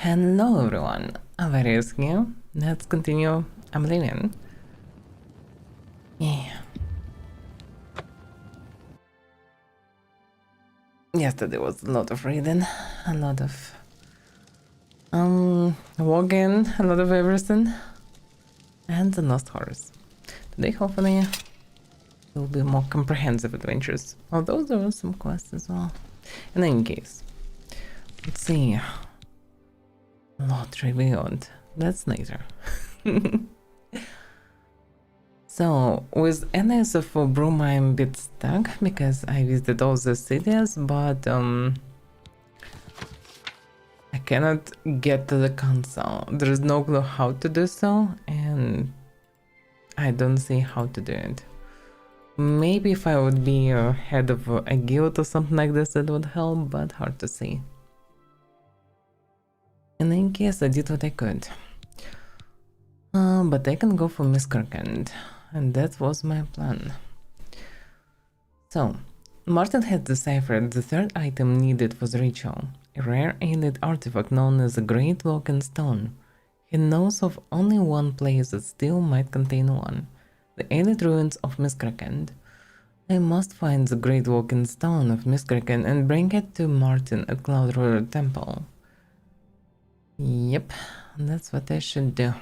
Hello everyone, Avaira is here. Let's continue Oblivion. Yeah. Yesterday was a lot of reading, a lot of walking, a lot of everything, and the Lost Horse. Today hopefully will be more comprehensive adventures, although there were some quests as well. In any case, let's see. Lot revealed. That's later. So, with NS for Broom I'm a bit stuck because I visited all the cities, but I cannot get to the console. There is no clue how to do so, and I don't see how to do it. Maybe if I would be head of a guild or something like this, it would help, but hard to see. In any case, I did what I could. But I can go for Miscreant, and that was my plan. So, Martin had deciphered the third item needed for the ritual, a rare alien artifact known as a Great Walking Stone. He knows of only one place that still might contain one, the alien ruins of Miscreant. I must find the Great Walking Stone of Miscreant and bring it to Martin at Cloud Royal Temple. Yep, that's what I should do.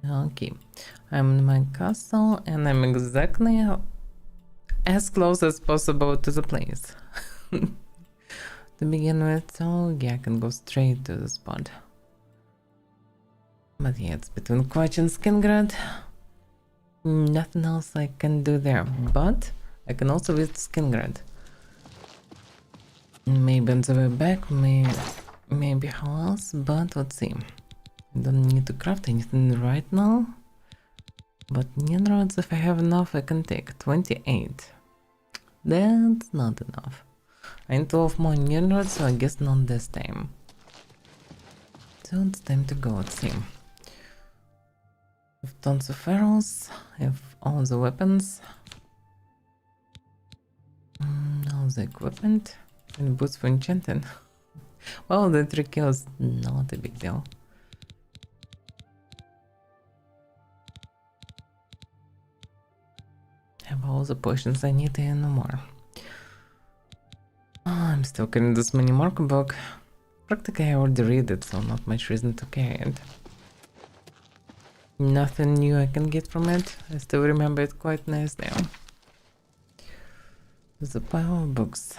Okay, I'm in my castle and I'm exactly as close as possible to the place. To begin with, so yeah, I can go straight to the spot. But yeah, it's between Quach and Skingrad. Nothing else I can do there, but I can also visit Skingrad. Maybe on the way back, maybe how else, but let's see. I don't need to craft anything right now, but Ninrods, if I have enough, I can take 28. That's not enough. I need 12 more Ninrods, so I guess not this time. So it's time to go, let's see. Have tons of arrows, have all the weapons, all the equipment. And boots for enchanting. Well, the 3 kills, not a big deal. Have all the potions I need and no more. Oh, I'm still carrying this mini marker book. Practically I already read it, so not much reason to carry it. Nothing new I can get from it. I still remember it quite nice now. There's a pile of books.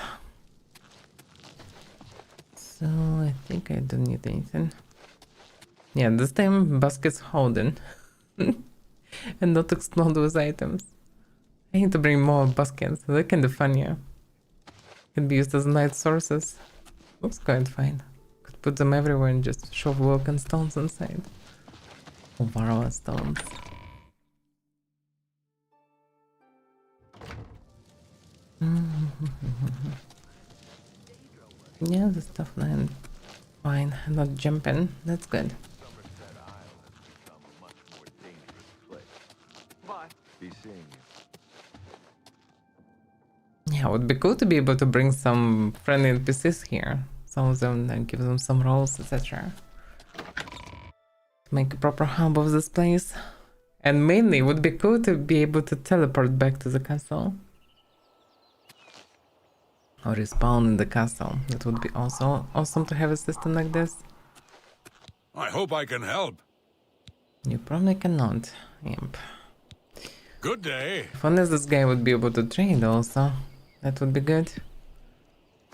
So I think I don't need anything. Yeah, this time baskets holding. And not explode with items. I need to bring more baskets, they're kind of funnier. Can be used as light sources. Looks quite fine. Could put them everywhere and just shove broken stones inside. Or Varroa stones. Yeah, the stuff land fine, not jumping, that's good. Yeah, it would be cool to be able to bring some friendly NPCs here. Some of them and give them some roles, etc. To make a proper hub of this place. And mainly, it would be cool to be able to teleport back to the castle. Or respawn in the castle. That would be also awesome to have a system like this. I hope I can help. You probably cannot. Yep. Good day. If only this guy would be able to trade also. That would be good.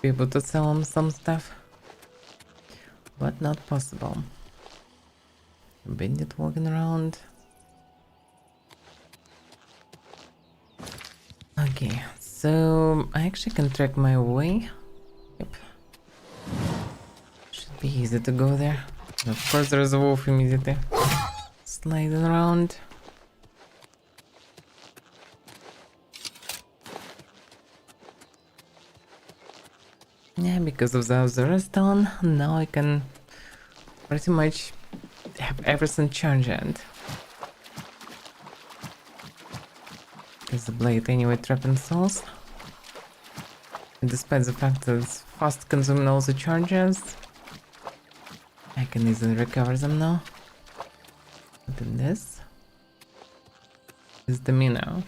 Be able to sell him some stuff. But not possible. Bandit walking around. Okay, so I actually can track my way. Yep. Should be easy to go there. Of course there's a wolf immediately. Sliding around. Yeah, because of the Avaira stone, now I can pretty much have everything charged. Is the blade anyway trapping souls? And despite the fact that it's fast consuming all the charges, I can easily recover them now. But then this is the Mino.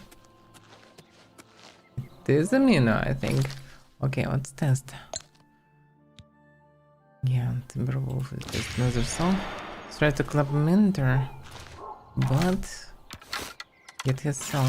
This is a Mino, I think. Okay, let's test. Yeah, Timberwolf is just another soul. Let's try to club him in there, but get his soul.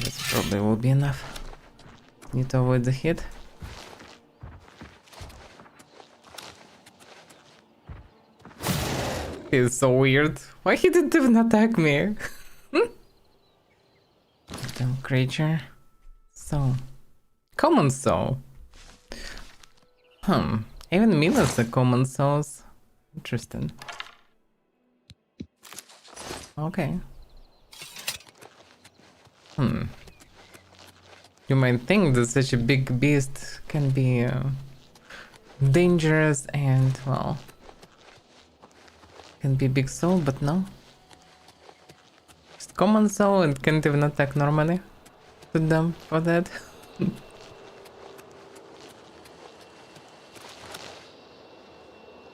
This probably will be enough. Need to avoid the hit. It's so weird. Why he didn't even attack me? Damn creature. So, common soul. Even Minos are common souls. Interesting. Okay. You might think that such a big beast can be dangerous and, well, can be big soul, but no. Just common soul and can't even attack normally. To them for that.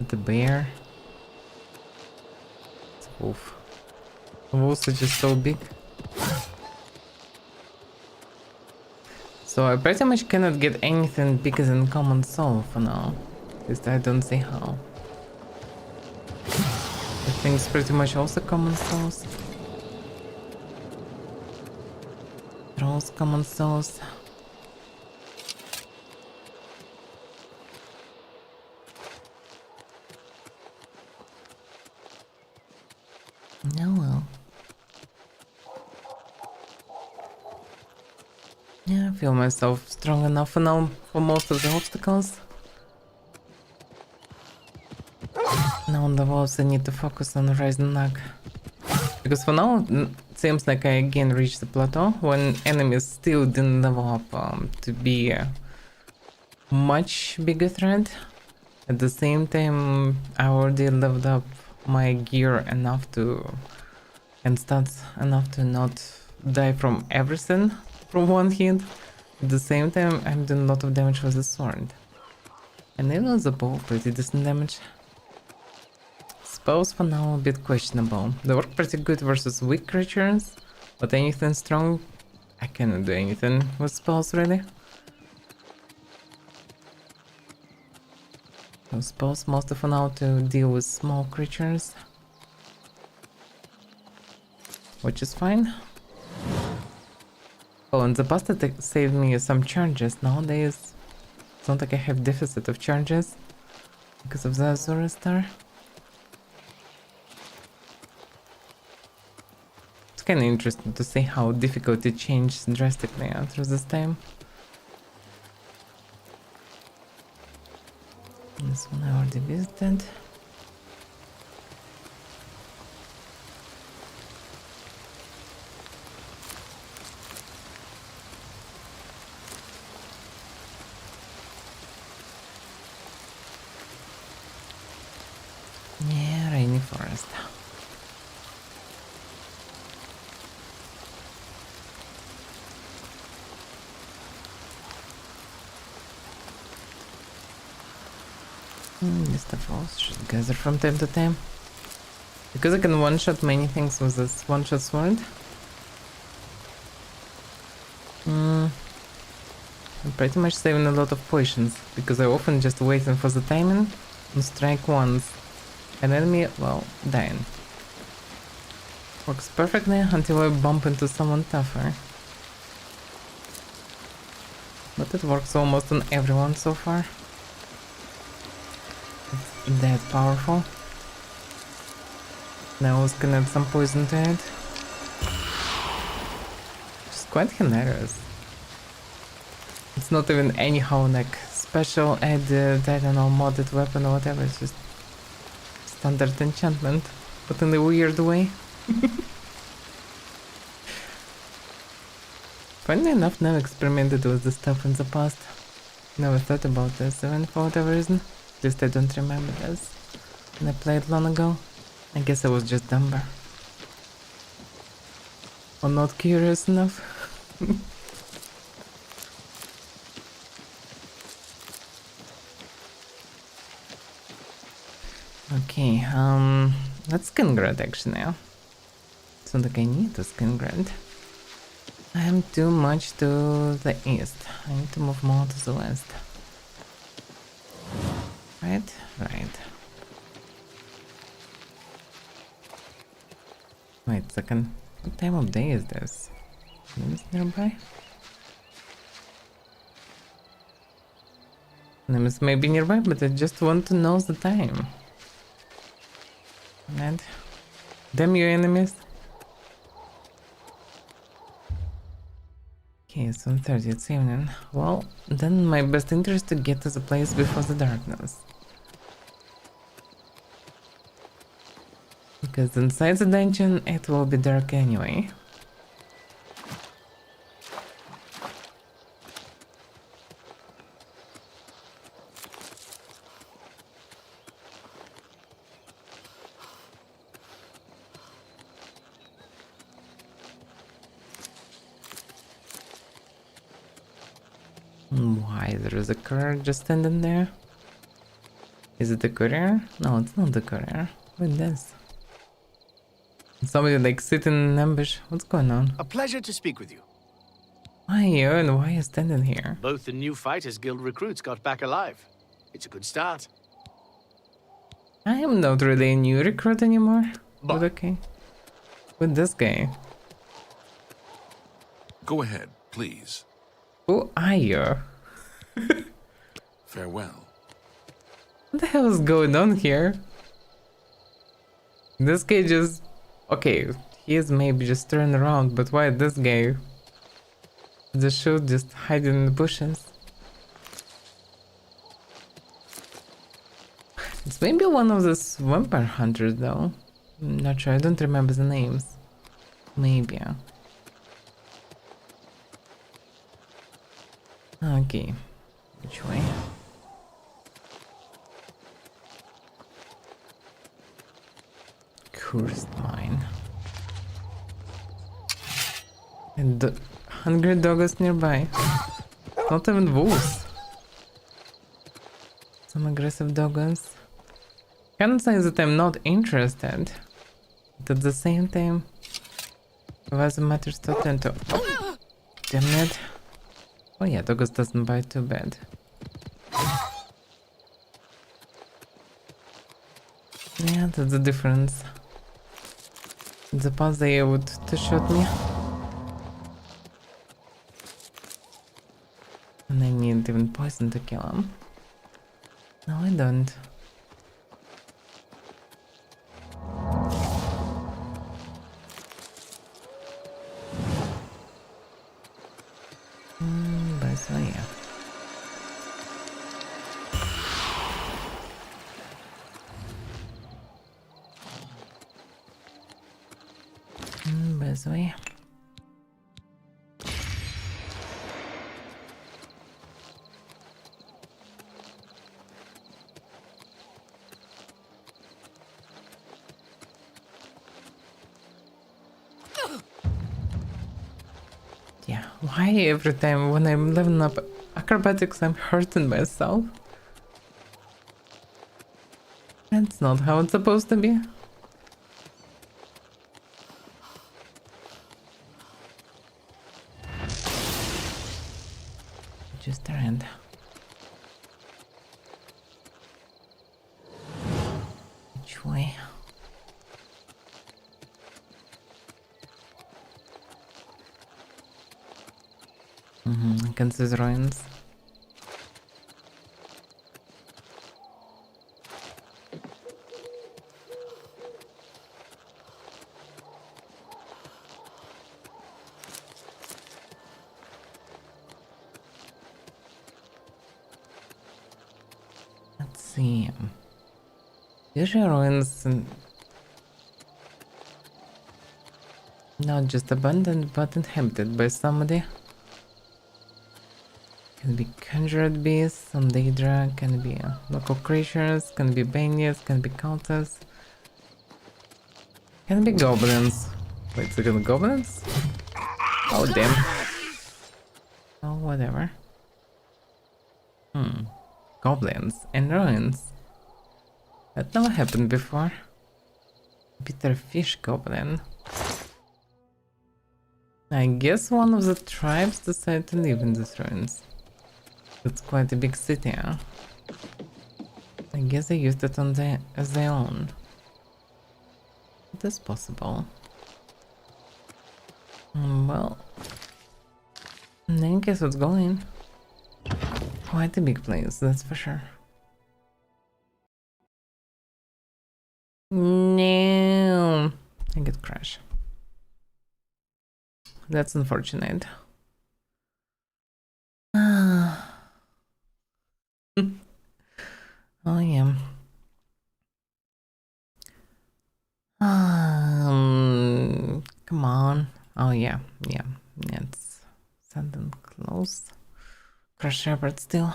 The bear. It's a wolf. The wolves are just so big. So I pretty much cannot get anything bigger than common soul for now. At least I don't see how. I think it's pretty much also common souls. Trolls, common souls. Oh well. Yeah, I feel myself strong enough for now for most of the obstacles. Now on the walls I need to focus on Rising Nag. Because for now it seems like I again reached the plateau when enemies still didn't level up to be a much bigger threat. At the same time I already leveled up my gear enough to and stats enough to not die from everything from one hit. At the same time I'm doing a lot of damage with the sword. And even the bow pretty decent damage. Spells for now a bit questionable. They work pretty good versus weak creatures, but anything strong, I cannot do anything with spells really. So spells mostly for now to deal with small creatures, which is fine. Oh, and the past attack saved me some charges. Nowadays, it's not like I have deficit of charges because of the Avaira star. Kind of interesting to see how difficult it changed drastically through this time. This one I already visited. Yeah, rainy forest. List of walls should gather from time to time. Because I can one-shot many things with this one-shot sword. I'm pretty much saving a lot of potions, because I often just waiting for the timing and strike once. An enemy, well, dying. Works perfectly until I bump into someone tougher. But it works almost on everyone so far. It's that powerful. Now I was gonna add some poison to it. Which is quite hilarious. It's not even anyhow like special added, I don't know, modded weapon or whatever, it's just standard enchantment, but in a weird way. Funny enough, never experimented with this stuff in the past. Never thought about this even for whatever reason. At least I don't remember this. When I played long ago. I guess I was just dumber. Or not curious enough. Okay, let's skin grad actually now. It's not like I need a skin grad. I am too much to the east. I need to move more to the west. Right? Right. Wait a second. What time of day is this? Is nearby? Name is maybe nearby, but I just want to know the time. And damn you enemies. Okay, it's 1:30, it's evening. Well, then my best interest to get to the place before the darkness. Because inside the dungeon it will be dark anyway. Why there is a courier just standing there? Is it the courier? No, it's not the courier. What is this? Somebody like sitting in ambush. What's going on? A pleasure to speak with you. Why are you and why are you standing here? Both the new Fighters Guild recruits got back alive. It's a good start. I am not really a new recruit anymore. But okay. With this guy. Go ahead, please. Who are you? Farewell. What the hell is going on here? This guy just... Okay, he is maybe just turned around, but why this guy? The shoot just hiding in the bushes. It's maybe one of those vampire hunters though. I'm not sure, I don't remember the names. Maybe. Okay, which way? Cursed mine. And the hungry dog is nearby. Not even wolves. Some aggressive doggos. Can't say that I'm not interested, but at the same time, it doesn't matter to attend to. Oh, damn it. Oh yeah, doggos doesn't bite too bad. Yeah, that's the difference. In the past they would to shoot me. And I need even poison to kill him. No, I don't. But so yeah. But so yeah. Yeah, why every time when I'm leveling up acrobatics I'm hurting myself? That's not how it's supposed to be. Just around. Which way? Against these ruins. see. Usually ruins and not just abandoned but inhabited by somebody. Can be conjured beasts, undead, can be local creatures, can be bandits, can be cultists, can be goblins. Wait a second, goblins? Oh damn. Oh, whatever. Goblins and ruins. That never happened before. Bitter fish goblin. I guess one of the tribes decided to live in these ruins. It's quite a big city, huh? I guess they used it as their own. It is possible. Well, in any case, let's go in. Quite a big place, that's for sure. No, I get crash. That's unfortunate. Oh yeah. Come on. Oh yeah. It's sudden close. Crash Shepherd still.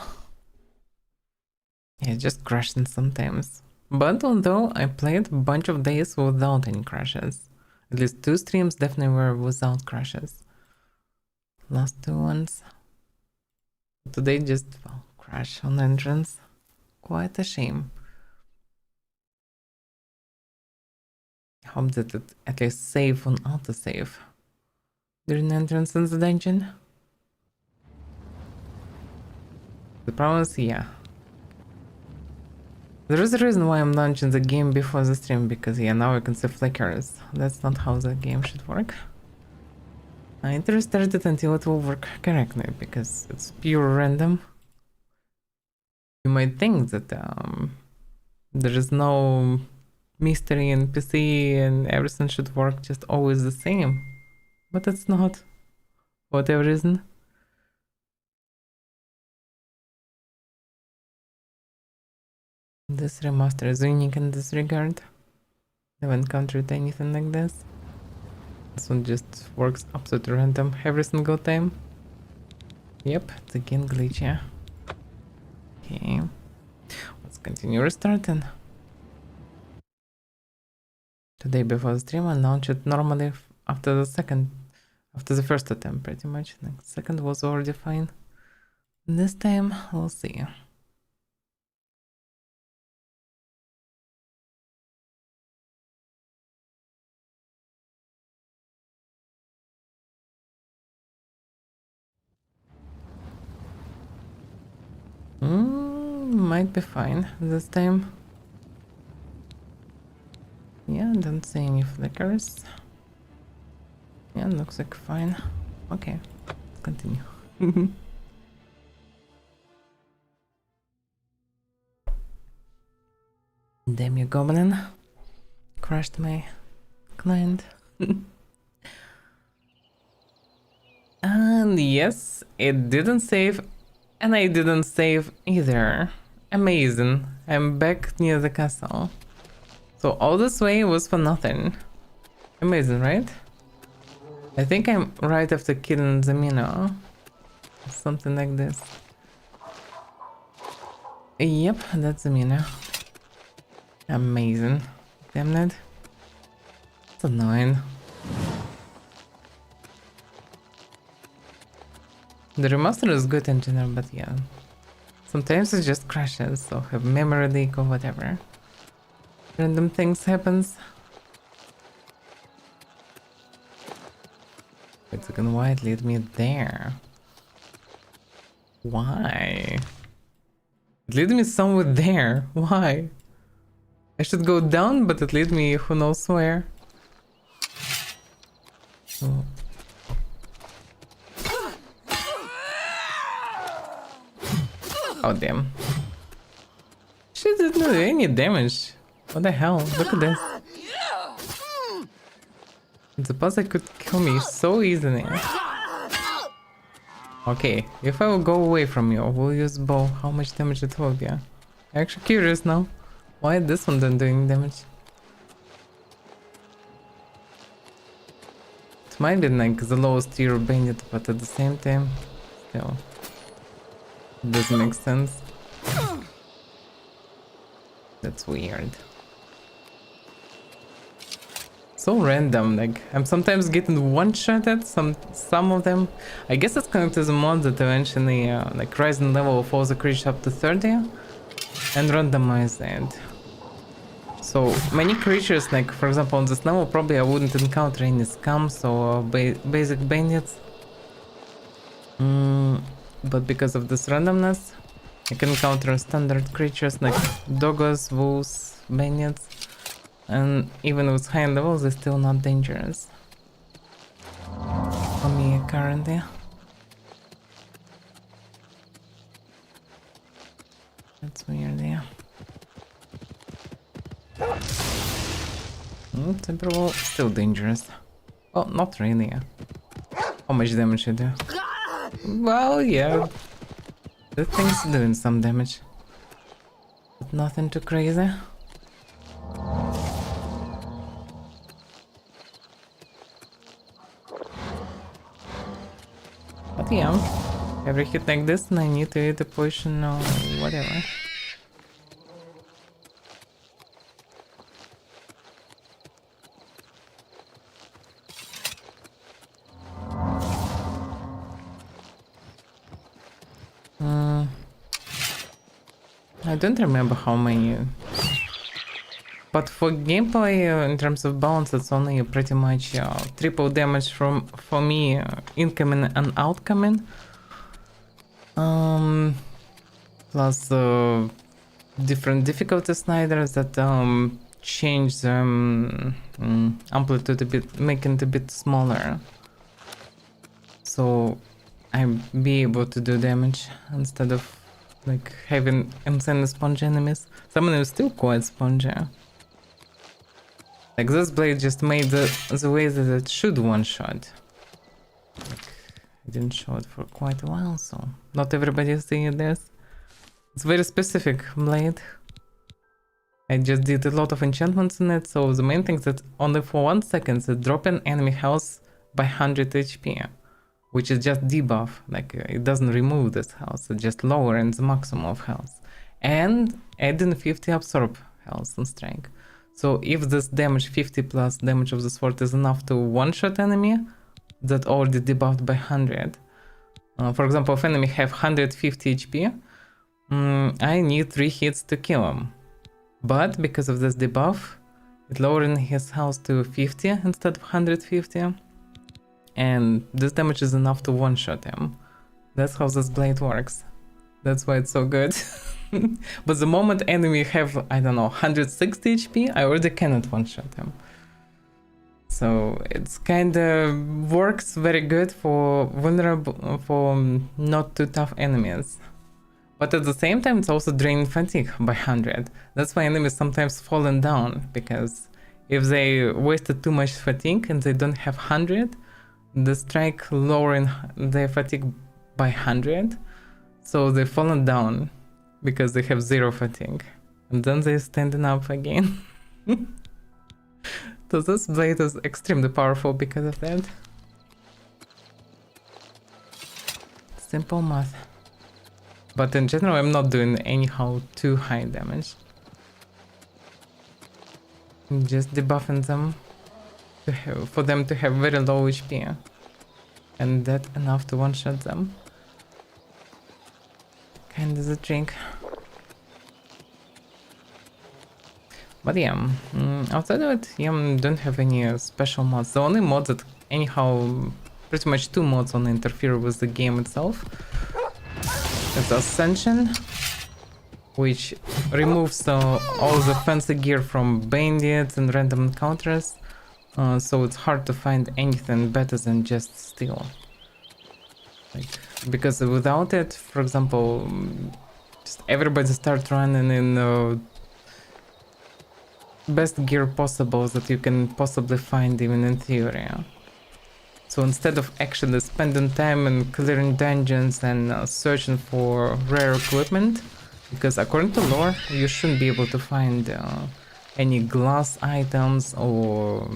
Yeah, just crashing sometimes. But although I played a bunch of days without any crashes. At least 2 streams definitely were without crashes. Last 2 ones. Today just crash on entrance. Quite a shame. Hope that it at least save on autosave during entrance in the dungeon. The problem is, yeah. There is a reason why I'm launching the game before the stream, because yeah, now I can see flickers. That's not how the game should work. I need to restart it until it will work correctly, because it's pure random. You might think that there is no mystery in PC and everything should work just always the same, but it's not, for whatever reason. This remaster is unique in this regard. Never encountered anything like this. This one just works absolutely random every single time. Yep, it's again glitchy. Okay, let's continue restarting. Today before the stream I launched it normally after the first attempt pretty much. The second was already fine. This time we'll see. Might be fine this time. Yeah, don't see any flickers. Yeah, looks like fine. Okay, let's continue. Damn you, goblin. Crushed my client. And yes, it didn't save, and I didn't save either. Amazing. I'm back near the castle. So all this way was for nothing. Amazing, right? I think I'm right after killing Zamino. Something like this. Yep, that's Zamino. Amazing. Damn it. It's annoying. The remaster is good in general, but yeah. Sometimes it just crashes, or have memory leak or whatever. Random things happens. Wait a second, why it led me there? Why? It led me somewhere there. Why? I should go down, but it led me who knows where. Oh. Oh damn. She didn't do any damage. What the hell? Look at this. The puzzle could kill me so easily. Okay, if I will go away from you, I will use bow. How much damage it will be? I'm actually curious now. Why this one then doing damage? It might be like the lowest tier bandit, but at the same time, still, it doesn't make sense. That's weird. So random, like I'm sometimes getting one-shotted, some of them. I guess it's connected to the mod that eventually like rise in level of all the creatures up to 30 and randomize it. So many creatures, like for example on this level, probably I wouldn't encounter any scums or basic bandits. But because of this randomness, I can encounter standard creatures like doggos, wolves, bandits, and even with high levels, they're still not dangerous for me currently. That's weird, yeah. Temporal, still dangerous. Well, not really. Yeah. How much damage you do? Well, yeah. The thing's doing some damage. But nothing too crazy. But yeah, every hit like this and I need to eat a potion or whatever. I don't remember how many, but for gameplay in terms of balance it's only pretty much triple damage for me incoming and outcoming, plus different difficulty sliders that change the amplitude a bit, making it a bit smaller, so I'll be able to do damage instead of like having insane sponge enemies. Some of them still quite spongy. Like this blade just made the way that it should one-shot. Like, I didn't show it for quite a while, so not everybody is seeing this. It's very specific blade. I just did a lot of enchantments in it, so the main thing is that only for 1 second it drops an enemy health by 100 HP. Which is just debuff, like it doesn't remove this health, it just lowers the maximum of health. And adding 50 absorb health and strength. So if this damage 50 plus damage of the sword is enough to one-shot enemy, that already debuffed by 100. For example, if enemy have 150 HP, I need 3 hits to kill him. But because of this debuff, it lowering his health to 50 instead of 150. And this damage is enough to one-shot him. That's how this blade works. That's why it's so good. But the moment enemy have, I don't know, 160 HP, I already cannot one-shot him. So it's kinda works very good for vulnerable, for not too tough enemies. But at the same time, it's also draining fatigue by 100. That's why enemies sometimes falling down, because if they wasted too much fatigue and they don't have 100, the strike lowering their fatigue by 100, so they're falling down because they have 0 fatigue, and then they're standing up again. So this blade is extremely powerful because of that. Simple math. But in general, I'm not doing anyhow too high damage. I'm just debuffing them for them to have very low HP, and that enough to one-shot them. Kinda the trick. But yeah, outside of it, yeah, don't have any special mods. The only mod that anyhow, pretty much 2 mods only interfere with the game itself is Ascension, which removes all the fancy gear from bandits and random encounters. So it's hard to find anything better than just steel. Like, because without it, for example, just everybody start running in best gear possible that you can possibly find even in theory. So instead of actually spending time and clearing dungeons and searching for rare equipment, Because according to lore, you shouldn't be able to find any glass items, or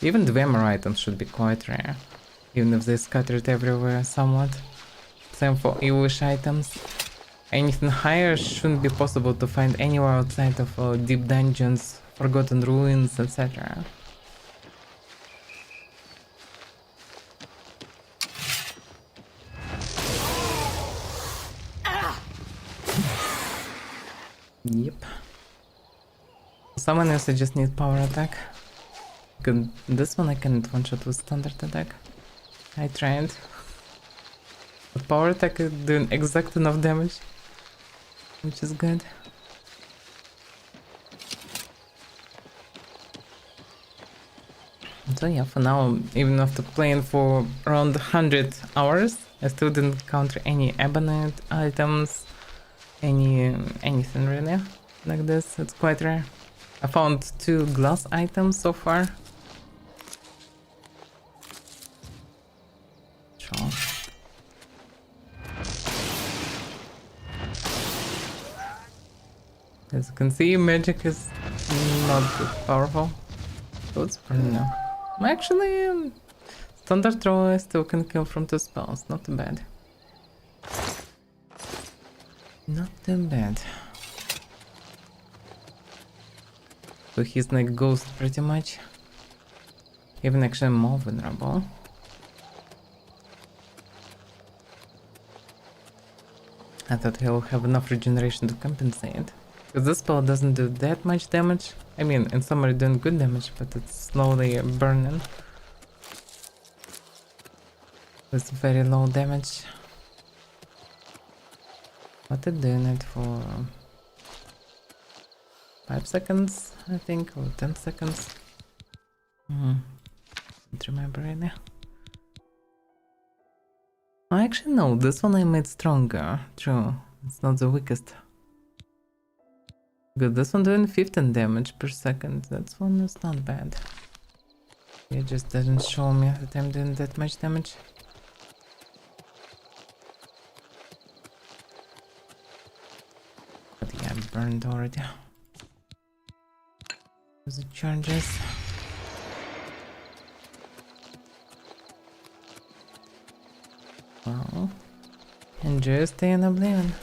even Dwemer items should be quite rare, even if they're scattered everywhere somewhat. Same for Ewish items. Anything higher shouldn't be possible to find anywhere outside of deep dungeons, forgotten ruins, etc. Yep. Someone else just needs power attack. Good. This one I can't one-shot with standard attack. I tried. But power attack is doing exact enough damage, which is good. So yeah, for now, even after playing for around 100 hours, I still didn't encounter any ebonite items, anything really like this. It's quite rare. I found 2 glass items so far. Sure. As you can see, magic is not that powerful. So it's pretty now. Actually, standard throw I still can kill from 2 spells. Not too bad. Not too bad. So he's like ghost pretty much. Even actually more vulnerable. I thought he'll have enough regeneration to compensate. Because this spell doesn't do that much damage. I mean, in summary doing good damage, but it's slowly burning. With very low damage. What are doing it for 5 seconds, I think, or 10 seconds. Don't remember right now. Oh, actually no, this one I made stronger. True, it's not the weakest. Good, this one doing 15 damage per second. That one is not bad. It just doesn't show me that I'm doing that much damage. But yeah, I'm burned already. The charges. Well, enjoy staying in Oblivion.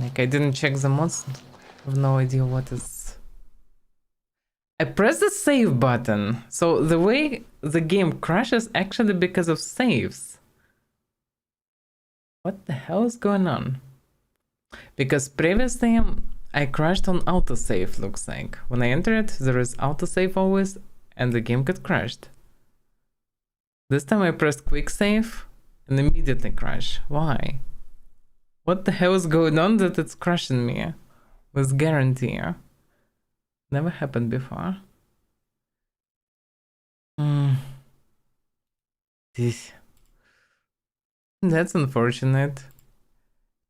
Like, I didn't check the mods. I have no idea what is. I pressed the save button. So the way the game crashes actually because of saves. What the hell is going on? Because previously I crashed on autosave, looks like. When I enter it, there is autosave always, and the game got crashed. This time I pressed quick save and immediately crash. Why? What the hell is going on that it's crashing me? With guarantee. Never happened before. That's unfortunate.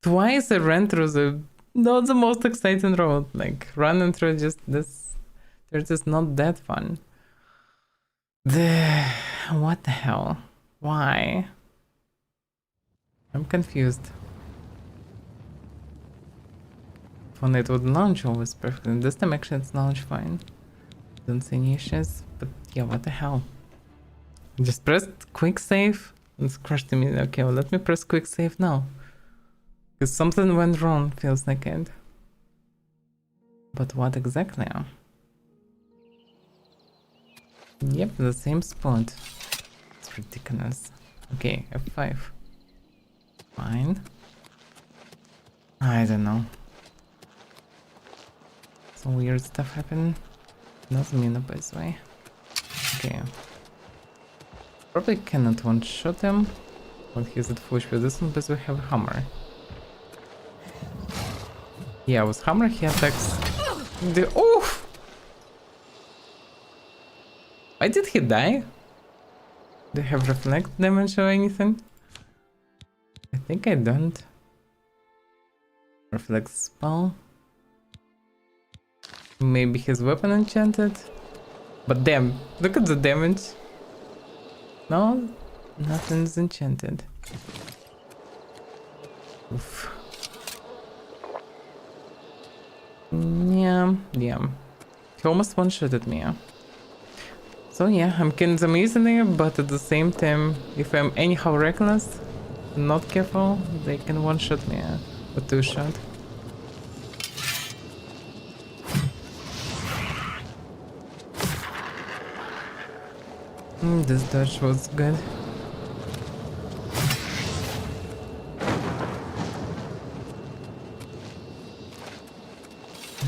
Twice I ran through the not the most exciting road. Like running through just this, there's just not that fun. What the hell? Why? I'm confused. When it would launch always perfectly. This time actually it's launched fine. Don't see any issues. But yeah, what the hell? Just pressed quick save and it's crashed immediately. Okay, well let me press quick save now. Because something went wrong, feels like it. But what exactly? Yep, the same spot. It's ridiculous. Okay, F5. Fine. I don't know. Some weird stuff happened. Not me, no, by the way. Okay. Probably cannot one-shot him. When he's at full HP. This one, because we have a hammer. Yeah, with hammer he attacks the oof! Why did he die? Do you have reflect damage or anything? I think I don't. Reflect spell. Maybe his weapon enchanted. But damn, look at the damage. No, nothing's enchanted. Oof. Yeah. He almost one-shotted me. So yeah, I'm killing them easily, but at the same time, if I'm anyhow reckless, not careful, they can one-shot me or two-shot. This dodge was good.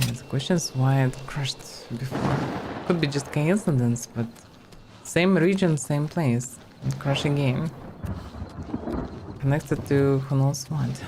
Yeah, the question is why it crashed before. Could be just coincidence, but same region, same place. And crash again. Connected to who knows what.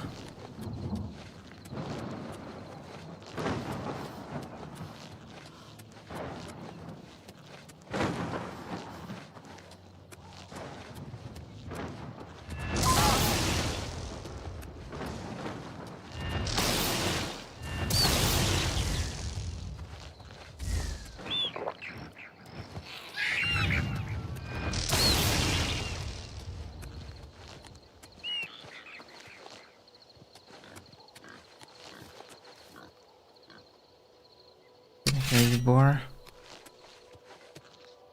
Here's Boar.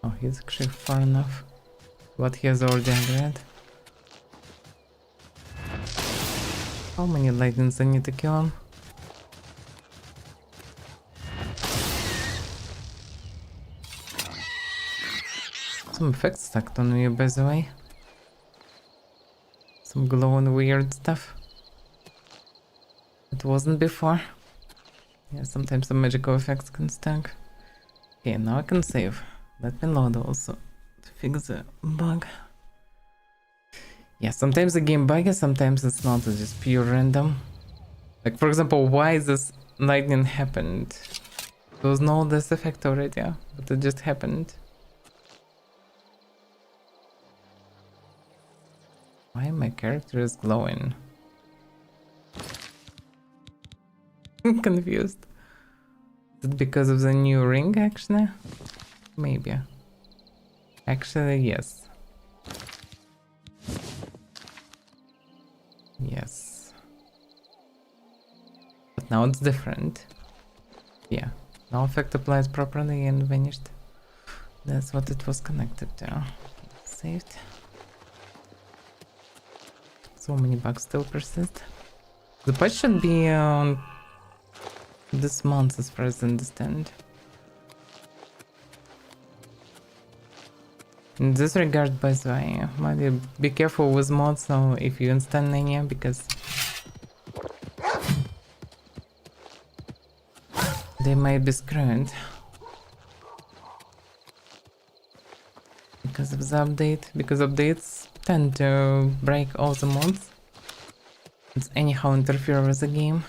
Oh, he's actually far enough. But he has already agreed. How many lightnings I need to kill him? Some effects stacked on me, by the way. Some glowing weird stuff. It wasn't before. Yeah, sometimes the magical effects can stack. Okay, now I can save. Let me load also to fix the bug. Yeah, sometimes the game buggy, sometimes it's not, it's just pure random. Like, for example, why this lightning happened? There was no this effect already, but it just happened. Why my character is glowing? I'm confused. Is it because of the new ring, actually? Maybe. Actually, yes. Yes. But now it's different. Yeah. Now effect applies properly and vanished. That's what it was connected to. Saved. So many bugs still persist. The patch should be on this month as far as I understand. In this regard, by the way, might be careful with mods, so if you install any, because they might be screwed. Because of the update, because updates tend to break all the mods. It's anyhow interfere with the game.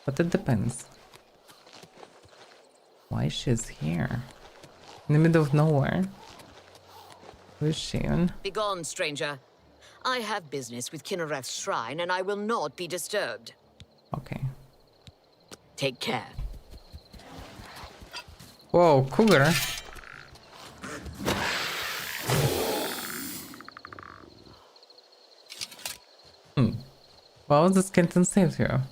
But it depends. Why she's here? In the middle of nowhere. Who is she on? Begone, stranger. I have business with Kinnereth's shrine, and I will not be disturbed. Okay. Take care. Whoa, cougar. Well, the skeleton saved her.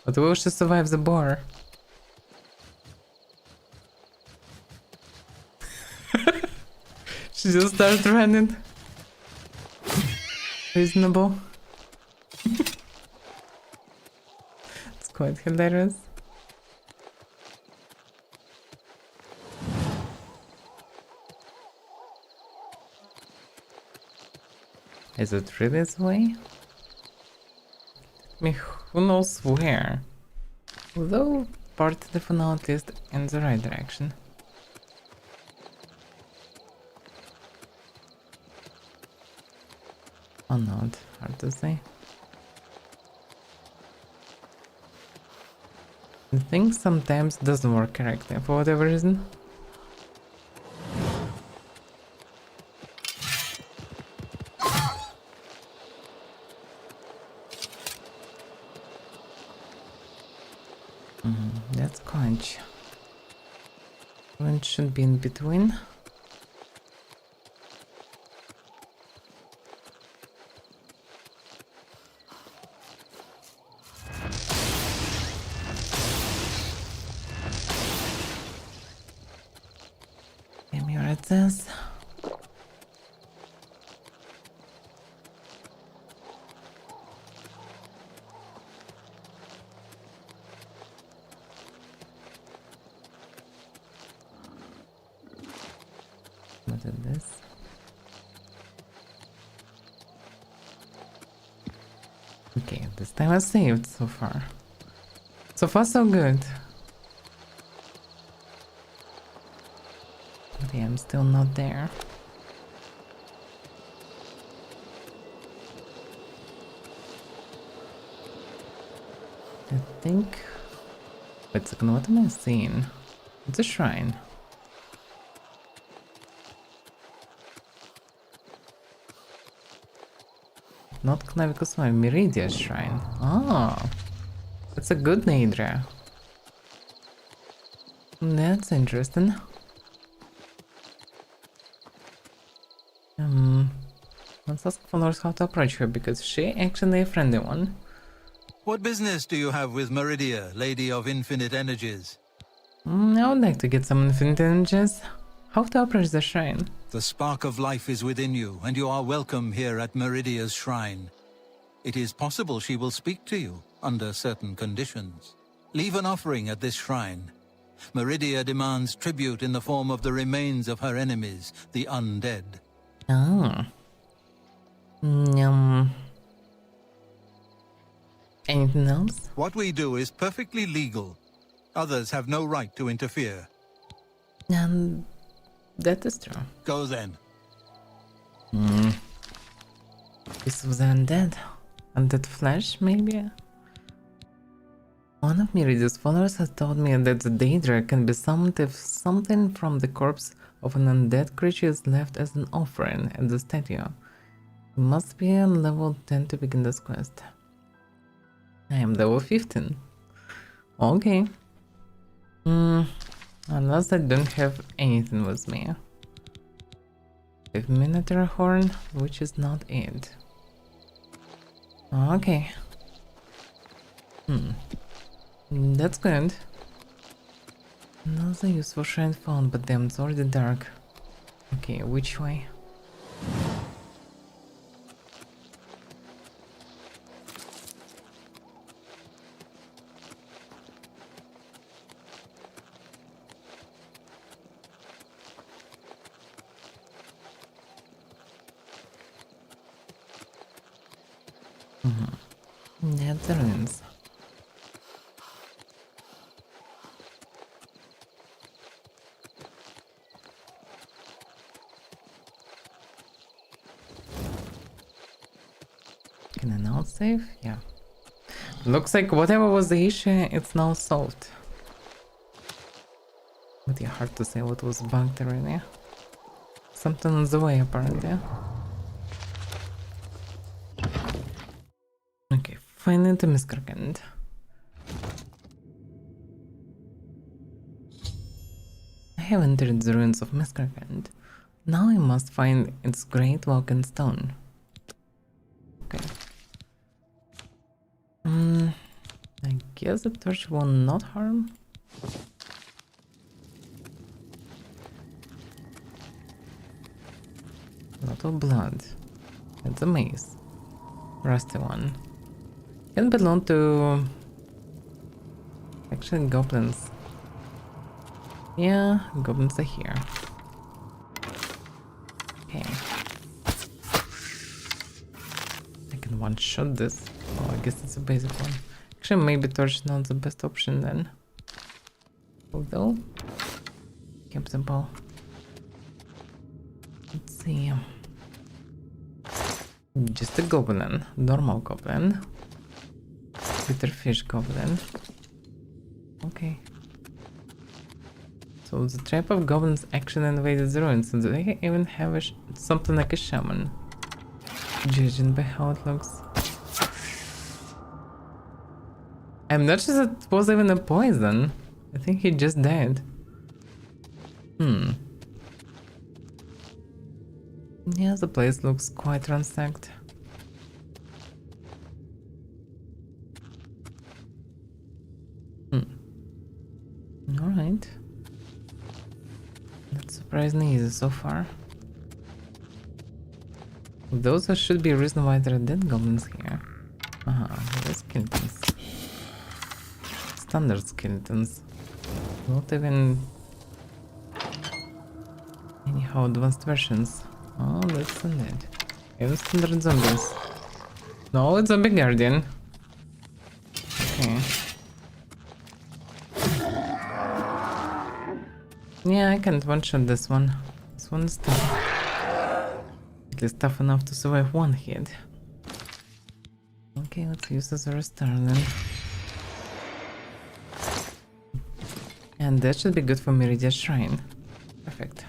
But will she survive the boar? She just started running. Reasonable. It's quite hilarious. Is it really this way? I mean, who knows where? Although part of the funnel is in the right direction. Or not, hard to say. The thing sometimes doesn't work correctly for whatever reason. That's conch. One should be in between. it says. What is this? Okay, this time I saved so far. So far so good. But yeah, I'm still not there. I think... Wait a second, what am I seeing? It's a shrine. Not Clavicus, my Meridia shrine. Oh, that's a good Nadra. That's interesting. Let's ask followers how to approach her because she actually a friendly one. What business do you have with Meridia, Lady of Infinite Energies? I would like to get some infinite energies. How to approach the shrine? The spark of life is within you, and you are welcome here at Meridia's shrine. It is possible she will speak to you, under certain conditions. Leave an offering at this shrine. Meridia demands tribute in the form of the remains of her enemies, the undead. Oh. Anything else? What we do is perfectly legal. Others have no right to interfere. That is true. Go then. This was undead. Undead flesh, maybe? One of Meridia's followers has told me that the Daedra can be summoned if something from the corpse of an undead creature is left as an offering at the statue. You must be a level 10 to begin this quest. I am level 15. Okay. Unless I don't have anything with me. With Minotaur Horn, which is not it. Okay. That's good. Another useful shrine found, but damn, it's already dark. Okay, which way? That's the ruins. Can I now save? Yeah. Looks like whatever was the issue, it's now solved. But yeah, hard to say what was bugged really. Something on the way apparently. Okay, finally to Miscreant. I have entered the ruins of Miscreant. Now I must find its great walking stone. Okay. I guess the torch will not harm. A lot of blood. It's a mace. Rusty one. Can belong to... actually goblins. Yeah, goblins are here. Okay. I can one-shot this. Oh, I guess it's a basic one. Actually, maybe torch not the best option then. Although... keep simple. Let's see... just a goblin. Normal goblin. Bitterfish goblin. Okay. So the tribe of goblins actually invaded the ruins, and they even have something like a shaman. Judging by how it looks. I'm not sure that it was even a poison. I think he just died. Yeah, the place looks quite ransacked. Alright. Let's surprisingly easy so far. Those should be a reason why there are dead goblins here. The skeletons. Standard skeletons. Not even anyhow advanced versions. Oh, that's indeed. Even standard zombies. No, it's zombie guardian. Okay. Yeah, I can't one-shot this one. This one is tough. At least tough enough to survive one hit. Okay, let's use this as a restart then. And that should be good for Meridia's Shrine. Perfect.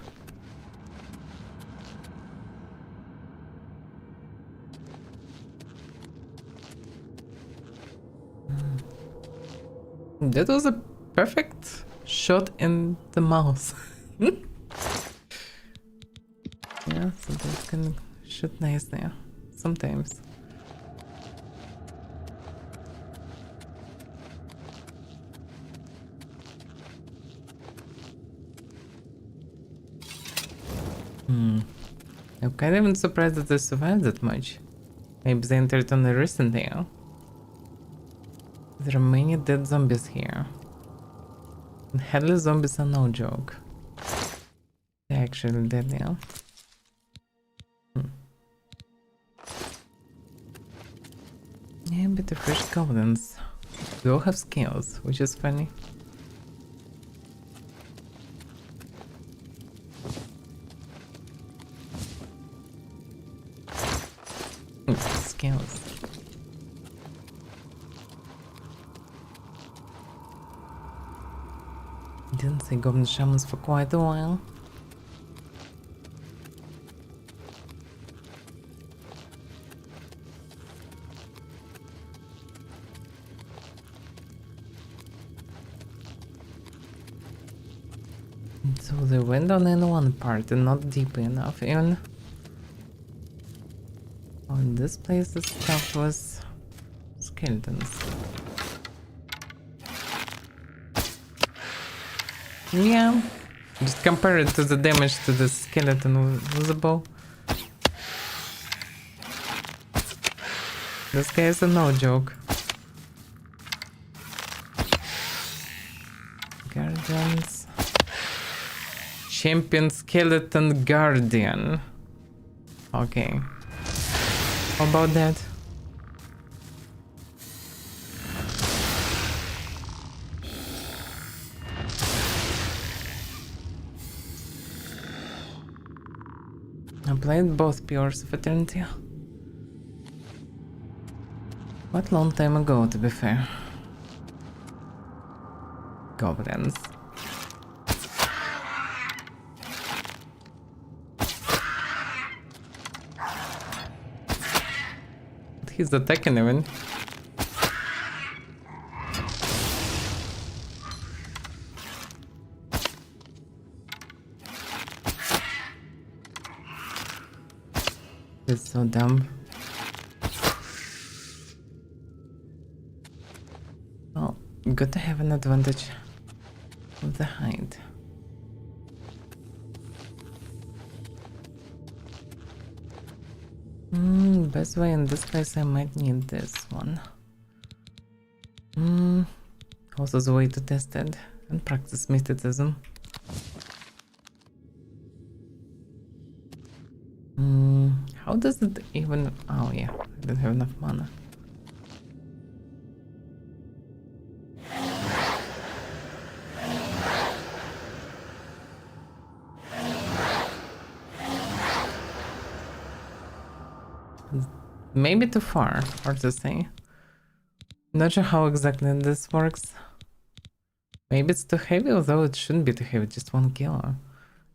That was a perfect shot in the mouth. Yeah, so that can shoot nice there. Sometimes. I'm kind of even surprised that they survived that much. Maybe they entered on a recent era. There are many dead zombies here. And headless zombies are no joke. They're actually dead now. Yeah, but the fresh goblins. They all have skills, which is funny. Skills. Didn't see goblin shamans for quite a while. So they went on in one part and not deep enough in. Oh, in this place the stuff was skeletons. Yeah, just compare it to the damage to the skeleton with a bow. This guy is a no joke. Guardians. Champion skeleton guardian. Okay. How about that? I played both Pillars of Eternity. Quite long time ago, to be fair. Goblins. He's attacking even. It's so dumb. Oh, good to have an advantage of the height. Best way in this place I might need this one. Also the way to test it and practice mysticism. How does it even... Oh yeah, I don't have enough mana. Maybe too far, hard to say. Not sure how exactly this works. Maybe it's too heavy, although it shouldn't be too heavy, just 1 kilo.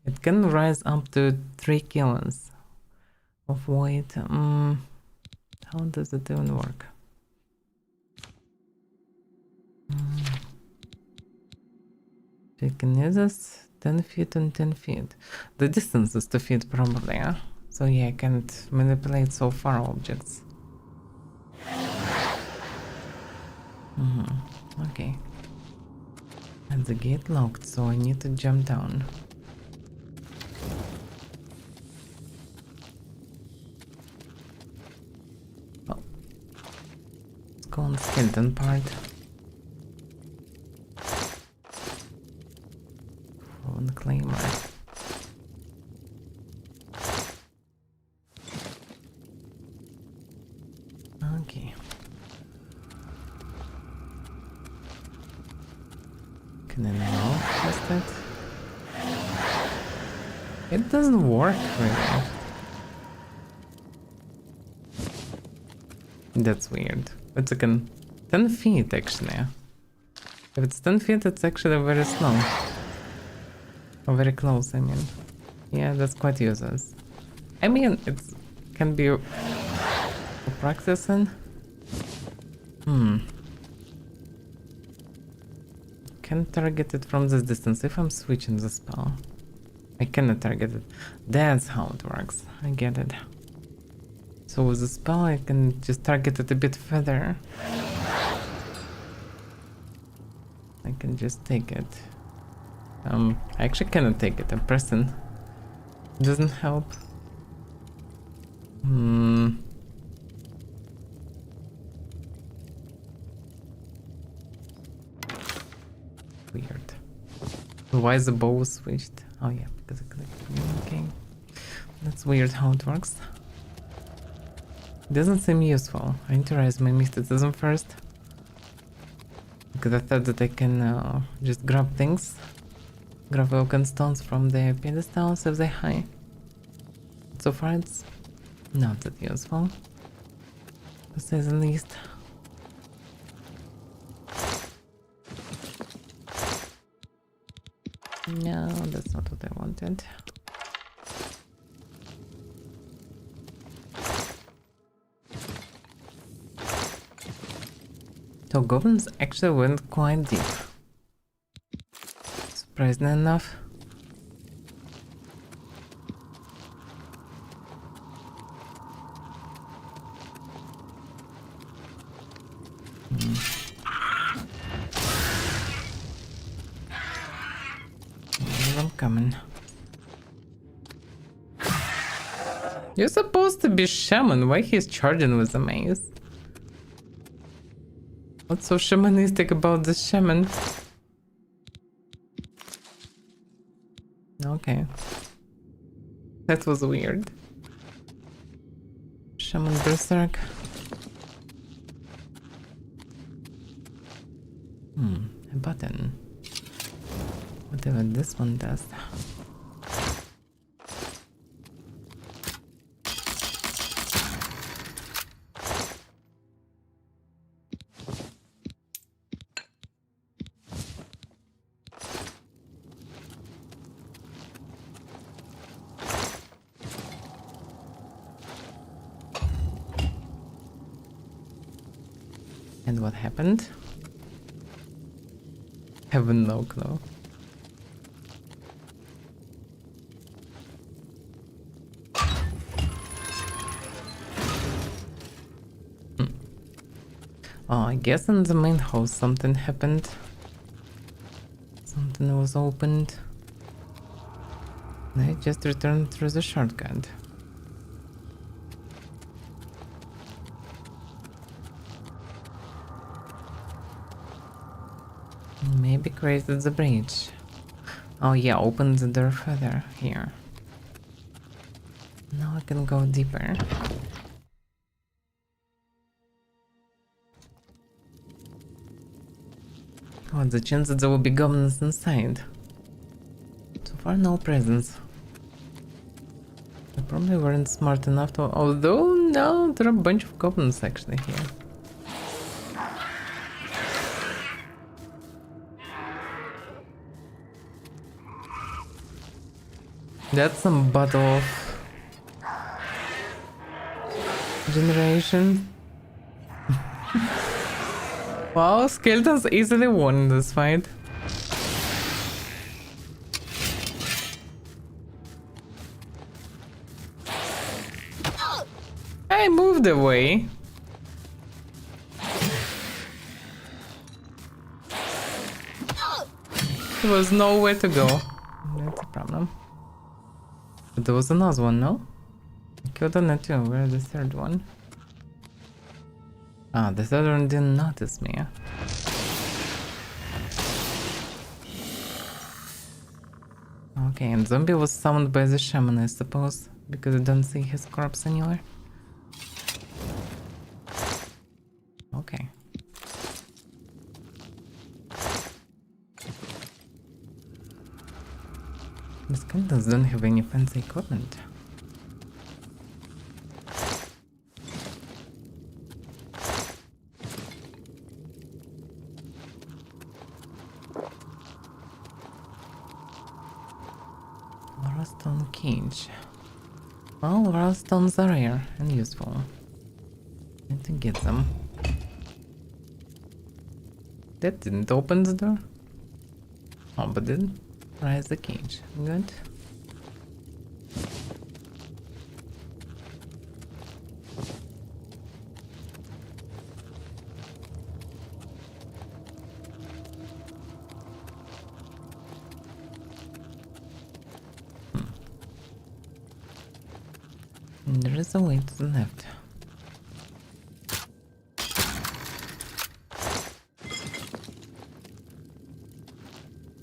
It can rise up to 3 kilos of weight. How does it even work? Telekinesis, 10 feet and 10 feet. The distance is 2 feet probably, yeah? So yeah, I can't manipulate so far objects. Okay. And the gate locked, so I need to jump down. skeleton part. On claimer. Okay. Can I now test it? It doesn't work really. That's weird. It's like 10 feet actually. If it's 10 feet, it's actually very slow. Or very close, I mean. Yeah, that's quite useless. I mean, it can be for practicing. Can target it from this distance if I'm switching the spell. I cannot target it. That's how it works. I get it. So with the spell, I can just target it a bit further. I can just take it. I actually cannot take it. I'm pressing. Doesn't help. Weird. Why is the bow switched? Oh yeah, because I clicked. Okay. That's weird how it works. Doesn't seem useful. I need to raise my mysticism first. Because I thought that I can just grab things. Grab broken stones from the pedestals if they high. So far it's not that useful, to say the least. No, that's not what I wanted. So goblins actually went quite deep. Surprisingly enough. I'm coming. You're supposed to be shaman. Why he's charging with the mace? What's so shamanistic about this shaman? Okay. That was weird. Shaman Berserk. A button. Whatever this one does. And what happened? Have no clue. Oh, I guess in the main house something happened. Something was opened. I just returned through the shortcut. Maybe created the bridge. Oh yeah, opened the door further here. Now I can go deeper. Oh, the chance that there will be goblins inside. So far, no presence. They probably weren't smart enough to. Although, no, there are a bunch of goblins actually here. That's some battle of generation. Wow, skeletons easily won this fight. I moved away. There was nowhere to go. That's a problem. But there was another one, no? I killed on it too. Where's the third one? Ah, the third one didn't notice me. Okay, and zombie was summoned by the shaman, I suppose, because I don't see his corpse anywhere. Okay. The skeletons don't have any fancy equipment. Stone cage. Well, stones are rare and useful. Need to get them. That didn't open the door. Oh, but did rise the cage. Good. There is a way to the left.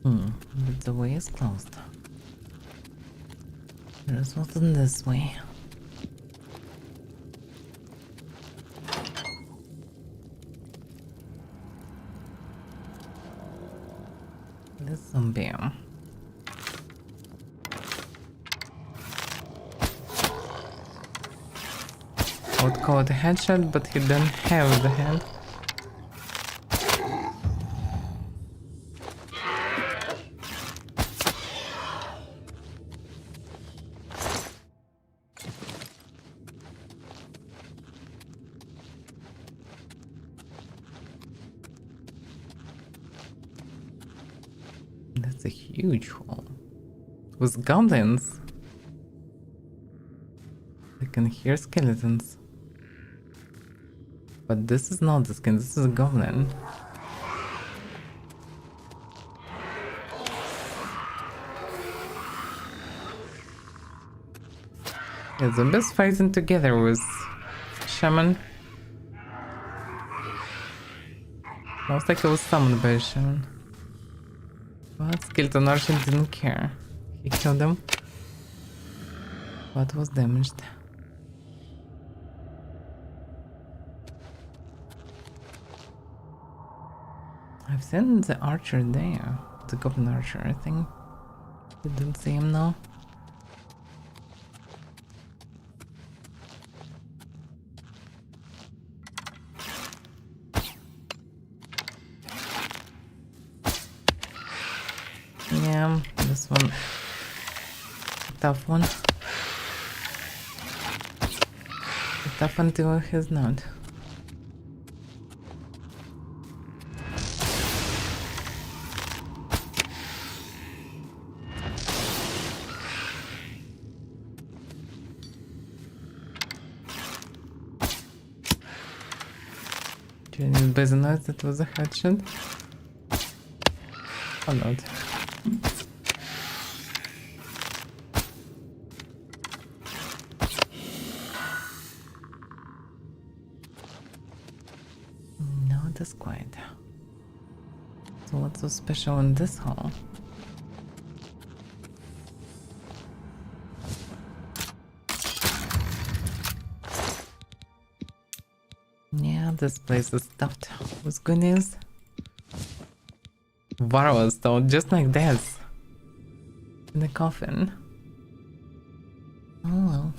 But the way is closed. There is what's in this way. This zombie. I would call it a headshot, but he didn't have the head. That's a huge hole. With goblins. I can hear skeletons. But this is not the skin, this is a goblin. Yeah, zombies fighting together with shaman. Looks like it was summoned by a shaman. But skeleton archer didn't care. He killed them. But was damaged. I've seen the archer there. The goblin archer, I think. You didn't see him now. Yeah, this one. Tough one. Tough until he's not. By the noise, that was a headshot. Or not. No, it is quiet. So what's so special in this hall? Yeah, this place is stuffed with goodies. Varroa stone, just like this. In the coffin. Oh well.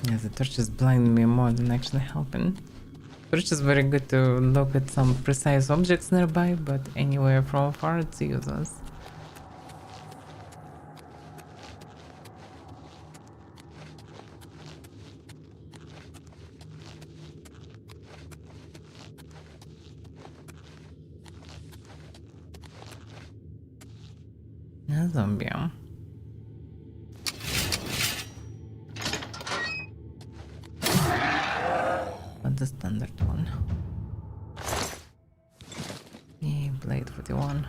Yeah, the torch is blinding me more than actually helping. Torch is very good to look at some precise objects nearby, but anywhere from far it's useless. A zombie. But the standard one. Yeah, blade 41.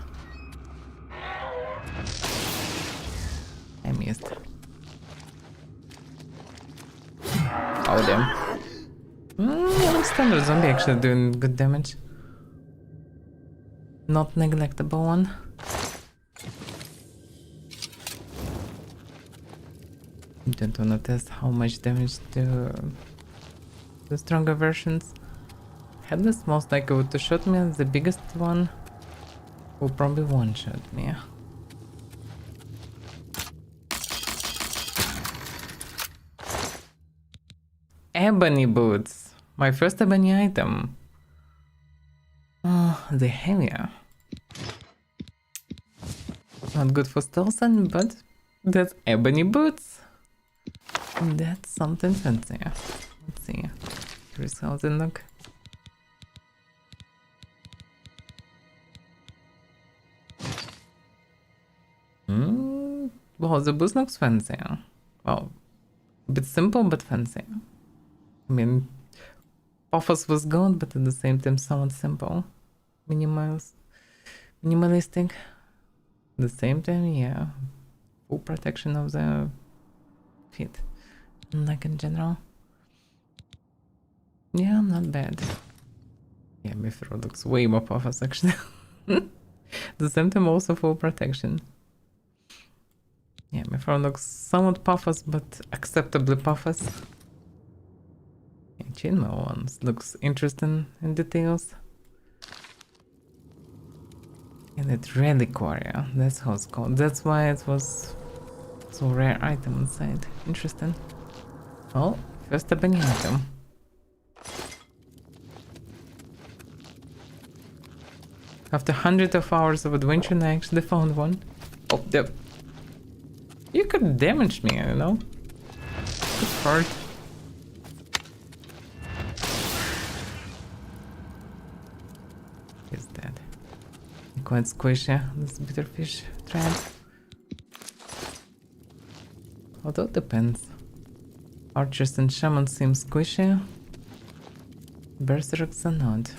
Oh damn. Standard zombie actually doing good damage. Not neglectable one. Don't wanna test how much damage to the stronger versions. Headless most likely would to shot me, and the biggest one will probably one-shot me. Ebony boots! My first ebony item. Oh, the heavier. Not good for stealthing, but that's ebony boots. That's something fancy. Let's see. Here's how they look. Well, the boots looks fancy. Well, a bit simple but fancy. I mean, Paphos was gold, but at the same time somewhat simple. Minimalistic. At the same time, yeah. Full protection of the feet. Like in general. Yeah, not bad. Yeah, Mithril looks way more Paphos actually. At the same time also full protection. Yeah, Mithril looks somewhat Paphos, but acceptably Paphos. Yeah, Chainmail ones looks interesting in details. And that relic warrior, that's how it's called. That's why it was so rare item inside. Interesting. Oh, first ebony item. After hundreds of hours of adventure, I actually found one. Oh, you could damage me, you know? It's hard. Is that quite squishy, this bitterfish trap? Although it depends. Archers and shamans seem squishy. Berserks are not.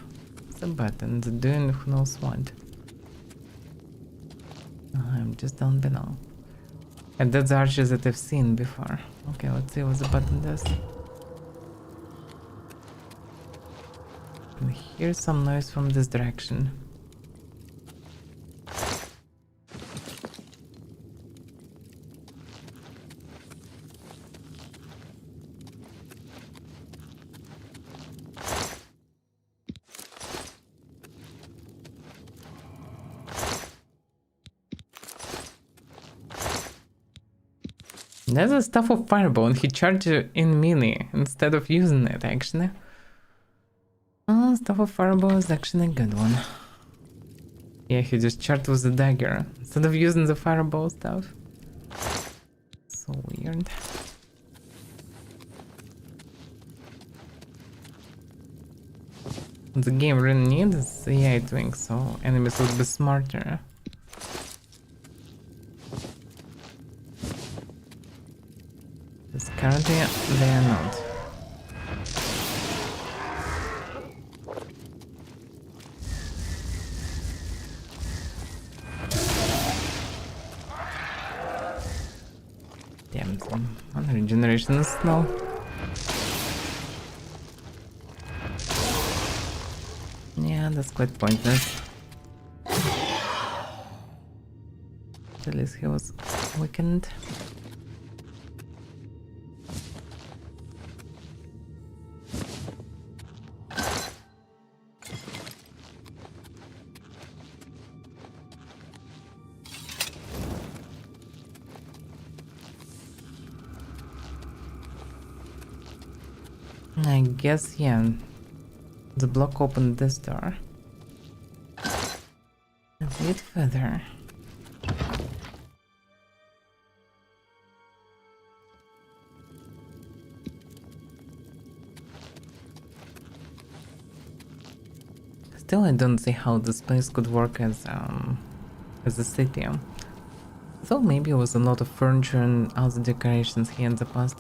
It's a button, they're doing who knows what. I'm just down below. And that's the archers that I've seen before. Okay, let's see what the button does. And here's some noise from this direction. There's a stuff of fireball and he charged in melee instead of using it actually. Oh, stuff of fireball is actually a good one. Yeah, he just charged with the dagger instead of using the fireball stuff. So weird. The game really needs AI doing so enemies would be smarter. Because currently they are not. Damn, the regeneration is slow. Yeah, that's quite pointless. At least he was weakened. I guess, yeah, the block opened this door. A bit further. Still, I don't see how this place could work as a city. Though maybe it was a lot of furniture and other decorations here in the past.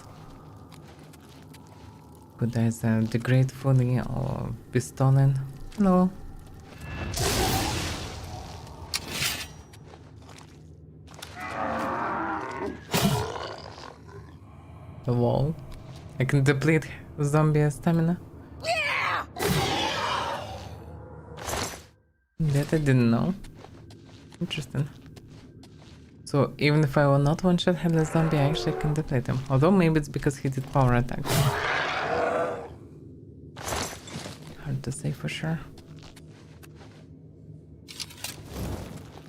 Could either degrade fully or be stolen. Hello. The wall. I can deplete zombie stamina. That I didn't know. Interesting. So even if I will not one-shot headless zombie, I actually can deplete him. Although maybe it's because he did power attack. Hard to say for sure.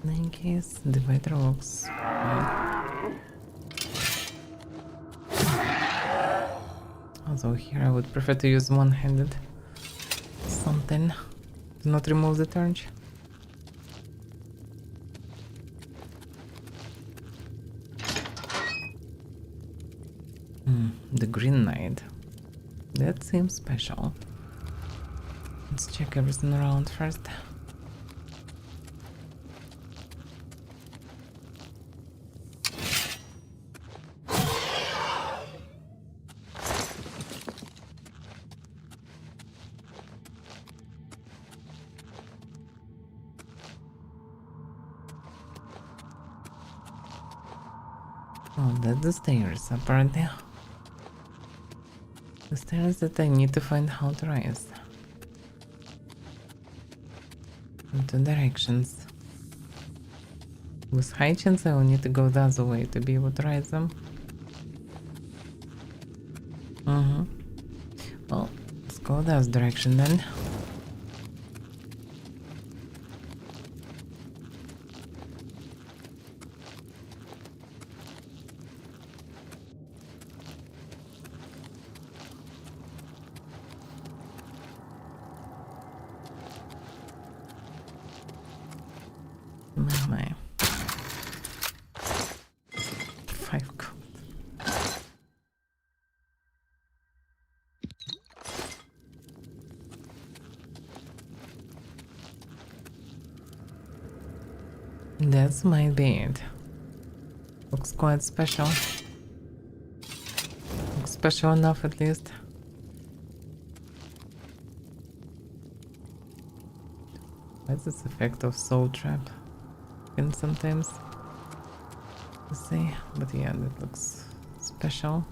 In any case, divider works fine. Although here I would prefer to use one-handed something to not remove the torch. The Green Knight. That seems special. Let's check everything around first. Oh, that's the stairs, apparently. The stairs that I need to find how to rise. In two directions. With high chance I will need to go the other way to be able to rise them. Well, let's go the other direction then. My 5 gold. That might be it. Looks quite special. Looks special enough at least. What's this effect of soul trap? Can sometimes see, but yeah, that looks special.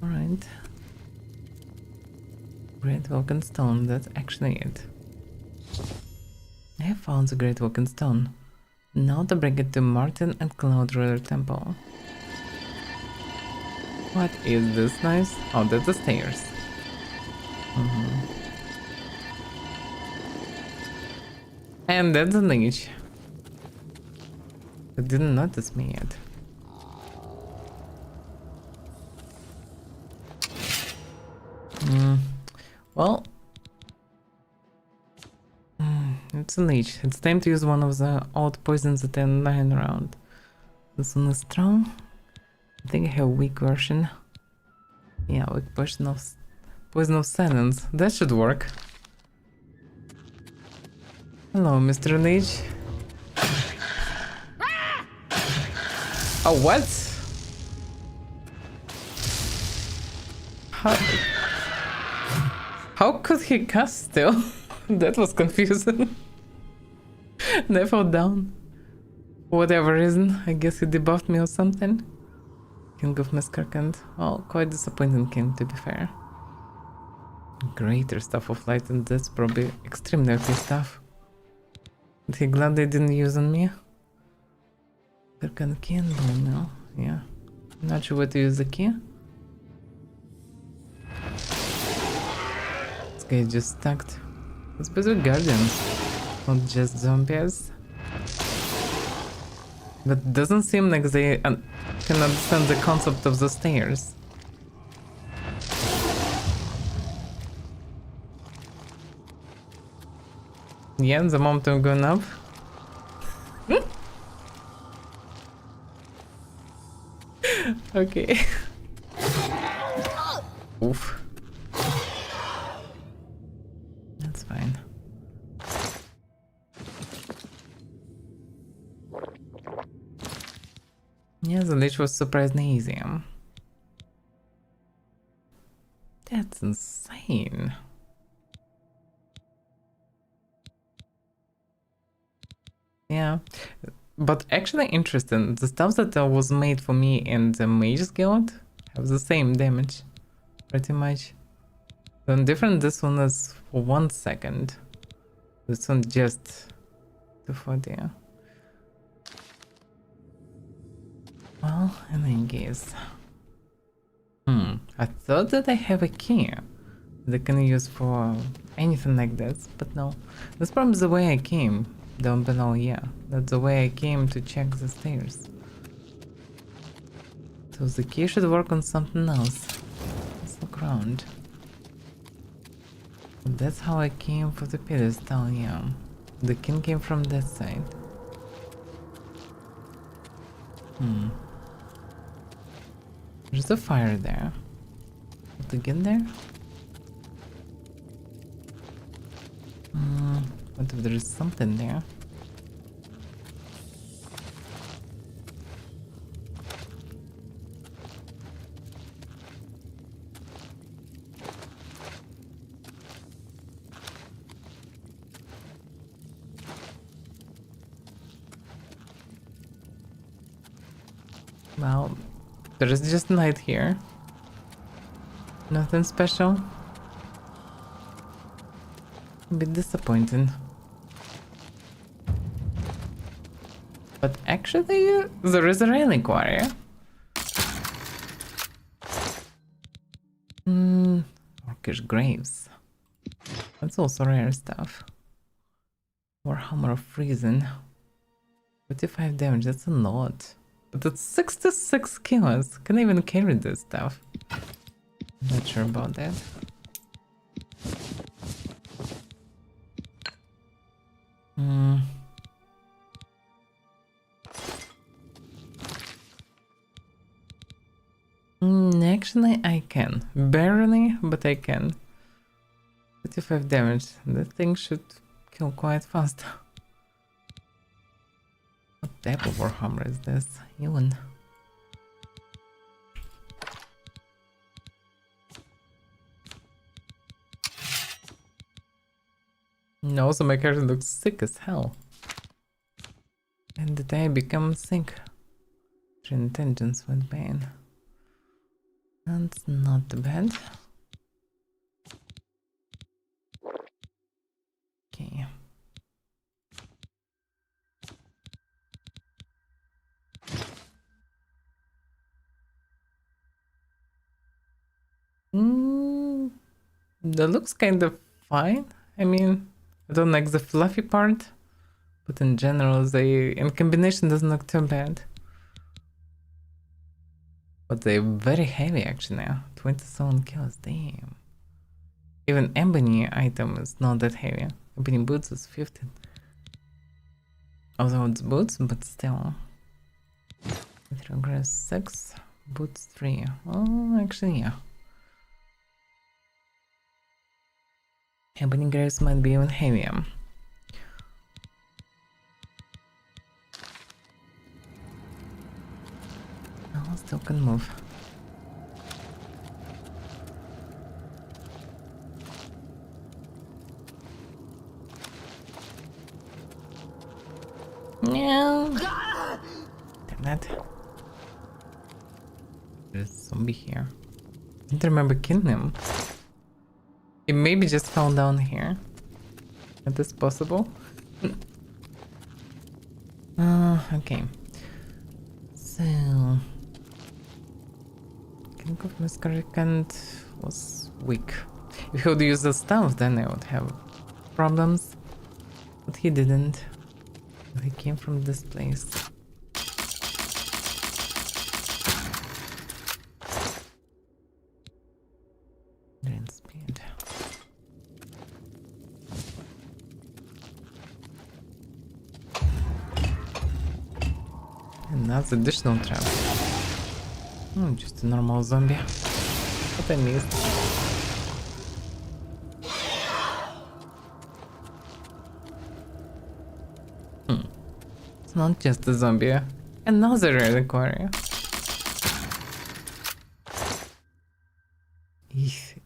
Alright. Great Vulcan Stone, that's actually it. I have found the Great Vulcan Stone. Now to bring it to Martin and Cloud Ruler Temple. What is this nice? Oh, that's the stairs. And that's an age. It didn't notice me yet. Well, it's an age. It's time to use one of the old poisons that are lying around. This one is strong. I think I have a weak version. Yeah, weak version of poison of silence. That should work. Hello, Mr. Nage. Oh, what? How could he cast still? That was confusing. They fell down. For whatever reason, I guess he debuffed me or something. King of Miscreant. Well, quite disappointing king, to be fair. Greater stuff of light, and that's probably extremely OP stuff. But he glad they didn't use on me. Miscreant key and bone now. Yeah. Not sure what to use the key. This guy just stacked. It's better guardians, not just zombies. But it doesn't seem like they can understand the concept of the stairs. Yeah, the momentum going up. Okay. Oof. That's fine. Yeah, the lich was surprisingly easy. That's insane. Yeah, But actually interesting, the stuff that was made for me in the Mage's Guild have the same damage, pretty much. The only difference, this one is for 1 second. This one just 240. Well, in any case. I thought that I have a key that I can use for anything like this, but no. That's probably the way I came down below, yeah. That's the way I came to check the stairs. So the key should work on something else. Let's look around. That's how I came for the pedestal, yeah. The king came from that side. There's a fire there. To get there? What if there is something there? Well, there is just night here. Nothing special. A bit disappointing. But actually, there is a relic warrior. Orcish graves. That's also rare stuff. Warhammer of Freezing. 45 damage, that's a lot. But it's 66 kilos. Can I even carry this stuff? Not sure about that. Actually, I can. Barely, but I can. 55 damage. That thing should kill quite fast. What type of Warhammer is this? Even. No, also my character looks sick as hell. And the day becomes sick. Your intelligence went bad. That's not bad. Okay. That looks kind of fine. I mean, I don't like the fluffy part, but in general, in combination doesn't look too bad. But they're very heavy actually now. 27 kills, damn. Even ebony item is not that heavy. Ebony boots is 15. Although it's boots, but still. Regress 6, boots 3. Oh, actually, yeah. Ebony graves might be even heavier. Oh, still can move. No. Damn it. There's a zombie here. I don't remember killing him. He maybe just fell down here. Is this possible? Okay. So... King of Miscaricant was weak. If he would use the stuff, then I would have problems. But he didn't. He came from this place. Drain speed. And that's additional trap. Oh, just a normal zombie. What I missed. It's not just a zombie. Another relic warrior.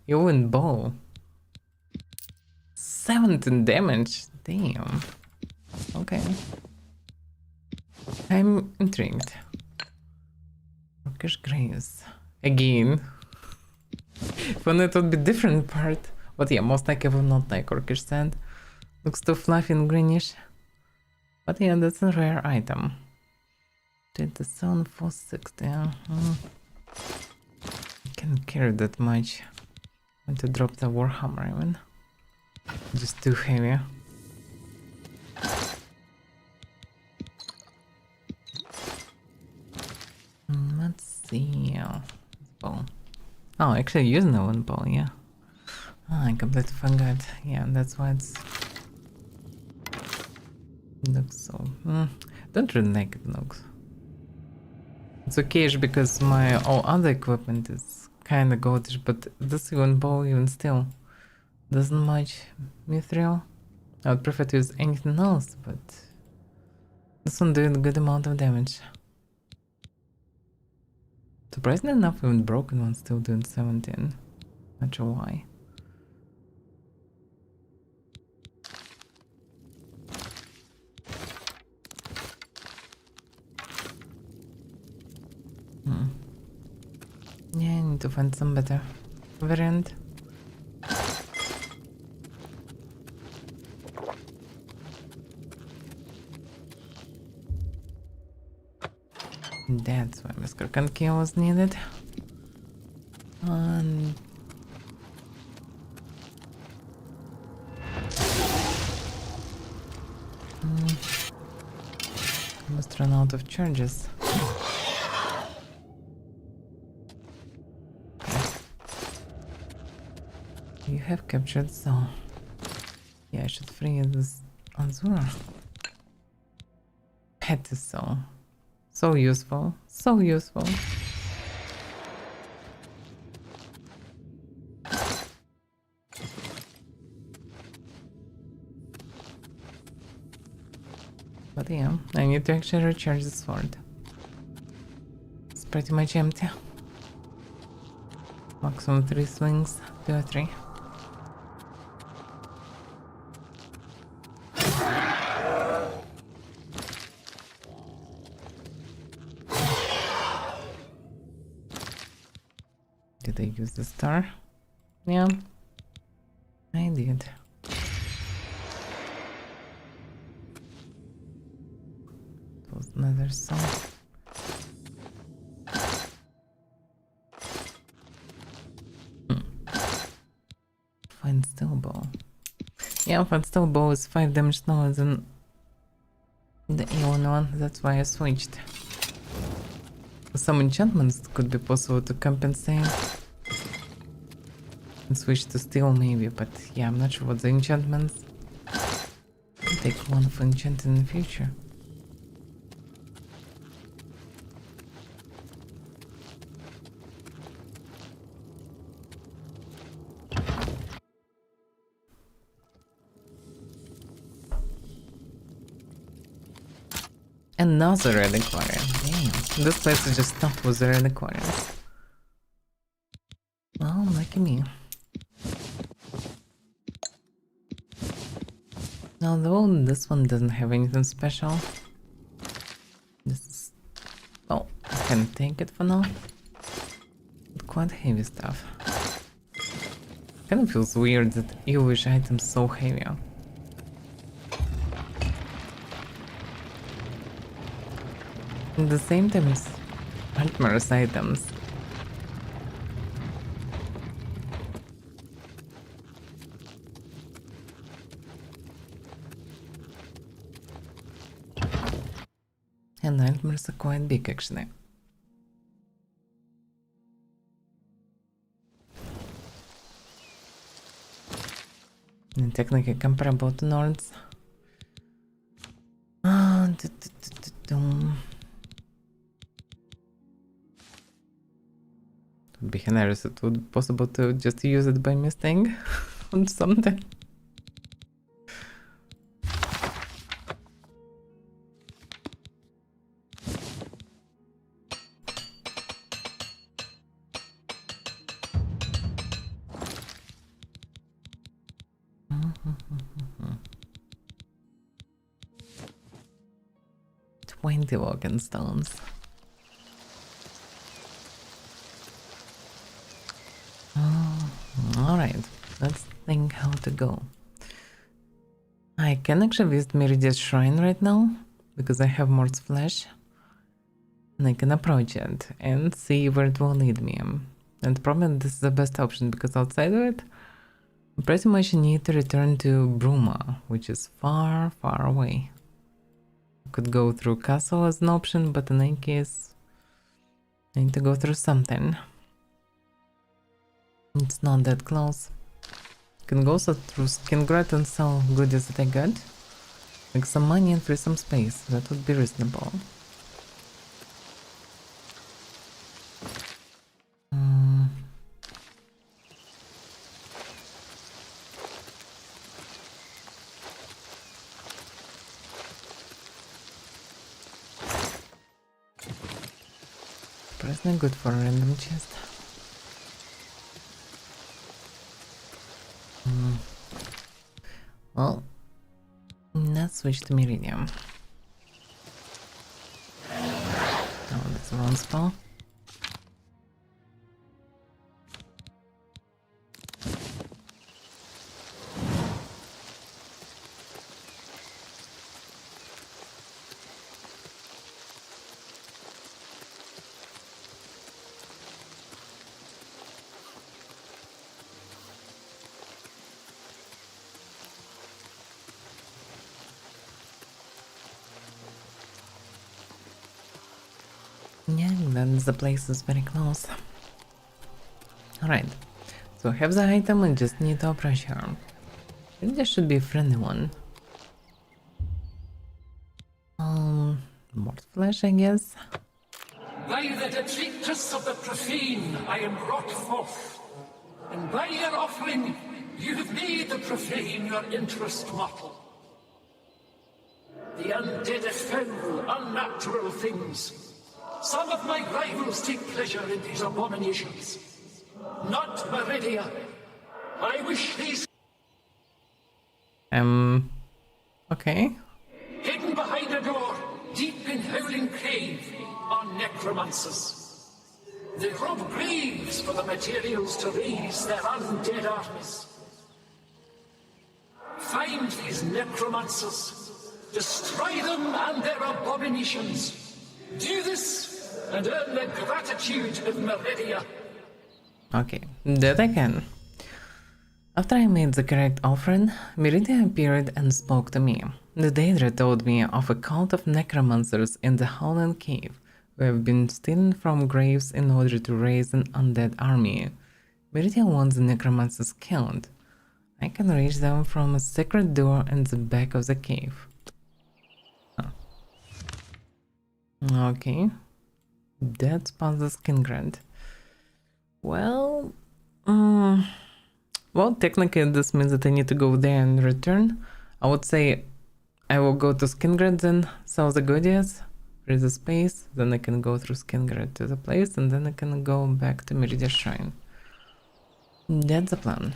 Even bow. 17 damage. Damn. Okay. I'm intrigued. Turkish Grace. Again. If only it would be different part. But yeah, most likely I will not like Turkish sand. Looks too fluffy and greenish. But yeah, that's a rare item. Did the sound for 60? I can't carry that much. I want to drop the Warhammer even. Just too heavy. Let's see. Bow. Oh, actually using the one bow, yeah. Oh, I completely forgot. Yeah, that's why it's looks so. Don't really like it looks. It's okay because my all other equipment is kinda goldish, but this one bow even still doesn't match mithril. I would prefer to use anything else, but this one doing a good amount of damage. Surprisingly enough, even broken one's still doing 17. Not sure why. Yeah, I need to find some better variant. That's why Mr. Kankia was needed. And must run out of charges. You have captured, so yeah, I should free this Azura. Pet is so useful, so useful. But yeah, I need to actually recharge the sword. It's pretty much empty. Maximum 3 swings, 2 or 3. Did I use the star? Yeah, I did. It was another song. Fine steel bow. Yeah, fine steel bow is 5 damage lower than the A1 one, that's why I switched. Some enchantments could be possible to compensate. And switch to steel maybe, but yeah, I'm not sure what the enchantments. I'll take one for enchanting in the future. Another reliquary. Damn, this place is just stuffed with reliquaries. Well, lucky me. Although this one doesn't have anything special. This is... oh, I can take it for now. But quite heavy stuff. Kind of feels weird that Ewish items so heavy. At the same time, it's nightmares items. And nightmares are quite big actually. And technically comparable to Nords. It would be hilarious if it would be possible to just use it by mistake on something. 20 walking stones. Alright, let's think how to go. I can actually visit Meridia's shrine right now, because I have more flesh. And I can approach it and see where it will lead me. And probably this is the best option, because outside of it, I pretty much need to return to Bruma, which is far, far away. I could go through castle as an option, but in any case, I need to go through something. It's not that close. Can go also through Skingrat and sell goodies that I got. Like some money and free some space. That would be reasonable. Present good for a random chest. Well, let's switch to Meridian. Oh, that's the wrong spell. Yeah, then the place is very close. Alright, so I have the item and just need to approach her. I think there should be a friendly one. More flesh, I guess. By the detritus of the profane, I am brought forth, and by your offering, you have made the profane your interest mortal. The undead are foul, unnatural things. Some of my rivals take pleasure in these abominations. Not Meridia. I wish these... Okay. Hidden behind a door, deep in Howling Cave, are necromancers. They rob graves for the materials to raise their undead armies. Find these necromancers, destroy them and their abominations. Do this, and earn the gratitude of Meridia. Okay, that I can. After I made the correct offering, Meridia appeared and spoke to me. The Daedra told me of a cult of necromancers in the Howling Cave, who have been stealing from graves in order to raise an undead army. Meridia wants the necromancers killed. I can reach them from a secret door in the back of the cave. Okay. That's past the skin grant. Well, well, technically this means that I need to go there and return. I would say I will go to Skingrad then sell the goodies, raise the space, then I can go through Skingrad to the place, and then I can go back to Meridia Shrine. That's the plan.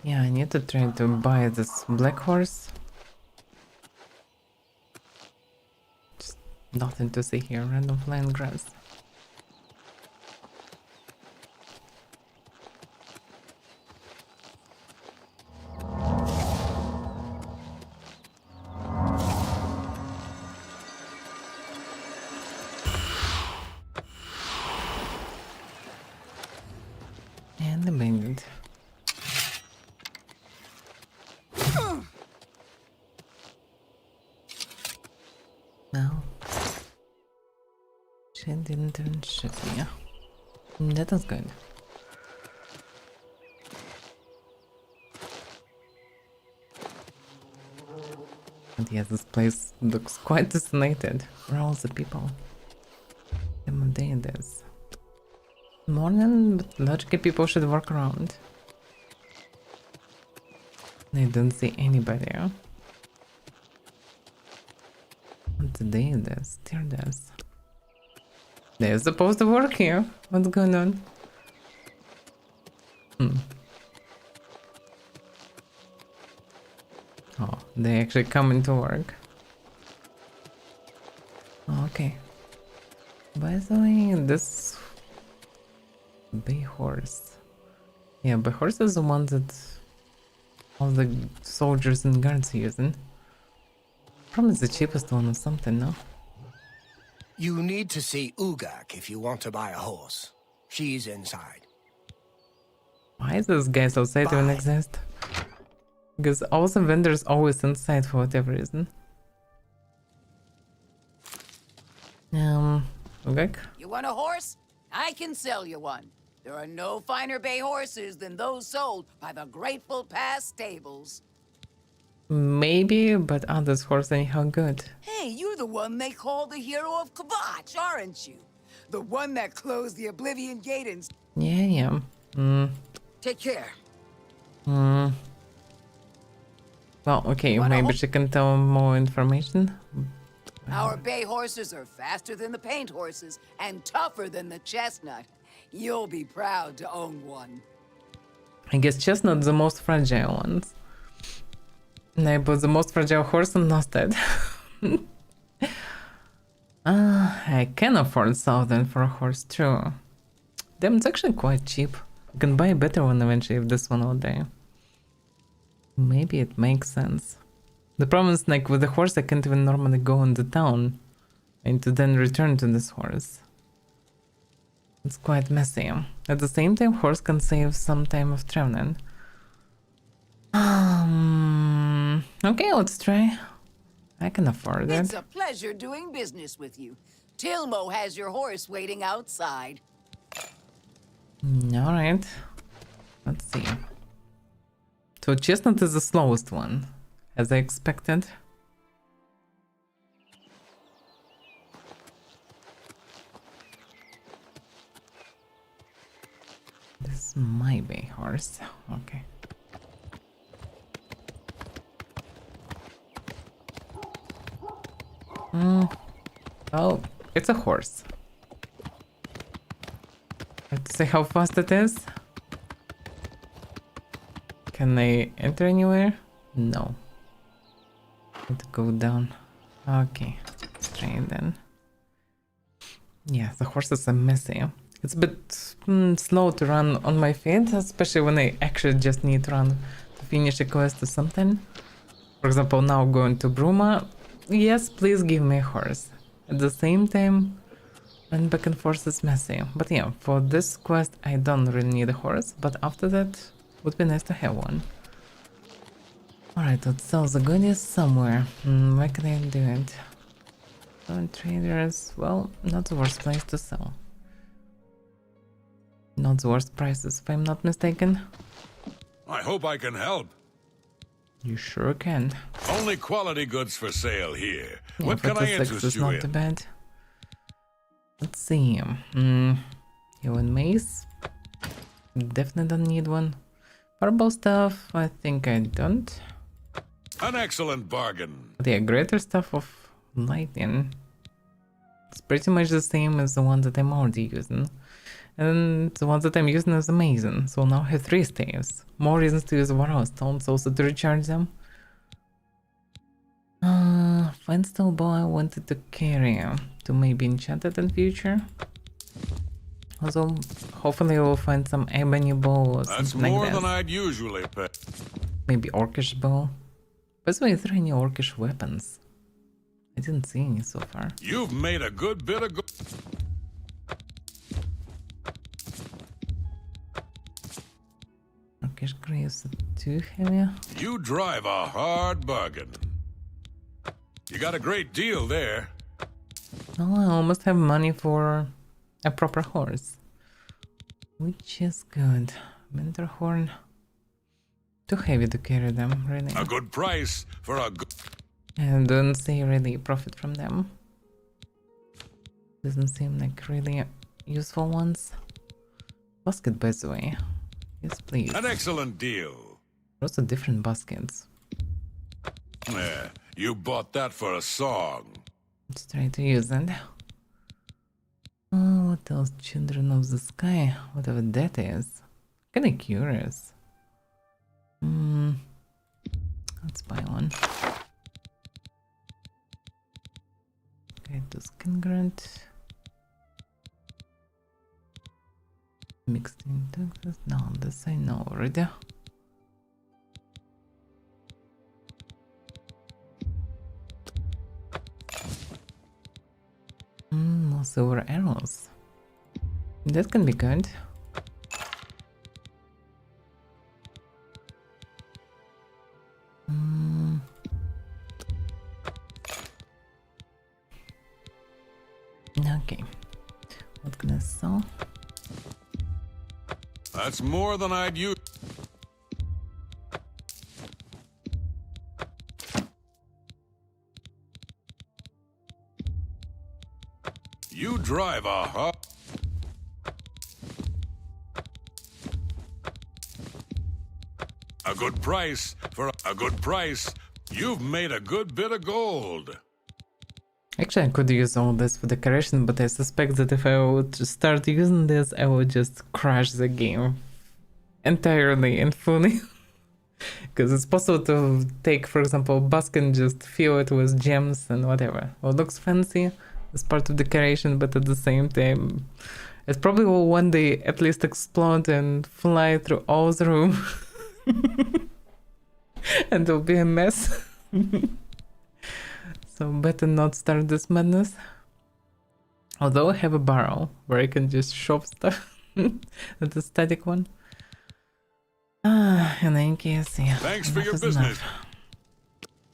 Yeah, I need to try to buy this black horse. Just nothing to see here, random flying grass. And the bandit. No. She didn't shoot me. That was good. And yes, this place looks quite designated for all the people. What day it is. Morning, but logically people should walk around. I don't see anybody. Let's they this? Steer this. They're supposed to work here. What's going on? Oh, they actually come into work. Okay. By the way, this bay horse. Yeah, bay horse is the one that all the soldiers and guards using. Probably the cheapest one or something, no? You need to see Ugak if you want to buy a horse. She's inside. Why is this guy outside even Bye. exist? Because all the vendors always inside for whatever reason. Okay. You want a horse? I can sell you one. There are no finer bay horses than those sold by the Grateful Pass stables. Maybe, but others horse anyhow good. Hey, you're the one they call the hero of Kvatch, aren't you? The one that closed the Oblivion Gate and... Yeah. Take care. Well, okay, Wanna maybe ho- she can tell more information. Our bay horses are faster than the paint horses and tougher than the chestnut. You'll be proud to own one. I guess chestnut's the most fragile ones. And I bought the most fragile horse and lost it. I can afford Southern for a horse too. Damn, it's actually quite cheap. You can buy a better one eventually if this one will die. Maybe it makes sense. The problem is, like, with the horse I can't even normally go into town. I need to then return to this horse. It's quite messy. At the same time, horse can save some time of traveling. Okay, let's try. I can afford It's it. a pleasure doing business with you. Tilmo has your horse waiting outside. Alright. Let's see. So chestnut is the slowest one, as I expected. This is my bay horse. Okay. Oh, it's a horse. Let's see how fast it is. Can I enter anywhere? No. Need to go down. Okay, let's try it then. Yeah, the horses are messy. It's a bit slow to run on my feet, especially when I actually just need to run to finish a quest or something. For example, now going to Bruma. Yes, please give me a horse. At the same time, running back and forth is messy. But yeah, for this quest I don't really need a horse, but after that would be nice to have one. Alright, let's sell the goodies somewhere. Where can I do it? Traders, well, not the worst place to sell. Not the worst prices, if I'm not mistaken. I hope I can help. You sure can. Only quality goods for sale here. Yeah, What can I 46 interest is you not too in? bad. Let's see. You and mace? Definitely don't need one. Purple stuff, I think I don't. An excellent bargain. But yeah, greater stuff of lightning. It's pretty much the same as the one that I'm already using. And the one that I'm using is amazing. So now I have 3 staves. More reasons to use Warhouse Stones, also to recharge them. Fine steel bow I wanted to carry to maybe enchant it in future. Also, hopefully we'll find some ebony bow or That's something more like than that. I'd usually pay. Maybe orcish bow. By the way, is there any orcish weapons? I didn't see any so far. You've made a good bit of good. Orcish grey is too heavy. You drive a hard bargain. You got a great deal there. Oh, I almost have money for a proper horse. Which is good. Winterhorn. Too heavy to carry them, really. A good price for a good... I don't see really profit from them. Doesn't seem like really useful ones. Basket, by the way. Yes, please. An excellent deal. Also different baskets. You bought that for a song. Let's try to use it. Oh, what else? Children of the Sky, whatever that is. Kinda curious. Let's buy one. Okay, to skin grant. Mixed in Texas. No, this I know already. More silver arrows. That can be good. Okay. What can I sell? That's more than I'd use. You drive a good price for a good price. You've made a good bit of gold. Actually, I could use all this for decoration, but I suspect that if I would start using this, I would just crash the game entirely and fully. Because it's possible to take, for example, a basket and just fill it with gems and whatever. Well, it looks fancy as part of decoration, but at the same time, it probably will one day at least explode and fly through all the room. And it'll be a mess. So better not start this madness. Although I have a barrel where I can just shove stuff. That's a static one. And in case, yeah. Thanks for your business.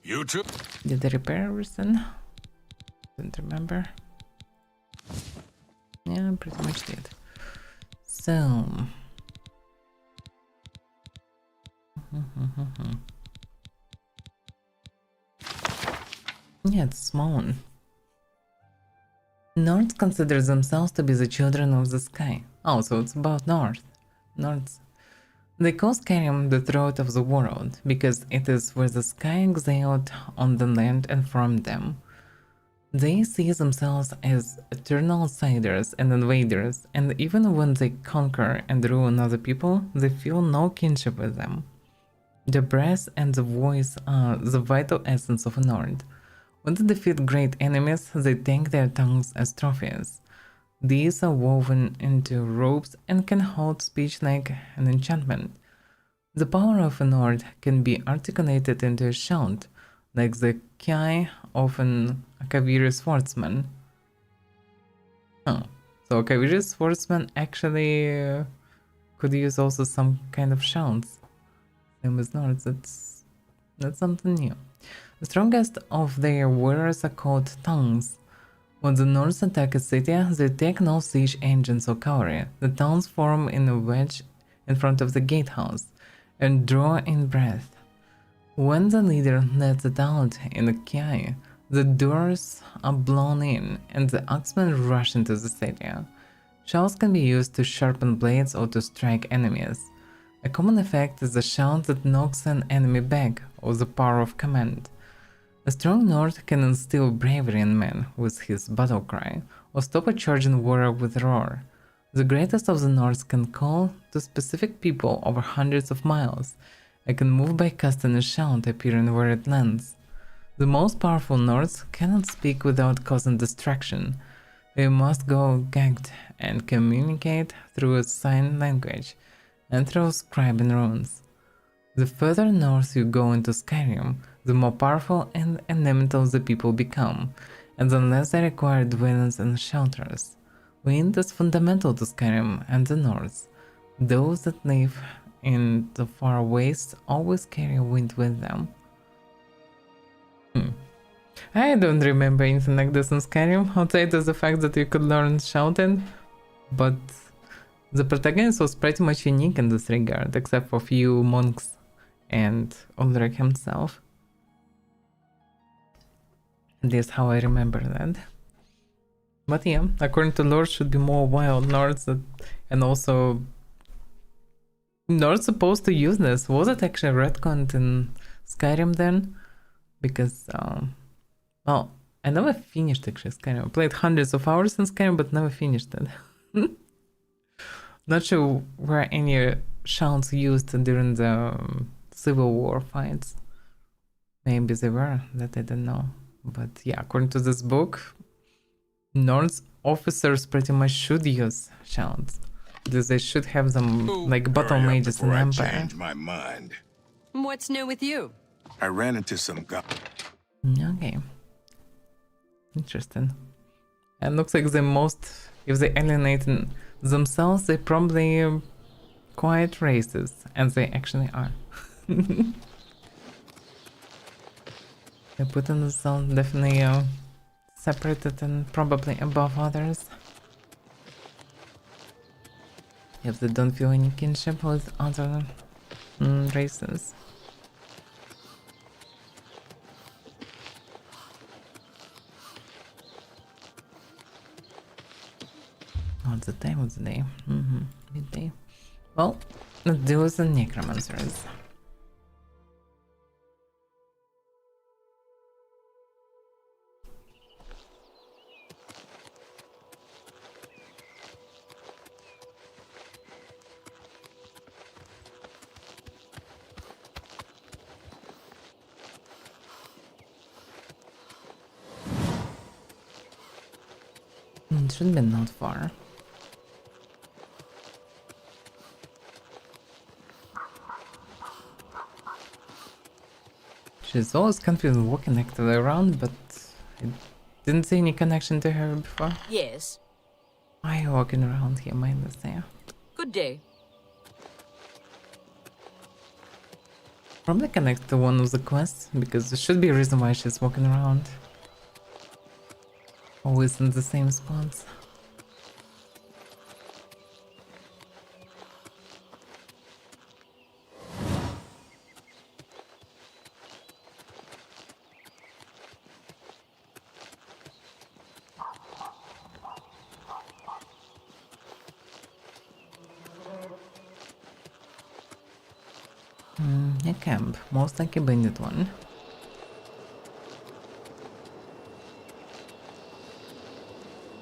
You too. Did I repair everything? Don't remember. Yeah, pretty much did. So. Yeah, it's a small one. Nords consider themselves to be the children of the sky. Oh, so it's about Nords. They call Skyrim the throat of the world, because it is where the sky exhaled on the land and formed them. They see themselves as eternal outsiders and invaders, and even when they conquer and ruin other people, they feel no kinship with them. The breath and the voice are the vital essence of a Nord. When they defeat great enemies, they take their tongues as trophies. These are woven into ropes and can hold speech like an enchantment. The power of a Nord can be articulated into a shout, like the cry of an Akaviri swordsman. Oh, so Akaviri swordsman actually could use also some kind of shouts. Same as Nords, that's something new. The strongest of their warriors are called tongues. When the Nords attack a city, they take no siege engines or cavalry. The tongues form in a wedge in front of the gatehouse and draw in breath. When the leader lets it out in a cry, the doors are blown in and the axemen rush into the city. Shouts can be used to sharpen blades or to strike enemies. A common effect is a shout that knocks an enemy back, or the power of command. A strong Nord can instill bravery in men with his battle cry, or stop a charging warrior with a roar. The greatest of the Nords can call to specific people over hundreds of miles, and can move by casting a shout appearing where it lands. The most powerful Nords cannot speak without causing distraction. They must go gagged and communicate through a sign language and through scribing runes. The further north you go into Skyrim, the more powerful and elemental the people become, and the less they require dwellings and shelters. Wind is fundamental to Skyrim and the Nords. Those that live in the far west always carry wind with them. I don't remember anything like this in Skyrim, outside of the fact that you could learn shouting, but the protagonist was pretty much unique in this regard, except for a few monks and Ulrich himself. That's how I remember that. But yeah, according to lore, should be more wild Nords and also Nords supposed to use this. Was it actually retconned in Skyrim then? Because well, I never finished actually Skyrim. I played hundreds of hours in Skyrim, but never finished it. Not sure were any shouts used during the Civil War fights. Maybe they were, that I don't know. But yeah, according to this book, Norse officers pretty much should use shouts. Because they should have them like battle Hurry up mages in before I Empire. change my mind. What's new with you? I ran into some Okay. Interesting. And looks like the most, if they alienate themselves, they probably quite racist, and they actually are. They put themselves definitely separated and probably above others. If they don't feel any kinship with other races. What's the time of the day? Midday. Well, let's deal with the necromancers. It should be not far. She's always confused walking actively around, but I didn't see any connection to her before. Yes. Why are you walking around here mindlessly? Good day. Probably connect to one of the quests, because there should be a reason why she's walking around. Always in the same spots. A camp, most like a bandit one.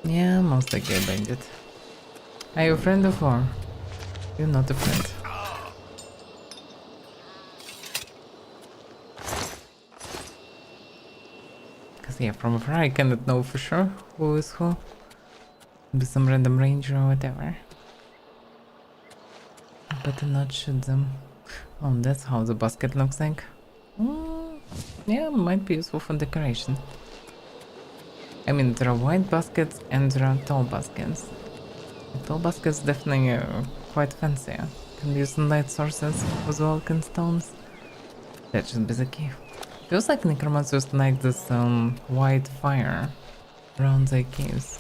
Yeah, most likely a bandit. Are you a friend of war? You're not a friend. Cause yeah, from afar I cannot know for sure who is who. Be some random ranger or whatever. Better not shoot them. Oh, that's how the basket looks like. Yeah, might be useful for decoration. I mean, there are wide baskets and there are tall baskets. The tall baskets definitely quite fancy. Can be used in light sources as well as stones. That should be the key. Feels like necromancers like this white fire around their caves.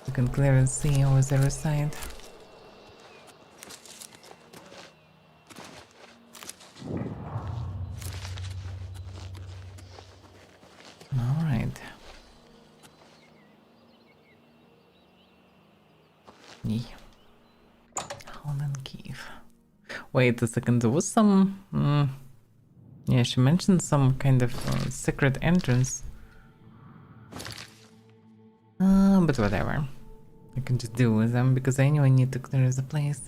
You can clearly see over the other side. Alright. Yeah. Holland Cave. Wait a second, there was some... yeah, she mentioned some kind of secret entrance. But whatever. I can just deal with them because I anyway need to clear the place.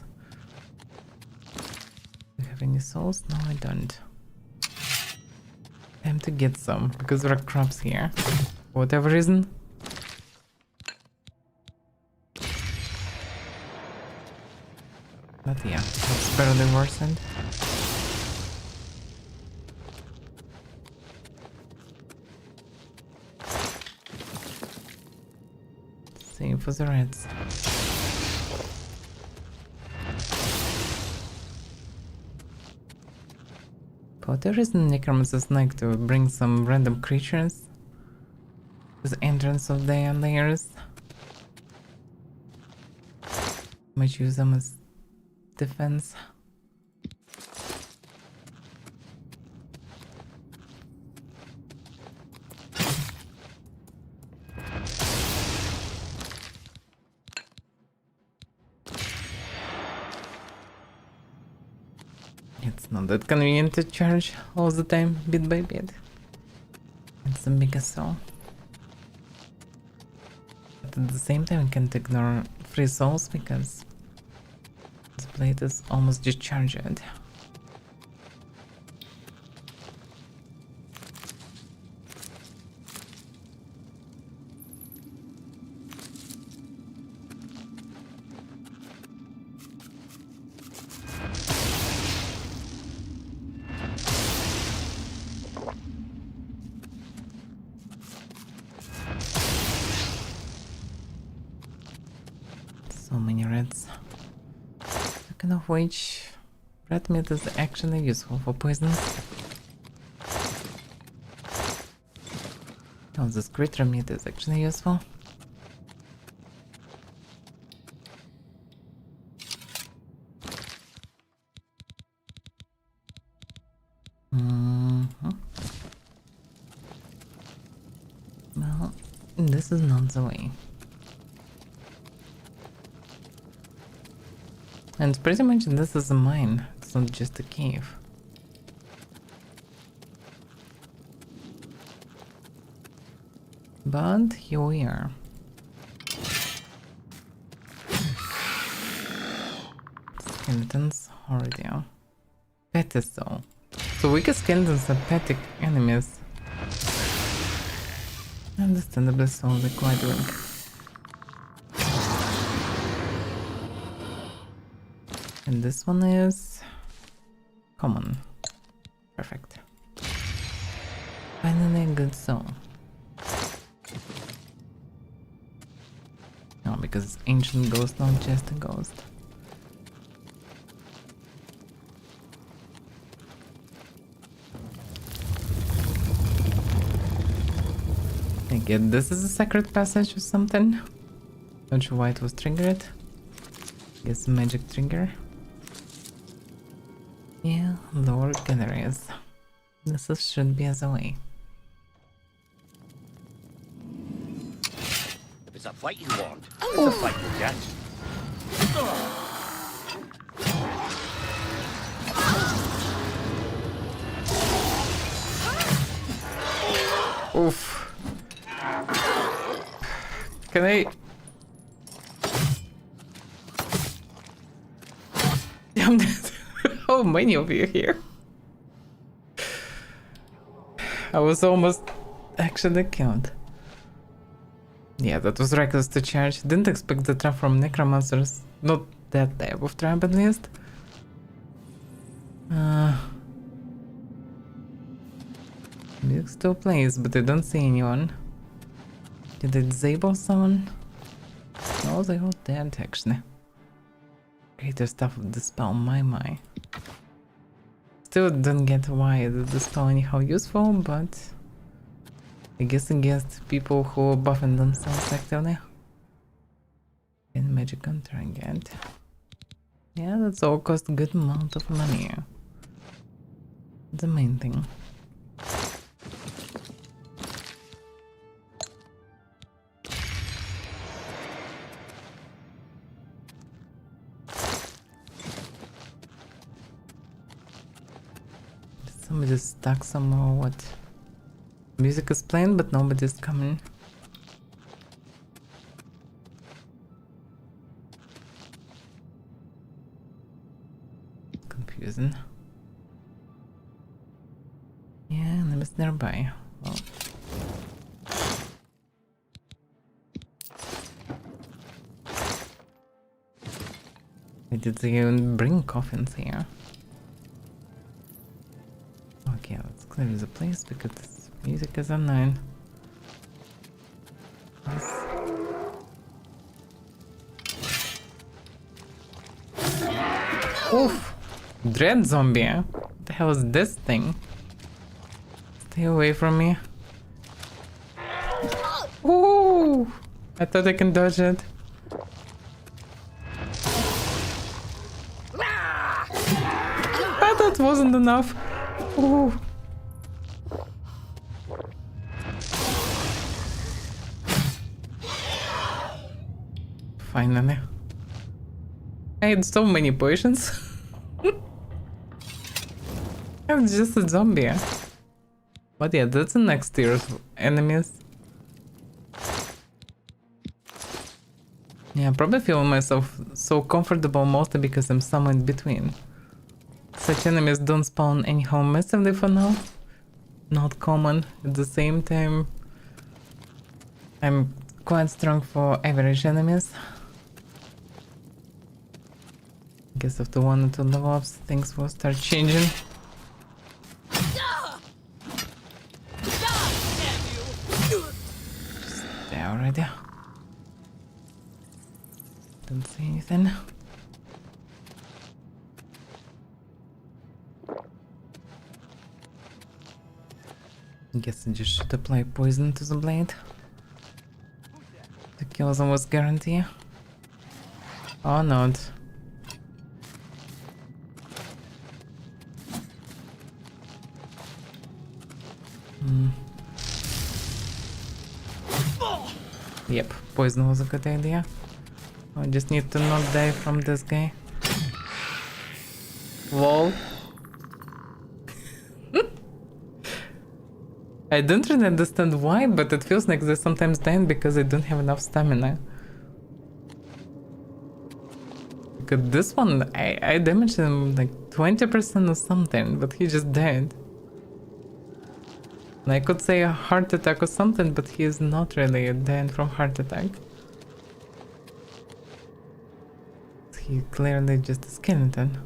Do you have any souls? No, I don't. Time to get some, because there are crops here. For whatever reason. But yeah, it's barely worsened. Same for the reds. For whatever reason, necromancers like to bring some random creatures to the entrance of their layers. Might use them as defense. It's not that convenient to charge all the time, bit by bit. It's the biggest soul. But at the same time, we can't ignore 3 souls because this blade is almost discharged. So many reds. Speaking of which, red meat is actually useful for poisons. Oh, this critter meat is actually useful. Well, this is not the way. And pretty much this is a mine, it's not just a cave. But here we are. Skeletons already. Petty soul. So weaker skeletons are petty enemies. Understandably so, they're quite weak. And this one is common. Perfect. Finally a good soul. No, because it's ancient ghost, not just a ghost. I get this is a sacred passage or something. Not sure why it was triggered. Guess a magic trigger. Yeah, lower galleries. Should be as a way. If it's a fight you want, it's a fight you get. Oof. Can I... Damn it. How many of you here? I was almost actually killed. Yeah, that was reckless to charge. Didn't expect the trap from necromancers. Not that type of trap at least. Music still plays, but I don't see anyone. Did they disable someone? No, they all dead actually. Greater stuff of the spell, my. Still don't get why the spell anyhow useful, but I guess against people who are buffing themselves actively. And magic target. Yeah, that's all cost a good amount of money. The main thing. Somebody's stuck somewhere, what? Music is playing, but nobody's coming. Confusing. Yeah, enemies nearby. Well. Did they even bring coffins here? Okay, let's clear the place because this music is unknown. Yes. Oof! Dread zombie! What the hell is this thing? Stay away from me. Ooh! I thought I can dodge it. But that wasn't enough. Ooh. Finally. I had so many potions. I'm just a zombie. But yeah, that's the next tier of enemies. Yeah, I probably feel myself so comfortable mostly because I'm somewhere in between. Such enemies don't spawn anyhow massively for now. Not common. At the same time, I'm quite strong for average enemies. I guess after 1 or 2 level ups, things will start changing. Stay already. Don't see anything. Guess I just should apply poison to the blade. The kill them was guarantee. Or not. Yep, poison was a good idea. I just need to not die from this guy. Lol. I don't really understand why, but it feels like they sometimes die because I don't have enough stamina. Because this one, I damaged him like 20% or something, but he just died. And I could say a heart attack or something, but he is not really dying from heart attack. He clearly just a skeleton.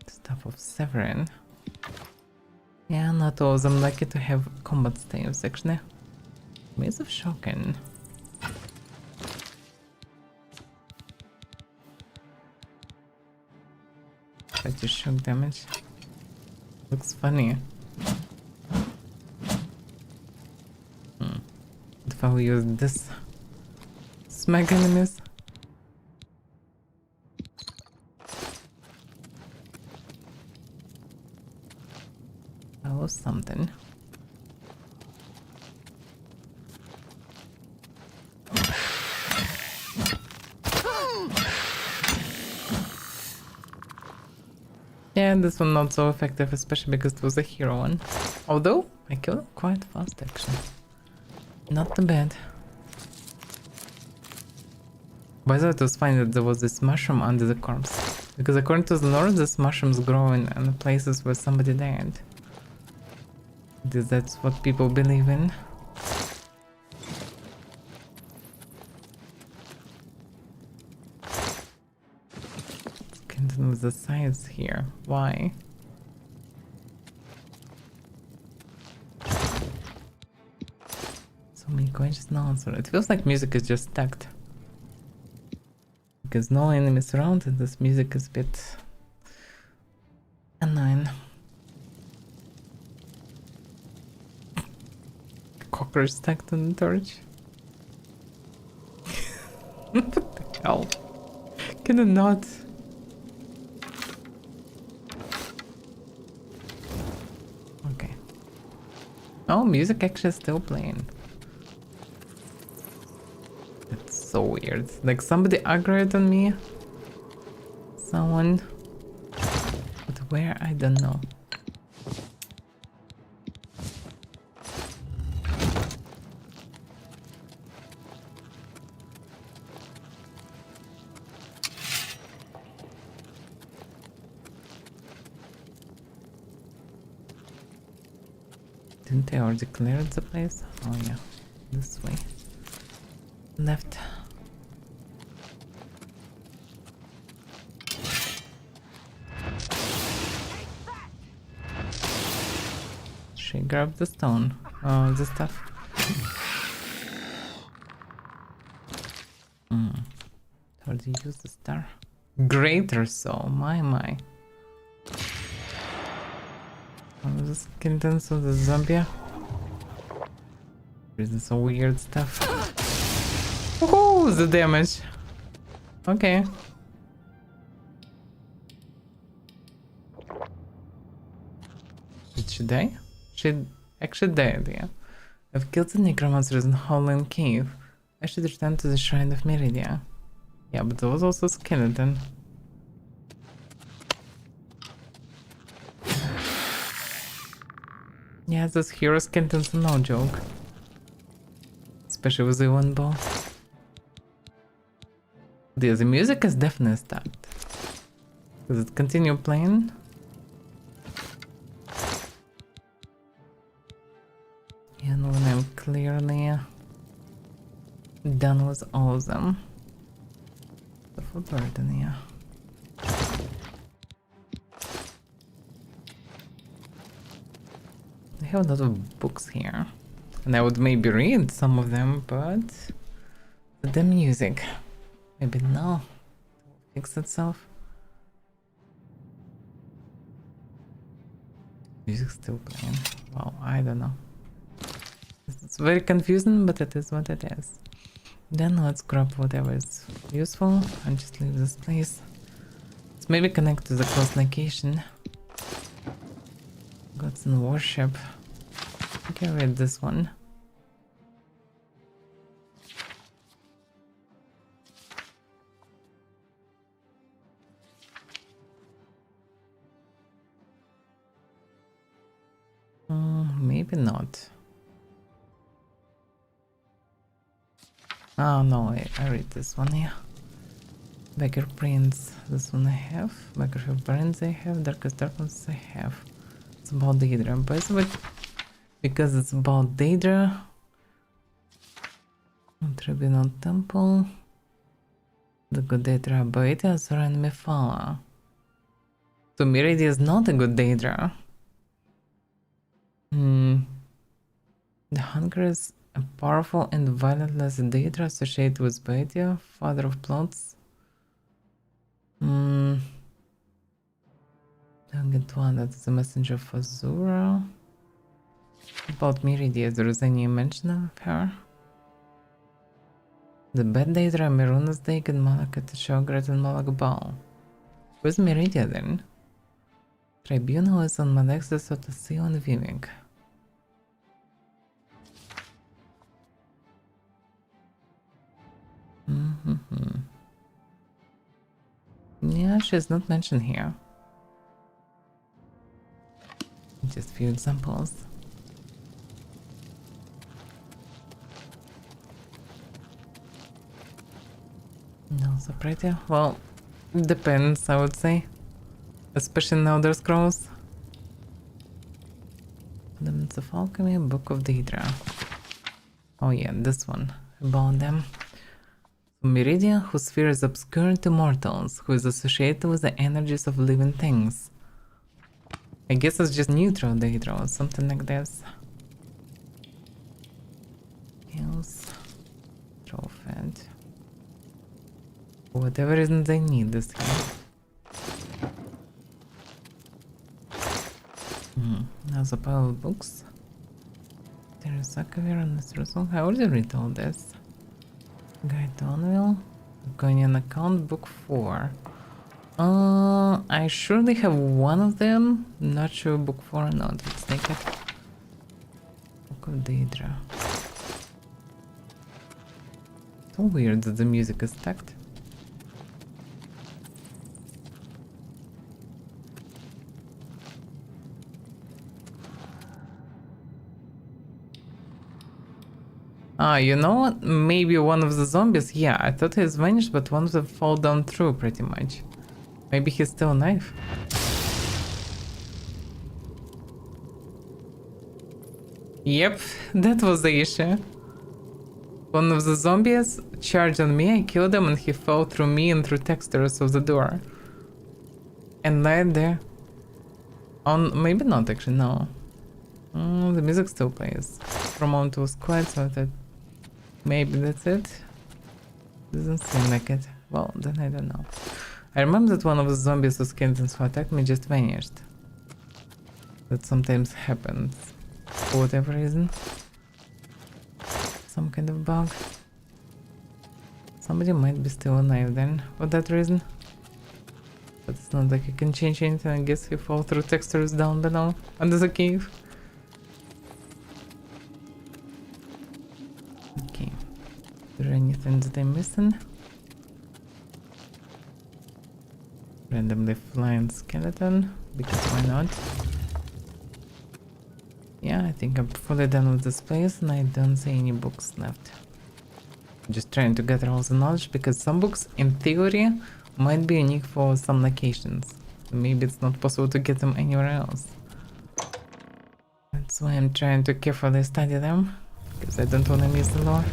Stuff of Severin. Yeah, not all of them lucky to have combat staves actually. Maze of Shocking. But your shock damage looks funny. If I will use this smack enemies. That was something. Yeah, this one not so effective, especially because it was a hero one. Although, I killed him quite fast actually. Not too bad. By the way, it was fine that there was this mushroom under the corpse. Because according to the lore, this mushrooms grow in the places where somebody died. That's what people believe in. Skeleton with the size here. Why? So many questions, no answer. It feels like music is just stacked. Because no enemies around and this music is a bit annoying. Cockroach stacked on the torch. What the hell? Can it not? Okay. Oh, music actually still playing. It's so weird. Like somebody aggroed on me. Someone. But where? I don't know. Didn't I already cleared the place? Oh yeah, this way. Left. She grabbed the stone. Oh, the stuff. How do you use the star? Greater soul, my. Oh, the skeletons of the zombie. There's some weird stuff. Oh, the damage. Okay. Did she die? She actually died, yeah. I've killed the necromancers in Howling Cave. I should return to the Shrine of Meridia. Yeah, but there was also a skeleton. Yeah, those hero skeletons are no joke. Especially with the one ball. The music is definitely stopped. Does it continue playing? And when I'm clearly done with all of them. The full burden, yeah. I have a lot of books here. And I would maybe read some of them, but the music. Maybe now fix itself. Music's still playing. Well, I don't know. It's very confusing, but it is what it is. Then let's grab whatever is useful and just leave this place. Let's maybe connect to the close location. Gods in worship. Okay, read this one. Maybe not. Oh no, I read this one, yeah. Beggar Prince, this one I have. Beggar of Prince I have. Darkest Darkness I have. It's about Daedra. By the way, because it's about Daedra. Tribunal Temple. The good Daedra Boetia, Zora and Mephala. So Meridia is not a good Daedra. The Hunger is a powerful and violentless Daedra associated with Boetia, father of plots. Don't get one, that's the messenger of Azura. About Meridia, there is any mention of her? The bad Daedra, Meruna's Dagon, Malakat, Shograt, and Malakbal. Where's Meridia then? Tribunal is on Malexis of the Sea on Viving. Yeah, she's not mentioned here. Just a few examples. No, so pretty. Well, depends, I would say. Especially in Elder Scrolls. Elements of Alchemy, Book of Daedra. Oh yeah, this one. About them. Meridia, whose sphere is obscure to mortals, who is associated with the energies of living things. I guess it's just neutral Daedra or something like this. Heals. Trophy. For whatever reason they need this here. There's a pile of books. There is Avaira and this result. I already read all this. Guide to Unreal. Going on account, book 4. I surely have one of them. Not sure book 4 or not. Let's take it. Book of Daedra. So weird that the music is stacked. You know what? Maybe one of the zombies. Yeah, I thought he's vanished, but one of them fall down through pretty much. Maybe he's still alive. Yep, that was the issue. One of the zombies charged on me, I killed him, and he fell through me and through textures of the door. And died there. Maybe not actually, no. The music still plays. Promote was quiet, so that maybe that's it. Doesn't seem like it. Well, then I don't know. I remember that one of the zombies or skeletons who attacked me just vanished. That sometimes happens. For whatever reason. Some kind of bug. Somebody might be still alive then, for that reason. But it's not like you can change anything. I guess he fall through textures down below, under the cave. Okay. Is there anything that I'm missing? Randomly flying skeleton, because why not? Yeah, I think I'm fully done with this place and I don't see any books left. I'm just trying to gather all the knowledge because some books, in theory, might be unique for some locations. Maybe it's not possible to get them anywhere else. That's why I'm trying to carefully study them, because I don't want to miss the lore.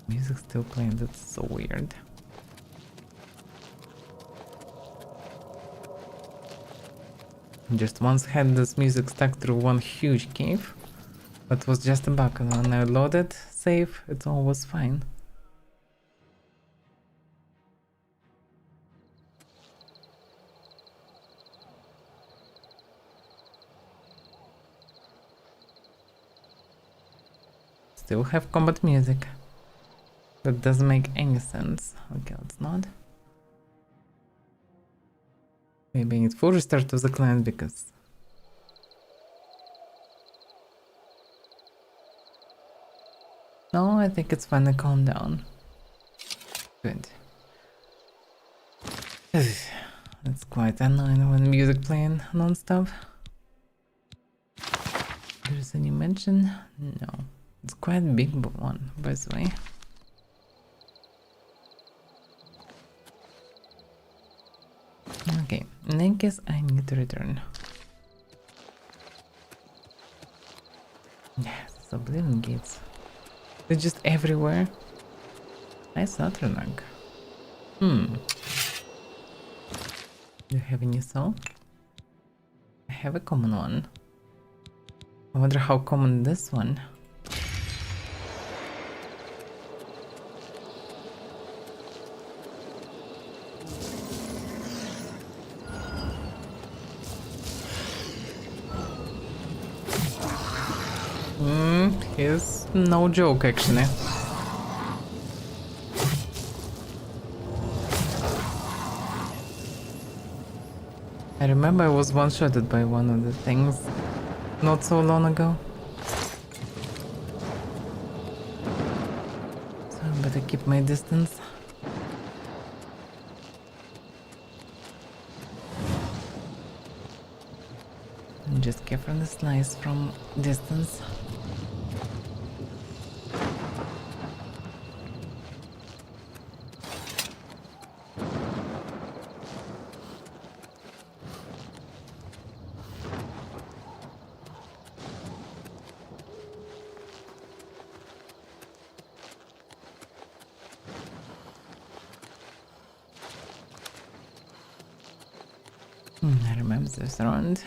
Music still playing, that's so weird. Just once had this music stuck through one huge cave, but was just a bug, and when I loaded save, it all was fine. Still have combat music. That doesn't make any sense. Okay, let's not. Maybe I need full restart of the client because... No, I think it's finally calmed down. Good. It's quite annoying when music playing non-stop. There's any mention? No. It's quite a big one, by the way. Okay, in that case I need to return. Yes, Oblivion gates. They're just everywhere. Nice Atronach. Do you have any soul? I have a common one. I wonder how common this one. He's no joke actually. I remember I was one-shotted by one of the things not so long ago. So I better keep my distance. And just carefully slice from distance. I remember this round.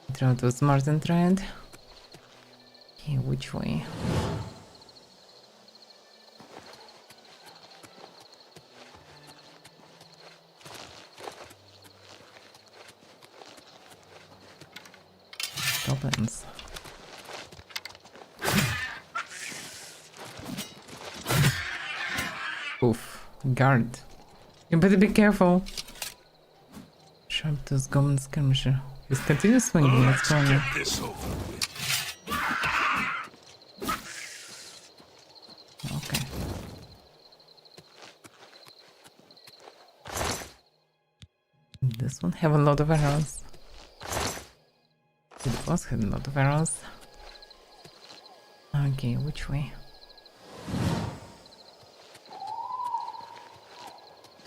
It round was Martin tried. Okay, which way? Goblins. Oof, guard. You better be careful. Sharp those goblin skirmisher. He's continues swinging, let's go on. Get this over with. Okay. This one have a lot of arrows. It was had a lot of arrows. Okay, which way?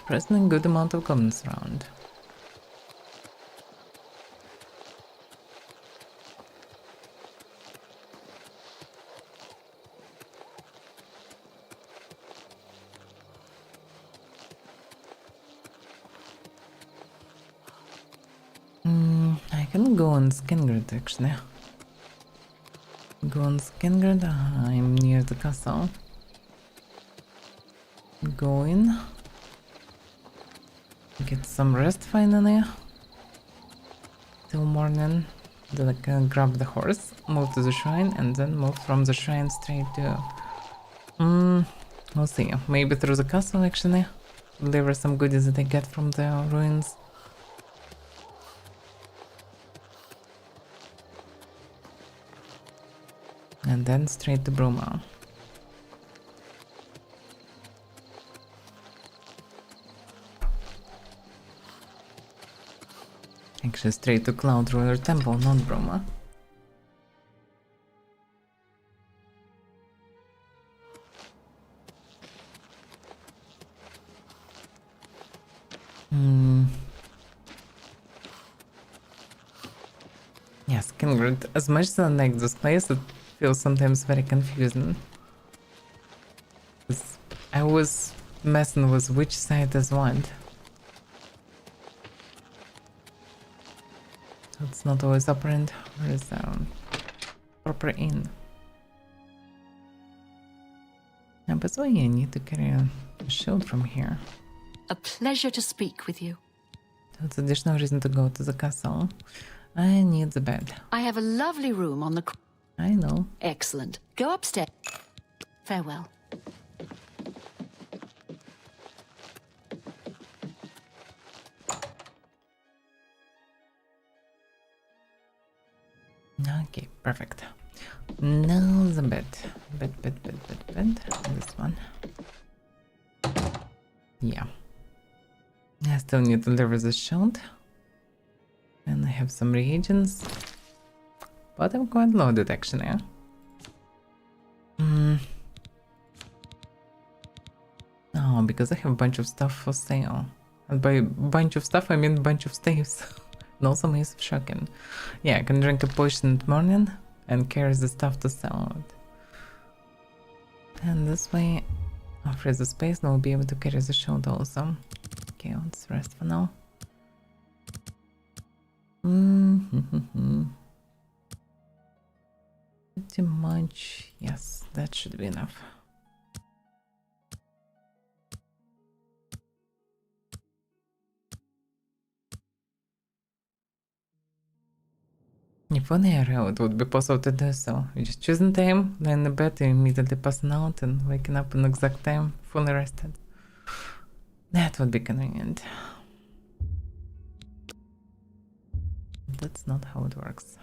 Present a good amount of goblins around. I can go on Skengrid actually. Go on Skengrid, I'm near the castle. Go in. Get some rest finally. Till morning. Then I can grab the horse, move to the shrine, and then move from the shrine straight to... we'll see. Maybe through the castle actually. Deliver some goodies that I get from the ruins. And then straight to Bruma. Actually, straight to Cloud Ruler Temple, not Broma. Yes, Kingrid. As much as I like this place, it feels sometimes very confusing. 'Cause I was messing with which side is what. So it's not always apparent where is the proper inn. Yeah, but so yeah, I need to carry a shield from here. A pleasure to speak with you. That's additional reason to go to the castle. I need the bed. I have a lovely room on the... I know. Excellent. Go upstairs. Farewell. Okay, perfect. Now the bed. Bed. This one. Yeah. I still need to deliver the shield. And I have some reagents. But I'm quite loaded actually. No, because I have a bunch of stuff for sale. And by bunch of stuff I mean bunch of staves. And also massive shotgun. Yeah, I can drink a potion in the morning and carry the stuff to sell it. And this way, I'll free the space and I'll be able to carry the shield also. Okay, let's rest for now. Pretty much, yes, that should be enough. If only it would be possible to do so. You just choosing time, lie in the bed, and immediately passing out and waking up in the exact time, fully rested. That would be convenient. That's not how it works.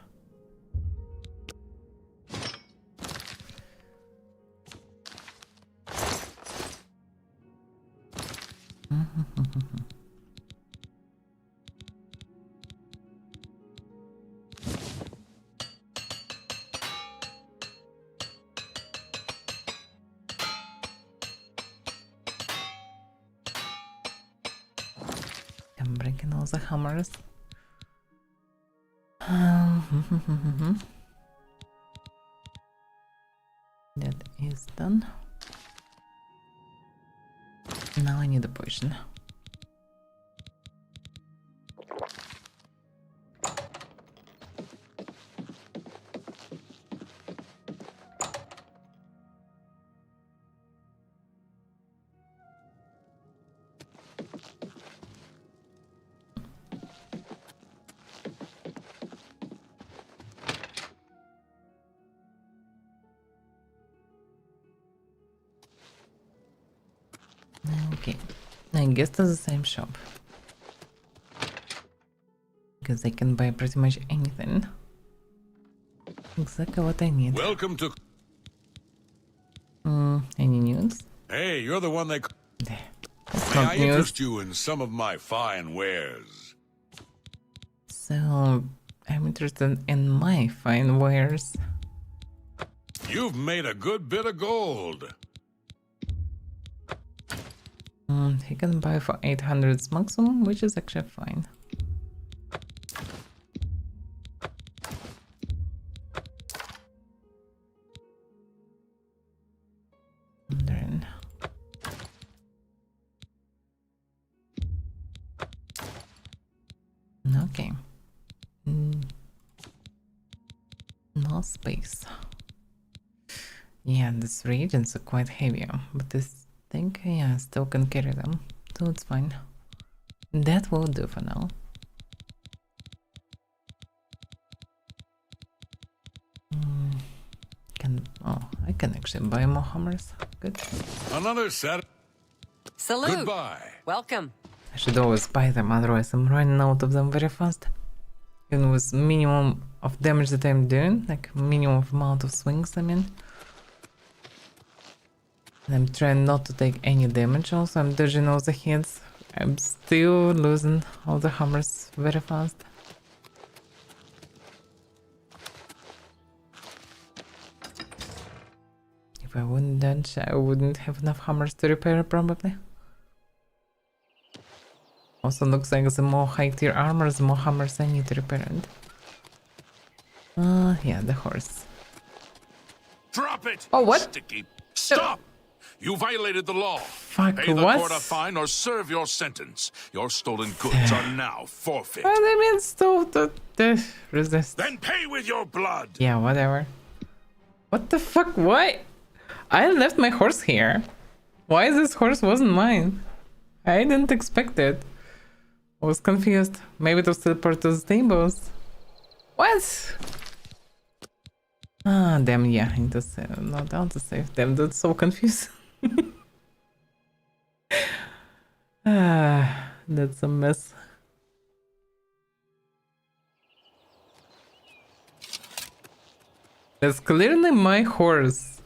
I'm breaking all the hammers. That is done. Now I need a potion. Okay, I guess to the same shop. Because I can buy pretty much anything. Exactly what I need. Welcome to... Any news? Hey, you're the one they... That's May not I news. interest you in some of my fine wares? So, I'm interested in my fine wares. You've made a good bit of gold. He can buy for 800 maximum, which is actually fine. Then okay. No space. Yeah, these reagents are quite heavy, but this thing, yeah, still can carry them, so it's fine. That will do for now. I can actually buy more hammers. Good. Another set. Salute. Goodbye. Welcome. I should always buy them, otherwise I'm running out of them very fast. Even with minimum of damage that I'm doing, like minimum amount of swings, I mean. And I'm trying not to take any damage also, I'm dodging all the hits. I'm still losing all the hammers very fast. If I wouldn't dodge, I wouldn't have enough hammers to repair it, probably. Also looks like the more high tier armor, the more hammers I need to repair it. Yeah, the horse. Drop it! Oh, what? Sticky. Stop! You violated the law. Fuck, Pay the what? court a fine or serve your sentence. Your stolen goods are now forfeit. What do you mean stole the resist? Then pay with your blood. Yeah, whatever. What the fuck? Why? I left my horse here. Why this horse wasn't mine? I didn't expect it. I was confused. Maybe it was still part of the stables. What? Ah, damn, yeah, I need to save. No, down to save. Damn, that's so confused. Ah, that's a mess. That's clearly my horse.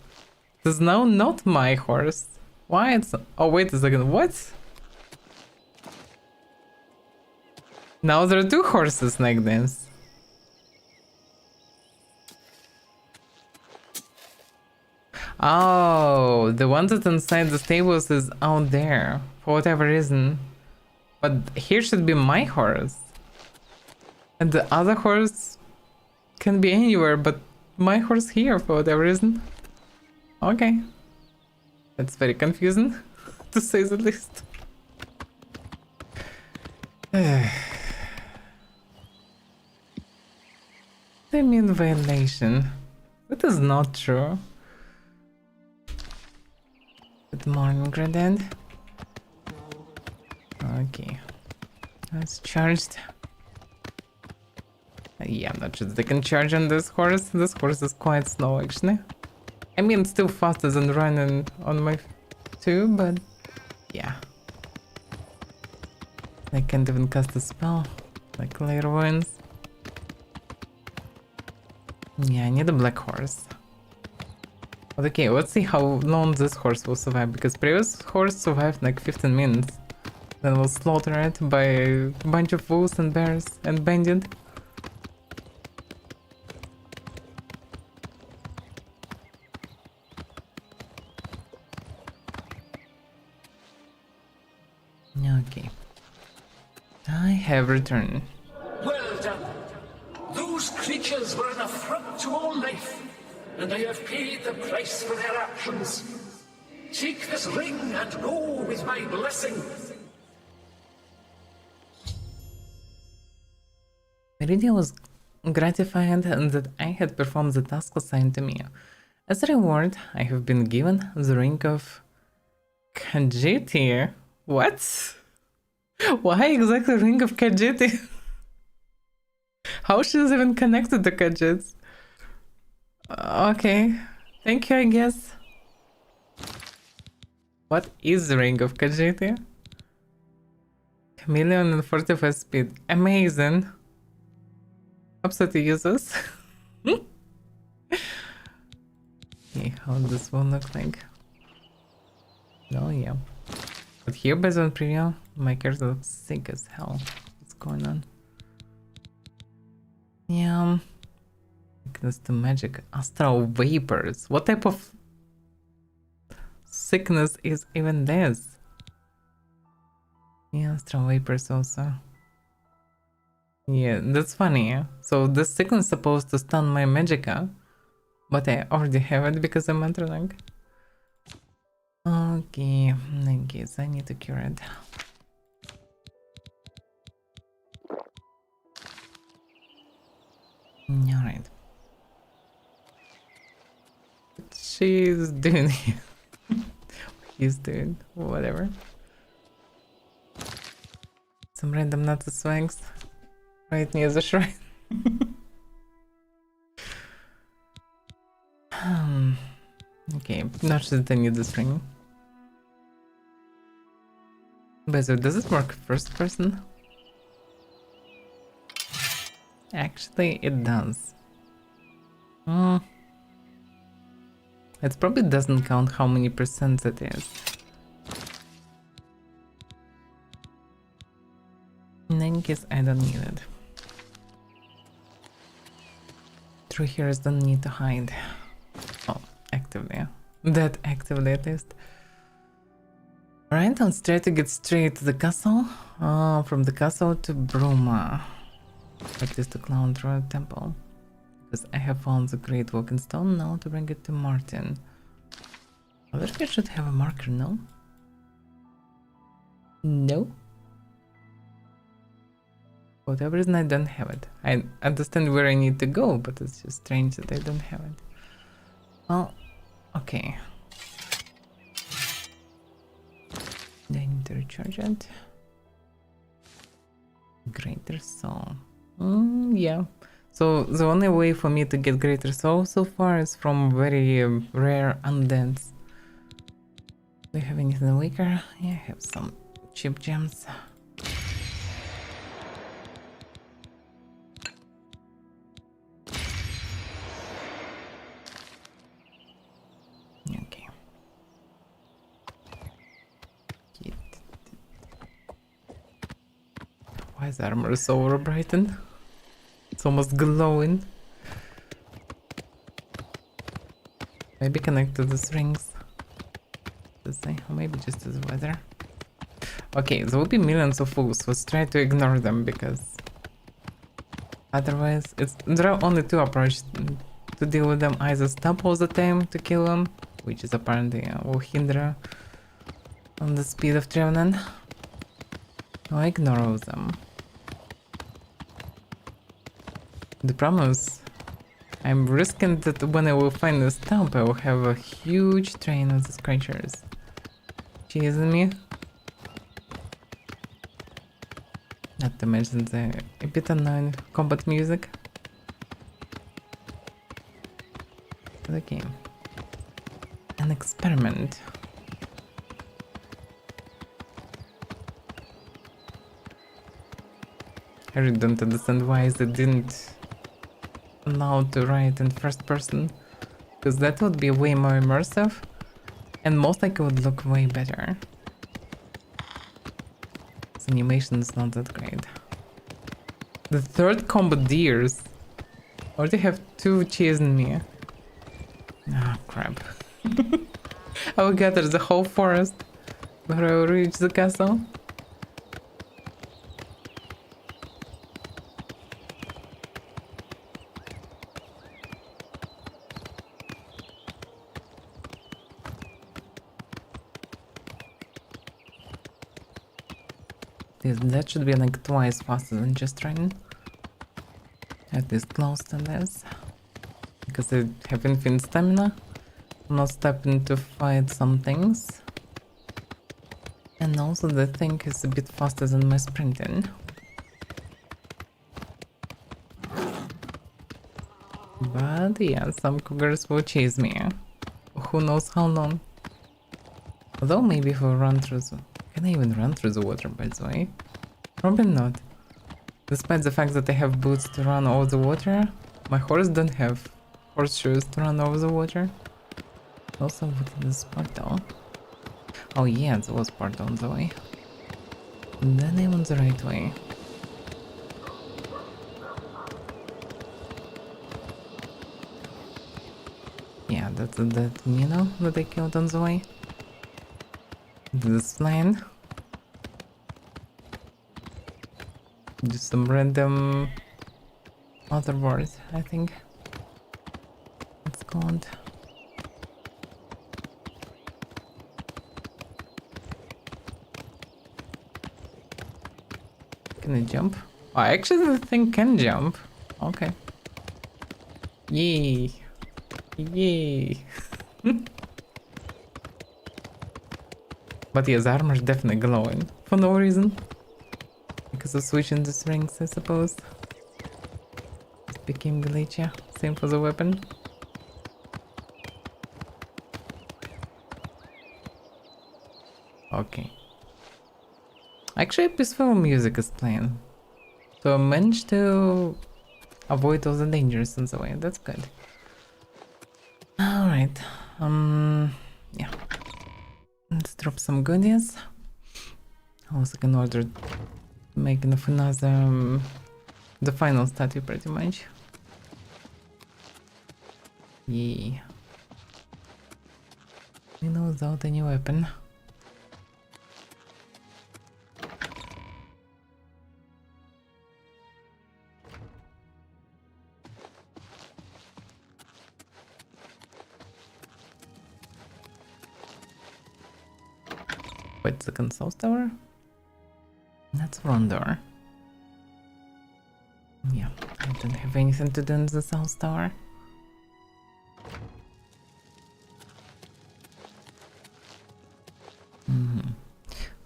This is now not my horse. Why it's... Oh, wait a second, what? Now there are two horses like this. Oh, the one that's inside the stables is out there, for whatever reason. But here should be my horse. And the other horse can be anywhere, but my horse here, for whatever reason. Okay. That's very confusing, to say the least. I mean violation. That is not true. Good morning, Graded. Okay. That's charged. Yeah, I'm not sure they can charge on this horse. This horse is quite slow, actually. I mean, it's still faster than running on my 2, but yeah. I can't even cast a spell, like later ones. Yeah, I need a black horse. But okay, let's see how long this horse will survive, because previous horse survived like 15 minutes. Then was slaughtered by a bunch of wolves and bears and bandit. Okay. I have returned. Well done. Those creatures were an affront to all life, and they have paid the price for their actions. Take this ring and go with my blessing. Meridia was gratified that I had performed the task assigned to me. As a reward, I have been given the ring of Khajiit. What? Why exactly ring of Khajiit? How she's even connected to Khajiits? Okay, thank you, I guess. What is the ring of Khajiit? Chameleon and 45 speed. Amazing. Absolutely useless. Okay, how this will look like. Oh yeah. But here based on preview, my character looks sick as hell. What's going on? Yeah. Sickness to magic. Astral vapors. What type of sickness is even this? Yeah, astral vapors also. Yeah, that's funny. So this sickness is supposed to stun my magicka, but I already have it because I'm Matronag. Okay, I guess I need to cure it. Alright. She's doing here. He's doing whatever. Some random nuts swings right near the shrine. Okay, not sure that I need this ring. By the way, does it work first person? Actually, it does. It probably doesn't count how many percent it is. In any case, I don't need it. True heroes don't need to hide. Oh, actively. that actively at least. Alright, let's try to get straight to the castle. From the castle to Bruma. At least to Clown Road Temple. Because I have found the Great Walking Stone, now to bring it to Martin. I think I should have a marker, no? No? For whatever reason I don't have it. I understand where I need to go, but it's just strange that I don't have it. Well, okay. I need to recharge it. Greater Soul. Yeah. So the only way for me to get Greater Soul so far is from very rare undeads. Do you have anything weaker? Yeah, I have some cheap gems. Okay. Why is the armor so overbrightened? It's almost glowing. Maybe connect to the strings. Or maybe just to the weather. Okay, there will be millions of fools. Let's try to ignore them because otherwise there are only two approaches to deal with them. Either stop all the time to kill them, which is apparently will hinder on the speed of traveling, or ignore all of them. The problem is I'm risking that when I will find the stump I will have a huge train of these creatures chasing me. Not to mention the a bit annoying combat music. Okay. An experiment. I really don't understand why they didn't allow to write in first person, because that would be way more immersive and most likely would look way better. The animation is not that great. The third combateers already have two chasing me. Ah, crap. I will gather the whole forest before I will reach the castle. That should be like twice faster than just running. At least close to this. Because I have infinite stamina. I'm not stopping to fight some things. And also the thing is a bit faster than my sprinting. But yeah, some cougars will chase me. Who knows how long. Although maybe if I run through the... Can I even run through the water, by the way? Probably not. Despite the fact that I have boots to run over the water, my horse don't have horseshoes to run over the water. Also, what is this portal? Oh yeah, there was portal on the way. And then I'm on the right way. Yeah, that's that Mino that I killed on the way. This line. Just some random other words, I think it's called. Can I jump? Oh, actually the thing can jump. Okay. Yay. Yay. But yeah, the armor is definitely glowing for no reason. Because of switching the strings, I suppose. It became glitchy. Same for the weapon. Okay. Actually, peaceful music is playing. So I managed to avoid all the dangers in the way. That's good. Alright. Yeah. Let's drop some goodies. Also can order making of another the final statue pretty much. Yeah. without any weapon. Wait, the console tower? That's front door. Yeah, I don't have anything to do in the south tower.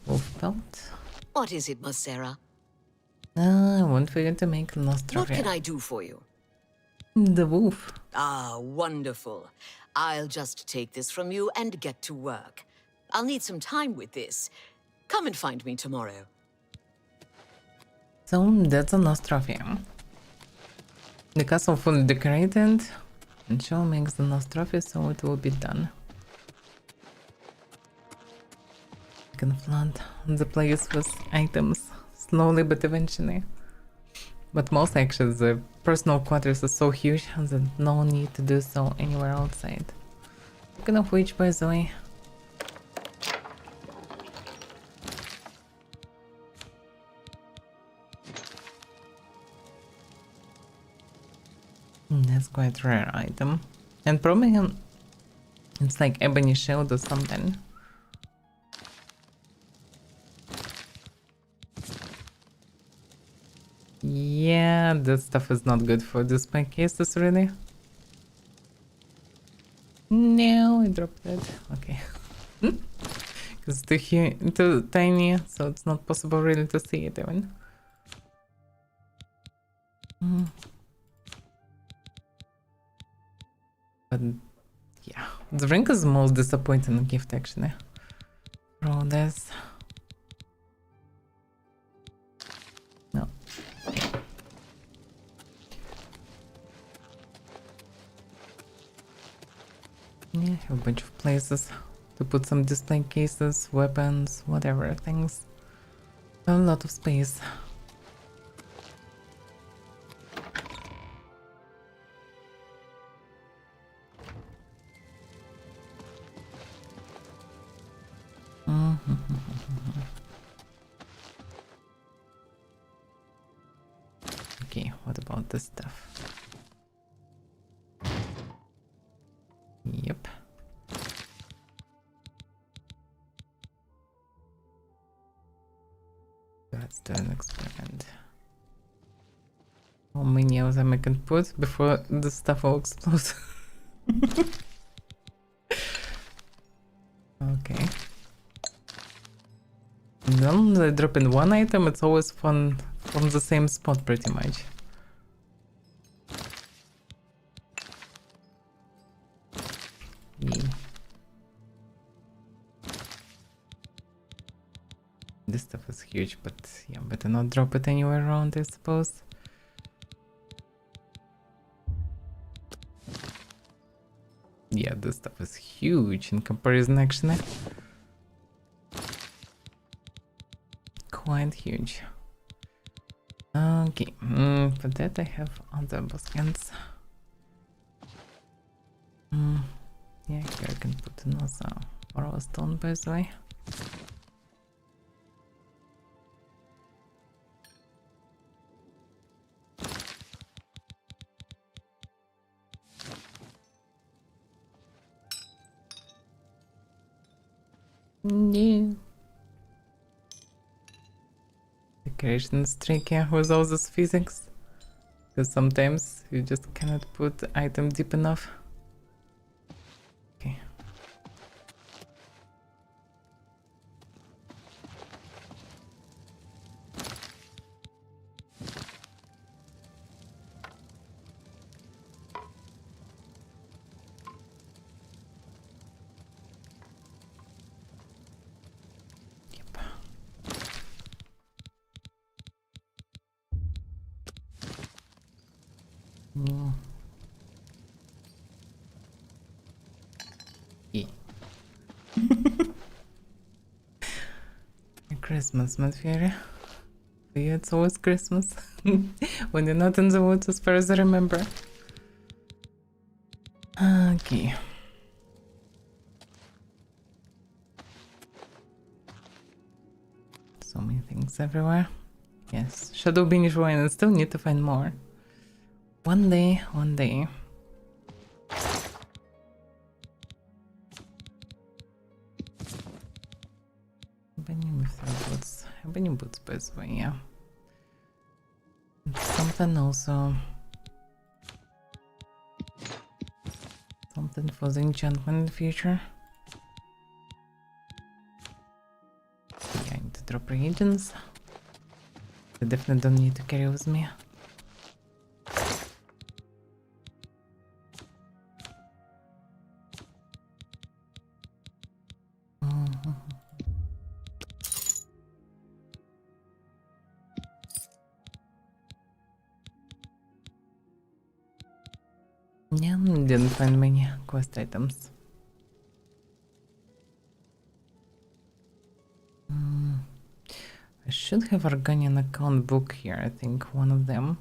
Wolf belt. What is it, Mosera? I want for you to make lost What trophy. can I do for you? The wolf. Ah, wonderful. I'll just take this from you and get to work. I'll need some time with this. Come and find me tomorrow. So that's a lost trophy. The castle fully decorated. And show makes the lost trophy, so it will be done. You can flood the place with items slowly but eventually. But most actually the personal quarters are so huge that no need to do so anywhere outside. Speaking of which, by the way, that's quite rare item. And probably it's like ebony shield or something. Yeah, that stuff is not good for display cases, really. No, I dropped it. Okay. Because it's too tiny, so it's not possible really to see it even. But yeah, the ring is the most disappointing gift actually. Throw this. No. Yeah, have a bunch of places to put some display cases, weapons, whatever things. A lot of space. Okay, what about this stuff? Yep. Let's do an experiment. How many of them I can put before the stuff will explode? Okay. Then they drop in one item, it's always from the same spot pretty much. Yeah. This stuff is huge, but yeah, better not drop it anywhere around, I suppose. Yeah, this stuff is huge in comparison, actually. Quite huge. Okay, for that I have other baskets. Yeah, here I can put another borrow stone, by the way. Yeah. Decoration is tricky with all this physics, because sometimes you just cannot put the item deep enough. Okay. Yeah. Christmas, my fairy. For you, it's always Christmas. When you're not in the woods, as far as I remember. Okay. Things everywhere. Yes, Shadow Beanish Wine, and still need to find more. One day, one day. Ebony boots, by the way, yeah. Something also. Something for the enchantment in the future. Yeah, I need to drop reagents. I definitely don't need to carry with me. Yeah, didn't find many quest items. I should have Organian account book here, I think, one of them.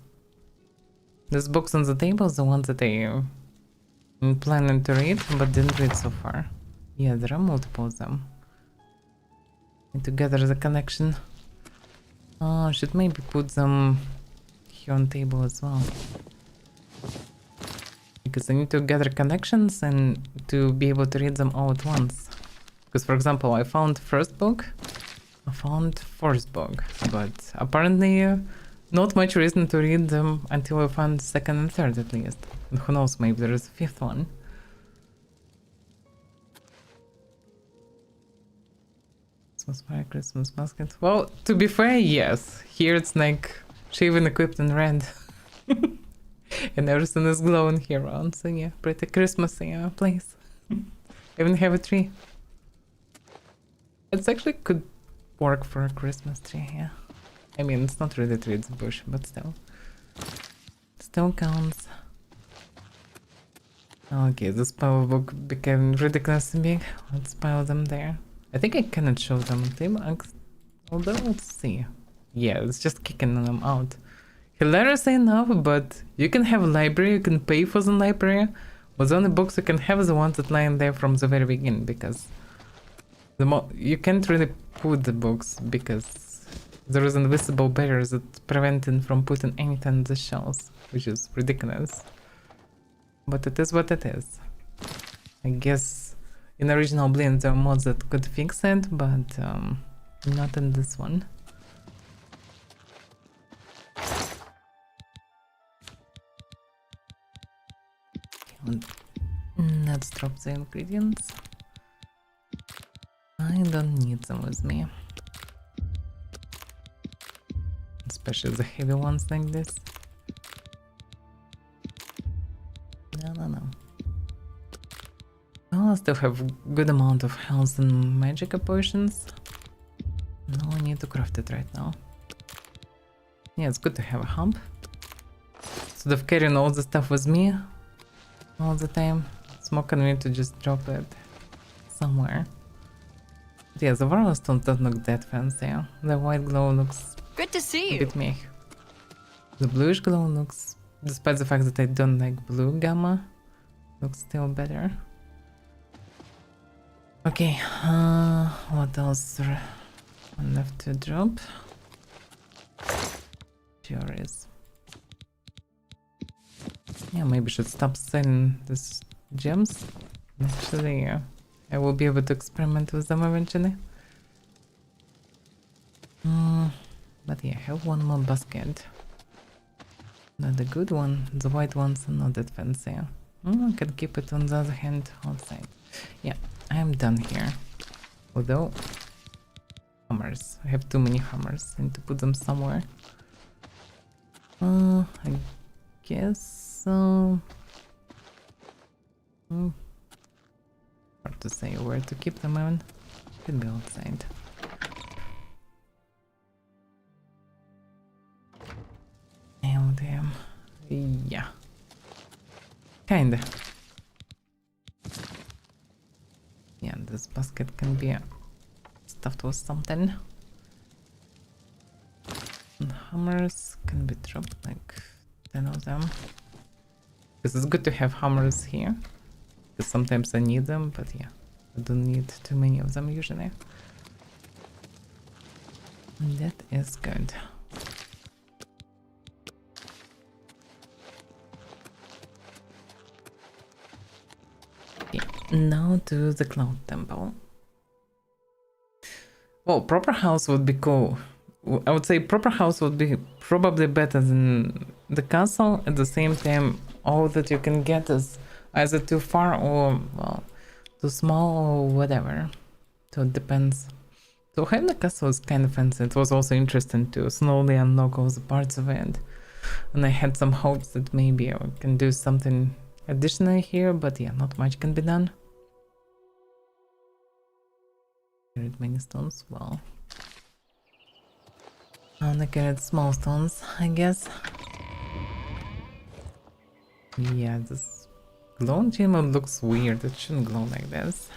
This book's on the table is the one that I am planning to read, but didn't read so far. Yeah, there are multiple of them. Need to gather the connection. Oh, I should maybe put them here on table as well. Because I need to gather connections and to be able to read them all at once. Because, for example, I found first book, I found fourth book, but apparently not much reason to read them until I find second and third at least. And who knows, maybe there is a fifth one. Christmas fire, Christmas basket. Well, to be fair, yes. Here it's like shaven, equipped in red. And everything is glowing here around, so yeah, pretty Christmassy place. Even have a tree. It's actually could work for a Christmas tree, yeah. I mean, it's not really a tree, it's a bush, but still. Still counts. Okay, this power book became ridiculously big. Let's pile them there. I think I cannot show them although let's see. Yeah, it's just kicking them out. Hilarious enough, but you can have a library, you can pay for the library, but the only books you can have is the ones that lie in there from the very beginning, because you can't really put the books because there is invisible barriers that prevent it from putting anything on the shelves, which is ridiculous. But it is what it is. I guess in original Oblivion there are mods that could fix it, but not in this one. Let's drop the ingredients. I don't need them with me. Especially the heavy ones like this. No. Well, I still have good amount of health and magic potions. No, I need to craft it right now. Yeah, it's good to have a hump. Instead of carrying all the stuff with me all the time, it's more convenient to just drop it somewhere. But yeah, the Varrow stones don't look that fancy. The white glow looks Good to see a you. bit meh. The bluish glow looks, despite the fact that I don't like blue gamma, looks still better. Okay, what else left to drop? Sure is. Yeah, maybe should stop selling these gems. Actually, yeah, I will be able to experiment with them eventually. But yeah, I have one more basket. Not the good one, the white ones are not that fancy. I can keep it on the other hand outside. Yeah, I am done here. Although, hammers. I have too many hammers. I need to put them somewhere. I guess so. Hard to say where to keep them even. Could be outside. Oh damn. Yeah. Kinda. Yeah, this basket can be stuffed with something. And hammers can be dropped, like 10 of them. Because it's good to have hammers here. Because sometimes I need them, but yeah, I don't need too many of them usually. That is good. Okay, now to the Cloud Temple. Well, proper house would be cool. I would say proper house would be probably better than the castle. At the same time, all that you can get is either too far or, well, too small or whatever. So it depends. So having the castle is kind of fancy. It was also interesting to slowly unlock all the parts of it. And I had some hopes that maybe I can do something additional here, but yeah, not much can be done. Carried many stones, well. And I carried small stones, I guess. Yeah, this glowing gem looks weird. It shouldn't glow like this.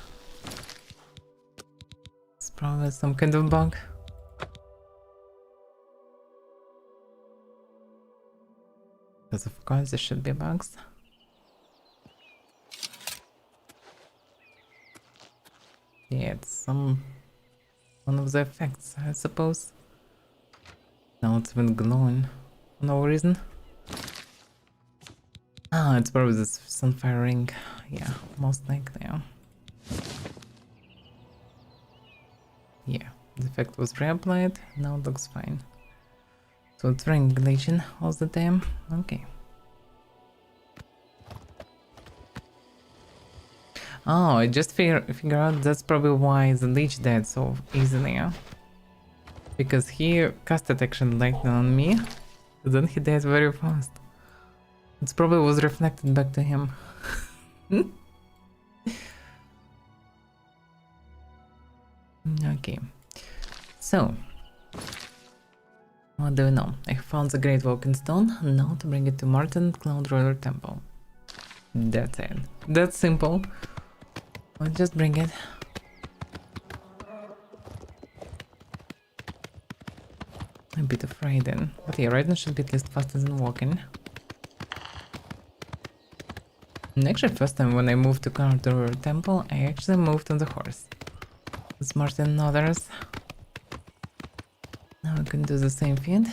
It's probably some kind of bug. Because of course there should be bugs. Yeah, it's one of the effects, I suppose. Now it's even glowing for no reason. Ah, it's probably this sunfire ring. Yeah, most likely. Yeah, the effect was reapplied. Now it looks fine. So it's ring glitching all the time. Okay. Oh, I just figure out that's probably why the leech died so easily. Because he casted action lightning on me, then he died very fast. It probably was reflected back to him. Okay. So, what do we know? I found the Great Walking Stone, and now to bring it to Martin Cloud Roller Temple. That's it. That's simple. I'll just bring it. A bit of riding. But yeah, riding should be at least faster than walking. And actually, first time when I moved to Cloud Roller Temple, I actually moved on the horse. With Martin and others. Now I can do the same feat,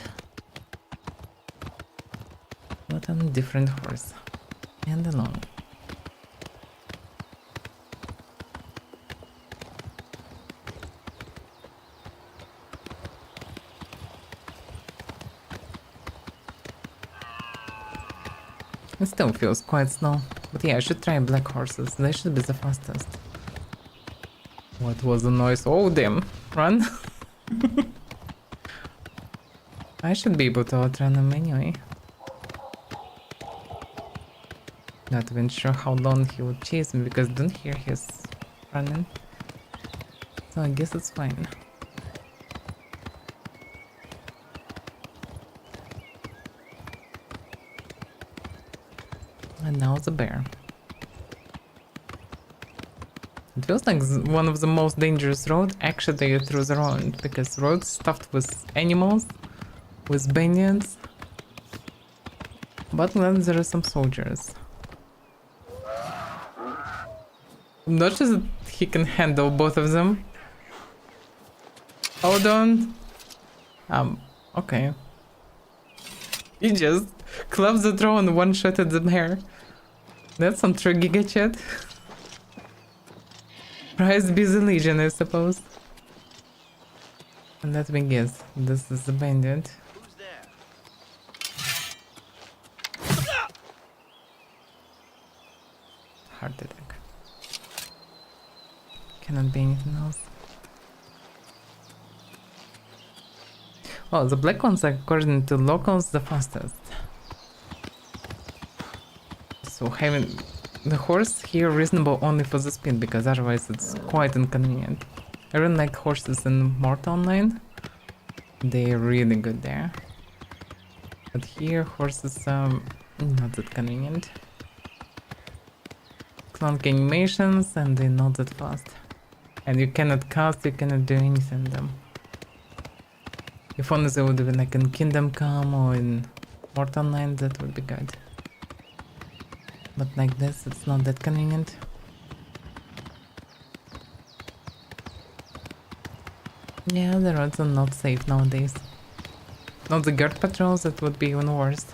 but on a different horse and alone. It still feels quite slow, but yeah, I should try black horses. They should be the fastest. What was the noise? Oh damn! Run! I should be able to outrun him anyway. Not even sure how long he would chase me because I don't hear his running. So I guess it's fine. And now the bear. It feels like one of the most dangerous roads actually through the road, because roads stuffed with animals, with bandits, but then there are some soldiers. I'm not sure that he can handle both of them. Hold on. Okay. He just clubs the drone and one-shotted the bear. That's some true giga chat. Praise be the Legion, I suppose. And let me guess, this is the bandit. Who's there? Heart attack. Cannot be anything else. Well, the black ones are, according to locals, the fastest. So having the horse here reasonable only for the speed, because otherwise it's quite inconvenient. I really like horses in Mortal Online. They're really good there. But here horses are not that convenient. Clunky animations and they're not that fast. And you cannot cast, you cannot do anything with them. If only they would be like in Kingdom Come or in Mortal Online, that would be good. But like this, it's not that convenient. Yeah, the roads are not safe nowadays. Not the guard patrols, that would be even worse.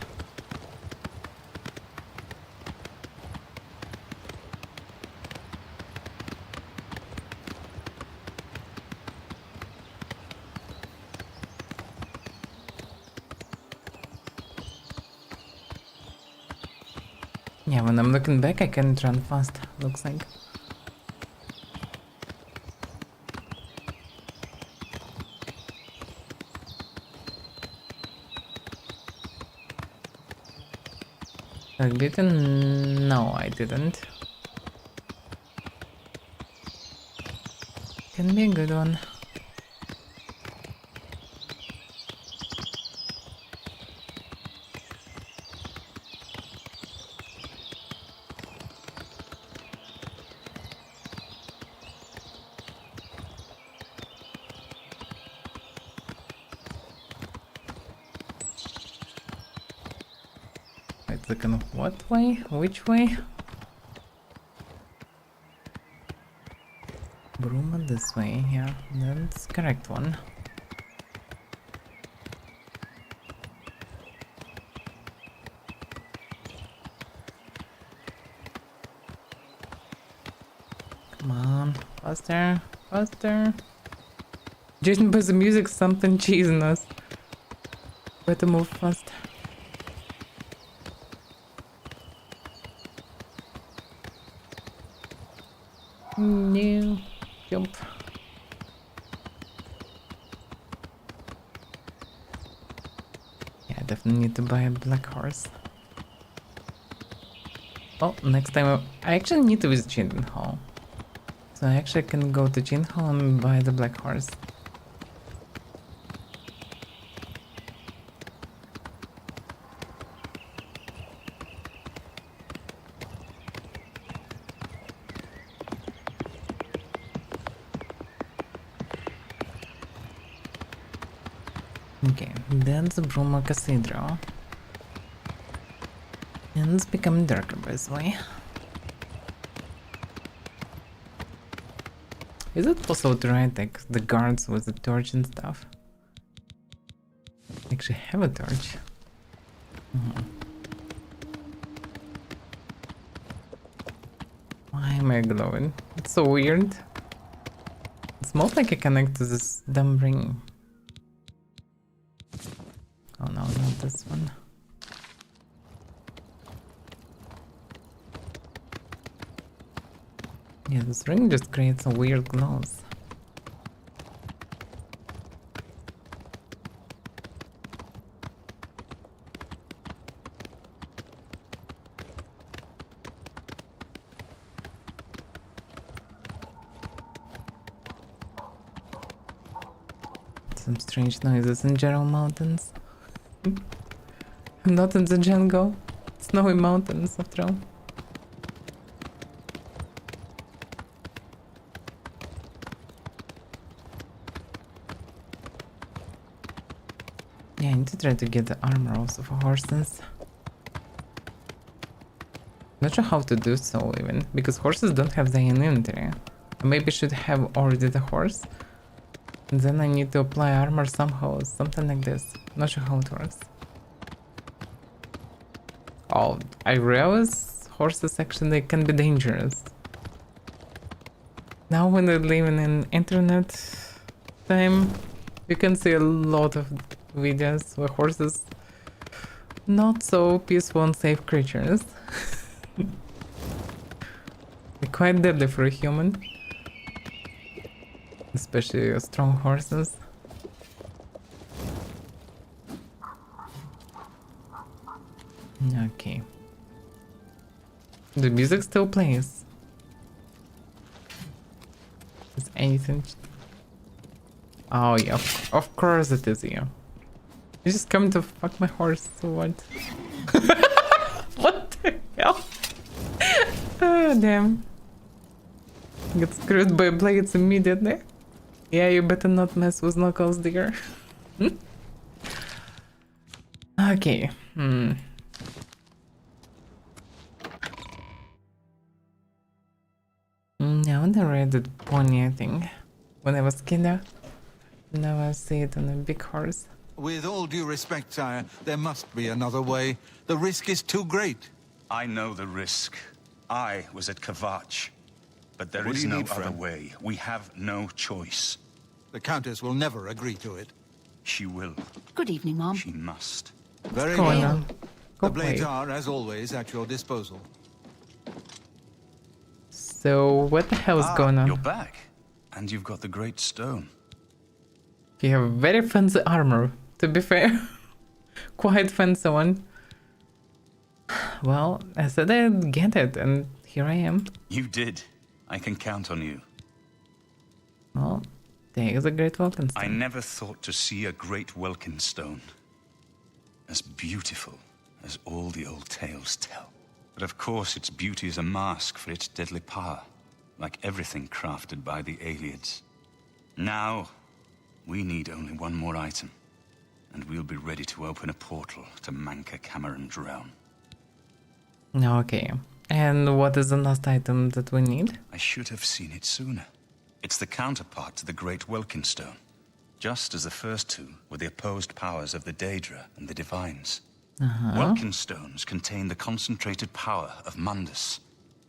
Yeah, when I'm looking back, I can't run fast, looks like. Like beaten? No, I didn't. Can be a good one. Wait a second, what way? Which way? Bruma this way, yeah, that's correct one. Come on, faster, faster. Jason plays the music, something cheesing us. Better move fast. No, jump. Yeah, I definitely need to buy a black horse. Oh, next time I actually need to visit Chinden Hall. So I actually can go to Chinden Hall and buy the black horse. Okay, that's the Bruma Cathedral. And it's becoming darker by the way. Is it possible to ride like the guards with the torch and stuff? I actually have a torch. Why am I glowing? It's so weird. It's more like I connect to this dumb ring. Oh no, not this one. Yeah, this ring just creates a weird glows. Some strange noises in General Mountains. I'm not in the jungle. Snowy mountains after all. Yeah, I need to try to get the armor also for horses. Not sure how to do so even, because horses don't have the inventory. I maybe should have already the horse. And then I need to apply armor somehow, something like this. Not sure how it works. Oh, I realize horses actually can be dangerous. Now when we're living in internet time, you can see a lot of videos where horses not so peaceful and safe creatures. They're quite deadly for a human. Especially strong horses. Okay. The music still plays. Is anything... Oh yeah, of course it is here. You just come to fuck my horse, so what? What the hell? Oh damn. Get screwed by blades immediately. Yeah, you better not mess with Knuckles, dear. Okay. I wonder where I did pony, I think. When I was kinder. Now I see it on a big horse. With all due respect, sire, there must be another way. The risk is too great. I know the risk. I was at Kavach. But there What do is you no need, other friend? way. We have no choice. The Countess will never agree to it. She will. Good evening, Mom. She must. Very Going well. on. The Go blades away. are, as always, at your disposal. So what the hell is going on? You're back. And you've got the Great Stone. You have very fancy armor, to be fair. Quite fancy one. Well, I said I'd get it, and here I am. You did. I can count on you. Well, there is a great welcome. I never thought to see a great Welkin stone. As beautiful as all the old tales tell. But of course its beauty is a mask for its deadly power. Like everything crafted by the Aliads. Now, we need only one more item. And we'll be ready to open a portal to Manka Cameron's realm. Okay. And what is the last item that we need? I should have seen it sooner. It's the counterpart to the Great Welkin Stone. Just as the first two were the opposed powers of the Daedra and the Divines. Welkin Stones contain the concentrated power of Mundus.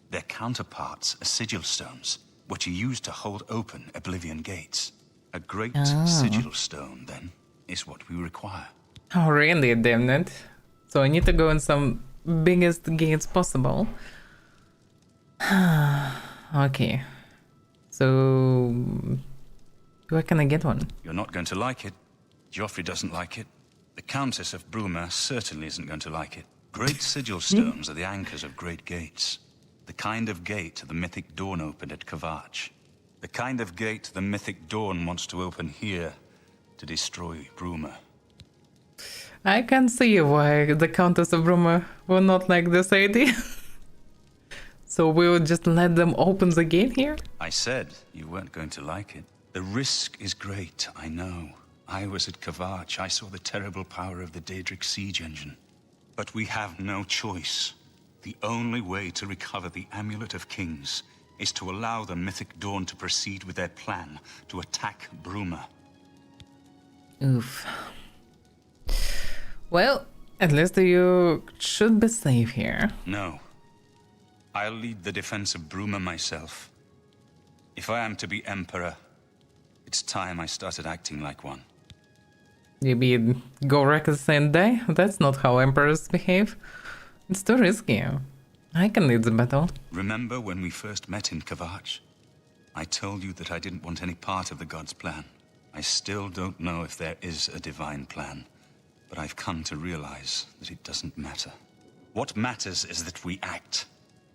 Their counterparts are Sigil Stones, which are used to hold open Oblivion gates. A great Sigil Stone, then, is what we require. Oh, really? Damn it. So I need to go in some biggest gates possible. Okay. So... where can I get one? You're not going to like it. Joffrey doesn't like it. The Countess of Bruma certainly isn't going to like it. Great Sigil Stones are the anchors of great gates. The kind of gate the Mythic Dawn opened at Kavach. The kind of gate the Mythic Dawn wants to open here to destroy Bruma. I can see why the Countess of Bruma will not like this idea. So we will just let them open the gate here? I said you weren't going to like it. The risk is great, I know. I was at Kavach. I saw the terrible power of the Daedric siege engine. But we have no choice. The only way to recover the Amulet of Kings is to allow the Mythic Dawn to proceed with their plan to attack Bruma. Oof. Well, at least you should be safe here. No. I'll lead the defense of Bruma myself. If I am to be Emperor, it's time I started acting like one. You mean go wreck the same day? That's not how emperors behave. It's too risky. I can lead the battle. Remember when we first met in Kavach? I told you that I didn't want any part of the God's plan. I still don't know if there is a divine plan, but I've come to realize that it doesn't matter. What matters is that we act,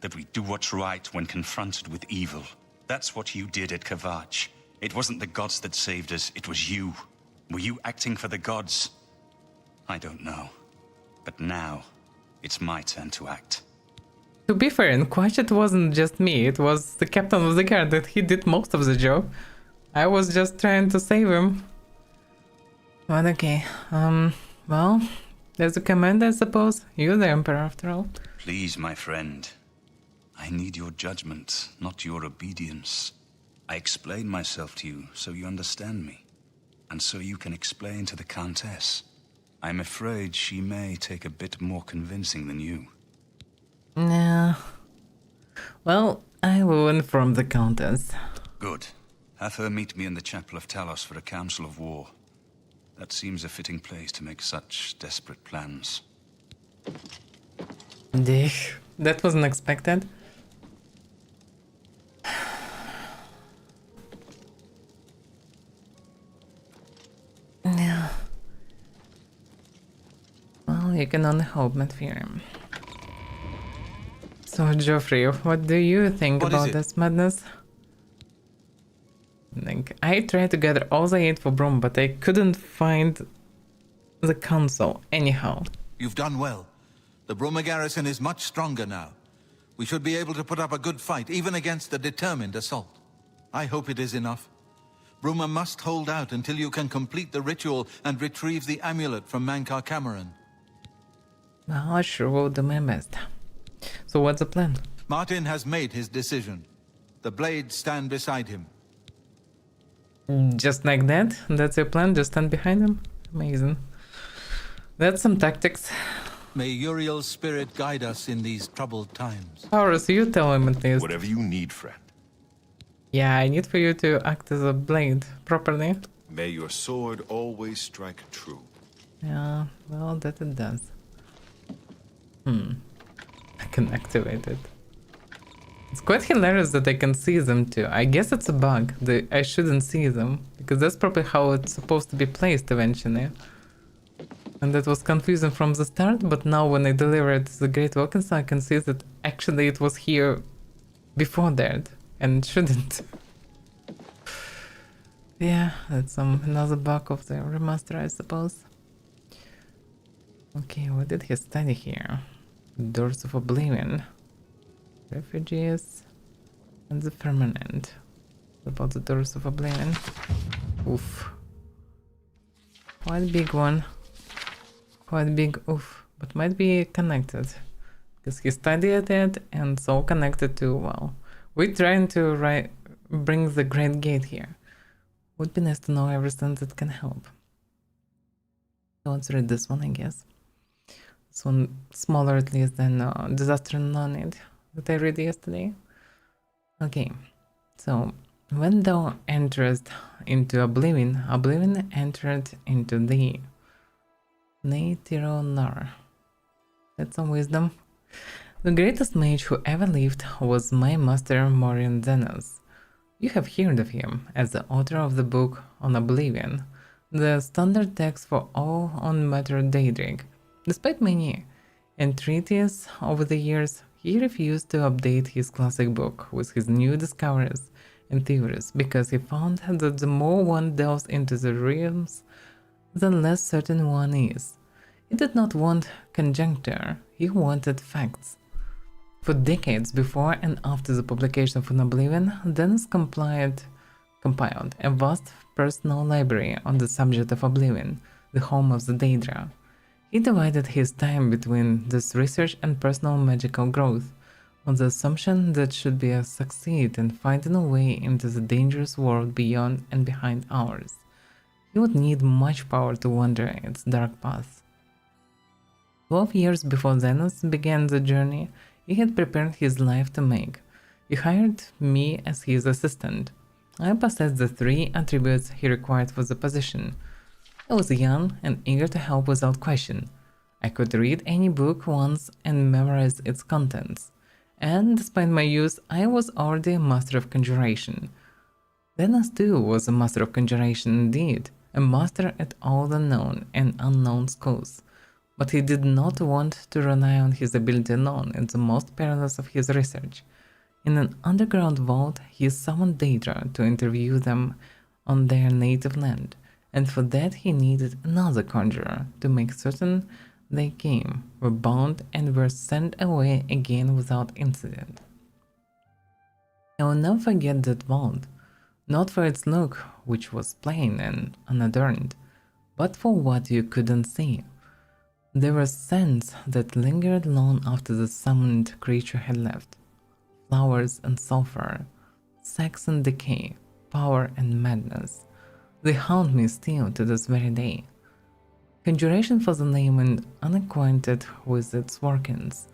that we do what's right when confronted with evil. That's what you did at Kavach. It wasn't the gods that saved us, it was you. Were you acting for the gods? I don't know. But now, it's my turn to act. To be fair, in Quach it wasn't just me, it was the captain of the guard that he did most of the job. I was just trying to save him. But okay, well, there's a command, I suppose. You're the emperor after all. Please, my friend. I need your judgment, not your obedience. I explain myself to you so you understand me. And so you can explain to the Countess. I'm afraid she may take a bit more convincing than you. No. Well, I will inform the Countess. Good. Have her meet me in the Chapel of Talos for a council of war. That seems a fitting place to make such desperate plans. Dich. That wasn't expected. Yeah. Well, you can only hope, not fear. So, Joffrey, what do you think What is about it? this madness? Like, I tried to gather all the aid for Brum, but I couldn't find the council anyhow. You've done well. The Bruma garrison is much stronger now. We should be able to put up a good fight, even against a determined assault. I hope it is enough. Bruma must hold out until you can complete the ritual and retrieve the amulet from Mankar Cameron. Well, I sure will do my best. So what's the plan? Martin has made his decision. The blades stand beside him. Just like that? That's your plan? Just stand behind him? Amazing. That's some tactics. May Uriel's spirit guide us in these troubled times. Horus, you tell him at least. Whatever you need, friend. Yeah, I need for you to act as a blade properly. May your sword always strike true. Yeah, well, that it does. I can activate it. It's quite hilarious that I can see them too. I guess it's a bug. I shouldn't see them, because that's probably how it's supposed to be placed eventually. And that was confusing from the start, but now when I deliver it to the Great Walkins, I can see that actually it was here before that, and it shouldn't. Yeah, that's another bug of the remaster, I suppose. Okay, what did he study here? Doors of Oblivion. Refugees. And the Firmament. What about the Doors of Oblivion? Oof. Quite big one. Quite big oof. But might be connected. Because he studied it and so connected to, well, we're trying to bring the Great Gate here. Would be nice to know everything that can help. So let's read this one, I guess. This one smaller at least than Disaster Non-It that I read yesterday. Okay, so when thou enterest into Oblivion, Oblivion entered into thee. Neitironar. That's some wisdom. The greatest mage who ever lived was my master Morian Zenos. You have heard of him as the author of the book on Oblivion, the standard text for all on Matter Daedric. Despite many entreaties over the years, he refused to update his classic book with his new discoveries and theories because he found that the more one delves into the realms, the less certain one is. He did not want conjecture, he wanted facts. For decades before and after the publication of Oblivion, Dennis compiled a vast personal library on the subject of Oblivion, the home of the Daedra. He divided his time between this research and personal magical growth, on the assumption that should be a succeed in finding a way into the dangerous world beyond and behind ours. He would need much power to wander its dark path. 12 years before Zenos began the journey he had prepared his life to make, he hired me as his assistant. I possessed the 3 attributes he required for the position. I was young and eager to help without question. I could read any book once and memorize its contents. And despite my youth, I was already a master of conjuration. Zenos too was a master of conjuration indeed, a master at all the known and unknown schools. But he did not want to rely on his ability alone in the most perilous of his research. In an underground vault, he summoned Daedra to interview them on their native land, and for that he needed another conjurer to make certain they came, were bound, and were sent away again without incident. I will never forget that vault, not for its look, which was plain and unadorned, but for what you couldn't see. There were scents that lingered long after the summoned creature had left. Flowers and sulfur, sex and decay, power and madness. They haunt me still to this very day. Conjuration for the layman unacquainted with its workings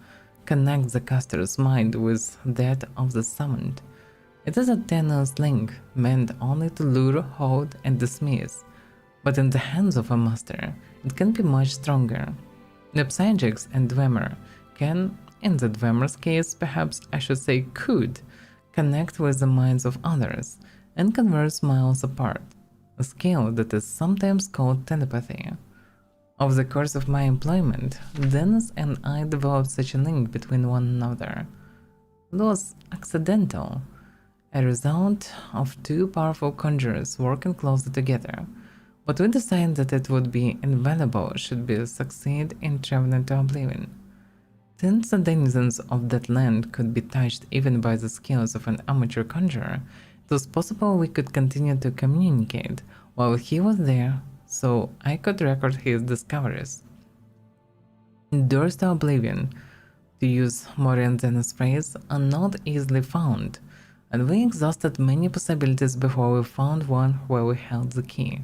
connects the caster's mind with that of the summoned. It is a tenuous link meant only to lure, hold, and dismiss, but in the hands of a master, it can be much stronger. The Psychics and Dwemer can, in the Dwemer's case perhaps I should say could, connect with the minds of others and converse miles apart, a skill that is sometimes called telepathy. Over the course of my employment, Dennis and I developed such a link between one another. It was accidental, a result of 2 powerful conjurers working closely together, but we decided that it would be invaluable should we succeed in traveling to Oblivion. Since the denizens of that land could be touched even by the skills of an amateur conjurer, it was possible we could continue to communicate while he was there, so I could record his discoveries. Doors to Oblivion, to use Morian Zenos' phrase, are not easily found. and we exhausted many possibilities before we found one where we held the key.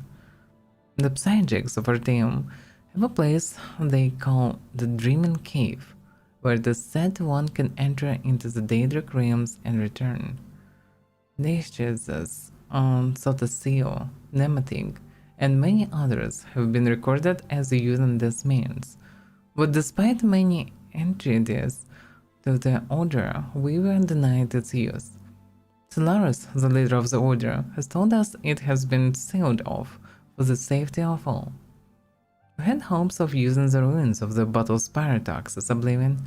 The psychics of our team have a place they call the Dreaming Cave, where the said one can enter into the Daedric realms and return. Daeches on Sotoseo, Nematig, and many others have been recorded as using this means, but despite many entreaties to the Order, we were denied its use. Solaris, the leader of the Order, has told us it has been sealed off for the safety of all. We had hopes of using the ruins of the Battle Spiritox as Oblivion.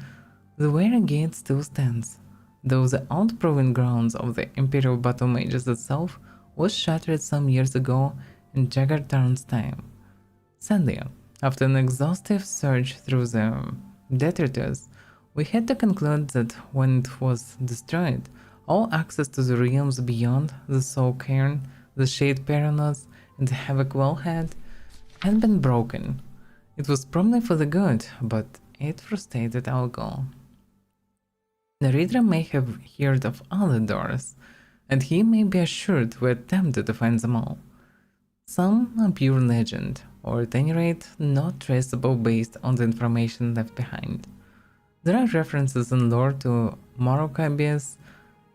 The Vaira Gate still stands, though the outproving grounds of the Imperial Battle Mages itself was shattered some years ago in Jaggertarn's time. Sadly, after an exhaustive search through the detritus, we had to conclude that when it was destroyed, all access to the realms beyond the Soul Cairn, the Shade Perilous, and the Havoc Wellhead had been broken. It was probably for the good, but it frustrated our goal. The reader may have heard of other doors, and he may be assured we attempted to find them all. Some are pure legend, or at any rate not traceable based on the information left behind. There are references in lore to Morrock Abyss,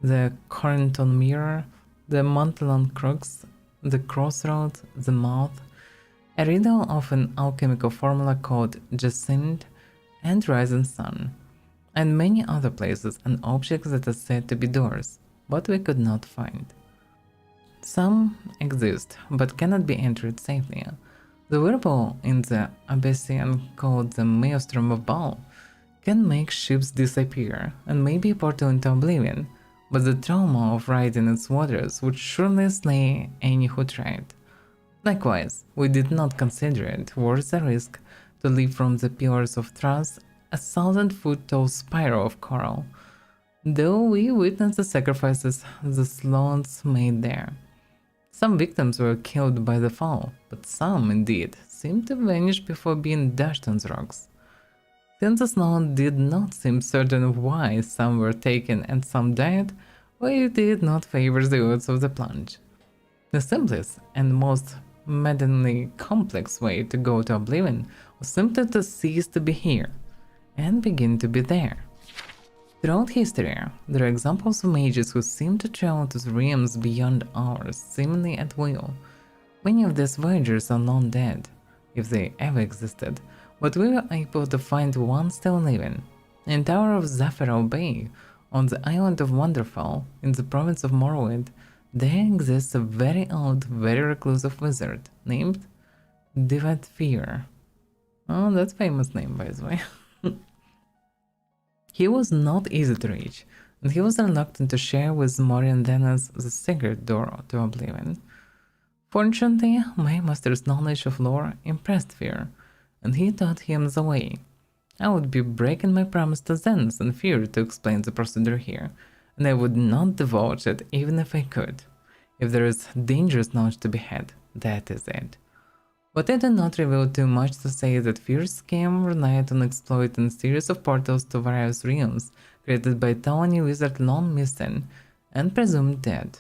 the Corrington Mirror, the Montalon Crux, the Crossroad, the Mouth, a riddle of an alchemical formula called Jacinthe, and Rising Sun, and many other places and objects that are said to be doors, but we could not find. Some exist, but cannot be entered safely. The whirlpool in the Abyssian called the Maelstrom of Baal can make ships disappear and may be a portal into Oblivion, but the trauma of riding its waters would surely slay any who tried. Likewise, we did not consider it worth the risk to leap from the pillars of Thras a 1,000-foot tall spiral of coral, though we witnessed the sacrifices the sloths made there. Some victims were killed by the fall, but some, indeed, seemed to vanish before being dashed on the rocks. Since the sloth did not seem certain of why some were taken and some died, we did not favor the odds of the plunge. The simplest and most maddeningly complex way to go to Oblivion was simply to cease to be here and begin to be there. Throughout history, there are examples of mages who seem to travel to realms beyond ours, seemingly at will. Many of these voyagers are long dead, if they ever existed, but we were able to find one still living. In the Tower of Zephyral Bay, on the island of Wonderfall, in the province of Morrowind, there exists a very old, very reclusive wizard named Divat Fear. Oh, that's a famous name, by the way. He was not easy to reach, and he was reluctant to share with Morian Dennis the secret door to Oblivion. Fortunately, my master's knowledge of lore impressed Fear, and he taught him the way. I would be breaking my promise to Zenith and Fear to explain the procedure here, and I would not divulge it even if I could. If there is dangerous knowledge to be had, that is it. But I do not reveal too much to say that Fear's scheme relied on exploiting a series of portals to various realms created by tiny wizard long missing and presumed dead.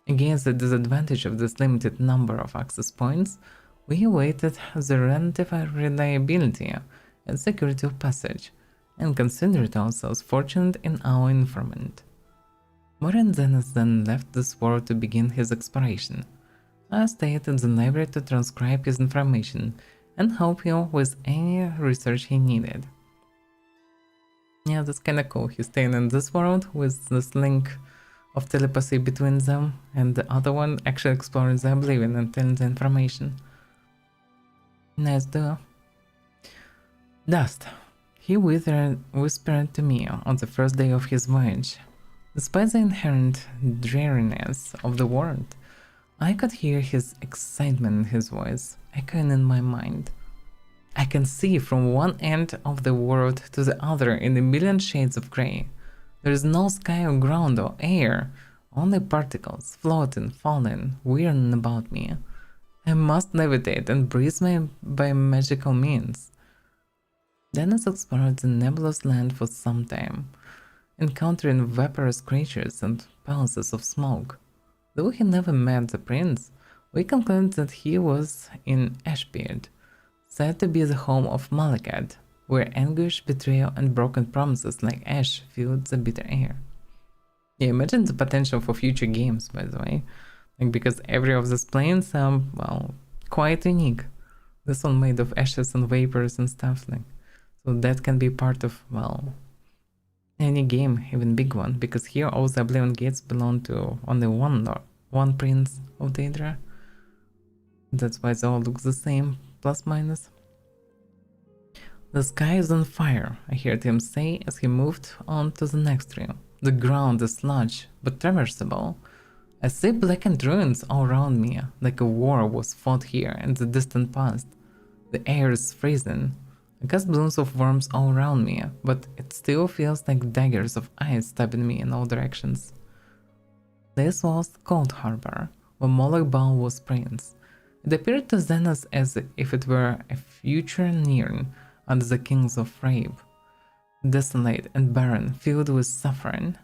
Against the disadvantage of this limited number of access points, we awaited the relative reliability and security of passage, and considered ourselves fortunate in our informant. Morian Zenith then left this world to begin his exploration. I stayed in the library to transcribe his information and help him with any research he needed. Yeah, that's kinda cool. He's staying in this world with this link of telepathy between them, and the other one actually exploring the Oblivion and telling the information. Nice duo. Dust. He whispered to me on the first day of his voyage. Despite the inherent dreariness of the world, I could hear his excitement in his voice, echoing in my mind. I can see from one end of the world to the other in a million shades of grey. There is no sky or ground or air, only particles floating, falling, whirling about me. I must levitate and breathe by magical means. Dennis explored the nebulous land for some time. encountering vaporous creatures and palaces of smoke. Though he never met the prince, we conclude that he was in Ashbeard, said to be the home of Malekith, where anguish, betrayal, and broken promises like ash filled the bitter air. Yeah, imagine the potential for future games, by the way. Like, because every of these planes are, well, quite unique. This one made of ashes and vapors and stuff, like, so that can be part of, well, any game, even big one, because here all the Oblivion gates belong to only one prince of Daedra. That's why they all look the same, plus minus. The sky is on fire, I heard him say as he moved on to the next room. The ground is large, but traversable. I see blackened ruins all around me, like a war was fought here in the distant past. The air is freezing. I cast blooms of worms all around me, but it still feels like daggers of ice stabbing me in all directions. This was Cold Harbor, where Moloch Baal was prince. It appeared to Xenos as if it were a future nearing under the kings of Rabe. Desolate and barren, filled with suffering.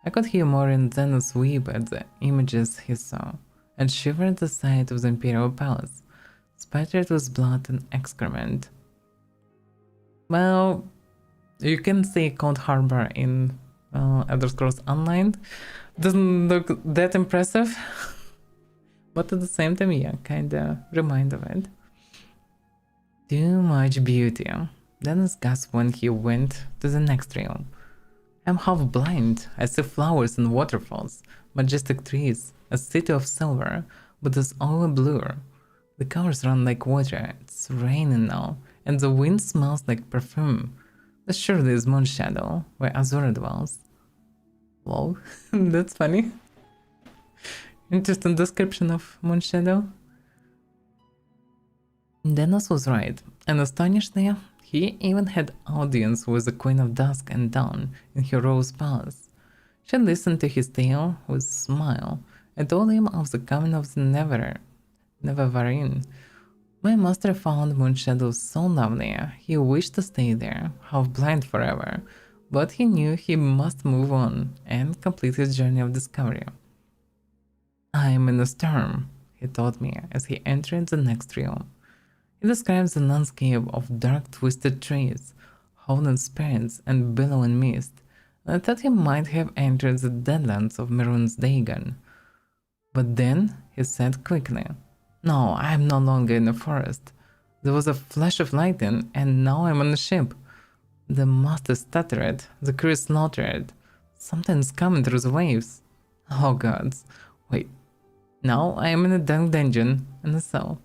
I could hear Morin Xenos weep at the images he saw, and shiver at the sight of the Imperial Palace, spattered with blood and excrement. Well, you can say Cold Harbor in Elder Scrolls Online. Doesn't look that impressive, but at the same time, yeah, kinda remind of it. Too much beauty. Dennis gasped when he went to the next realm. I'm half blind. I see flowers and waterfalls, majestic trees, a city of silver, but it's all a blur. The colors run like water. It's raining now, and the wind smells like perfume. This surely is Moonshadow, where Azura dwells. Lol, that's funny. Interesting description of Moonshadow. Dennis was right, and astonishingly, he even had audience with the Queen of Dusk and Dawn in her Rose Palace. She listened to his tale with a smile and told him of the coming of the Nevervarin. My master found Moonshadow so lovely, he wished to stay there, half blind forever, but he knew he must move on and complete his journey of discovery. I am in a storm, he told me as he entered the next realm. He describes the landscape of dark twisted trees, howling spirits and billowing mist, and I thought he might have entered the deadlands of Mehrunes Dagon. But then he said quickly, No, I am no longer in the forest. There was a flash of lightning, and now I'm on a ship. The mast is stuttered, the crew is slaughtered. Something's coming through the waves. Oh gods, wait. Now I am in a dark dungeon, in a cell.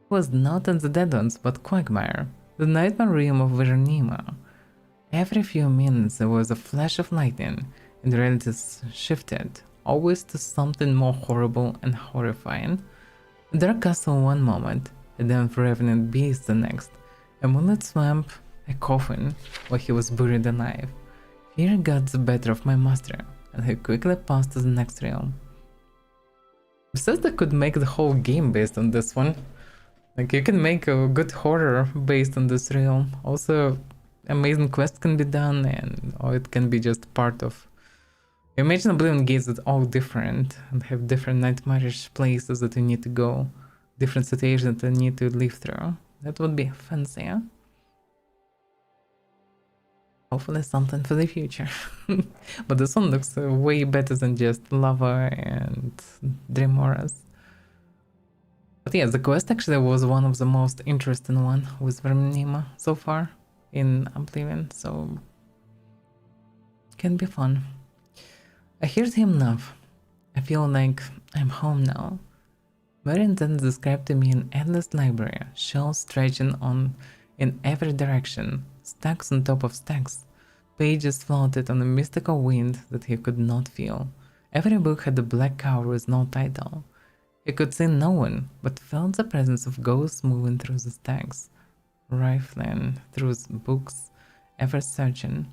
It was not in the Deadlands, but Quagmire, the nightmare realm of Veronima. Every few minutes there was a flash of lightning, and realities shifted, always to something more horrible and horrifying. A dark castle one moment, a den for revenant beast the next, a moonlit swamp, a coffin where he was buried alive. Fear got the better of my master, and he quickly passed to the next realm. Bethesda could make the whole game based on this one. Like, you can make a good horror based on this realm. Also, amazing quests can be done, or it can be just part of... Imagine Oblivion gates that all different, and have different nightmarish places that you need to go, different situations that you need to live through. That would be fancy, yeah? Hopefully something for the future. But this one looks way better than just lava and dream auras. But yeah, the quest actually was one of the most interesting one with Verminima so far in Oblivion, so can be fun. I heard him laugh. I feel like I'm home now. Marin then described to me an endless library, shelves stretching on in every direction, stacks on top of stacks. Pages floated on a mystical wind that he could not feel. Every book had a black cover with no title. He could see no one, but felt the presence of ghosts moving through the stacks, rifling through books, ever searching.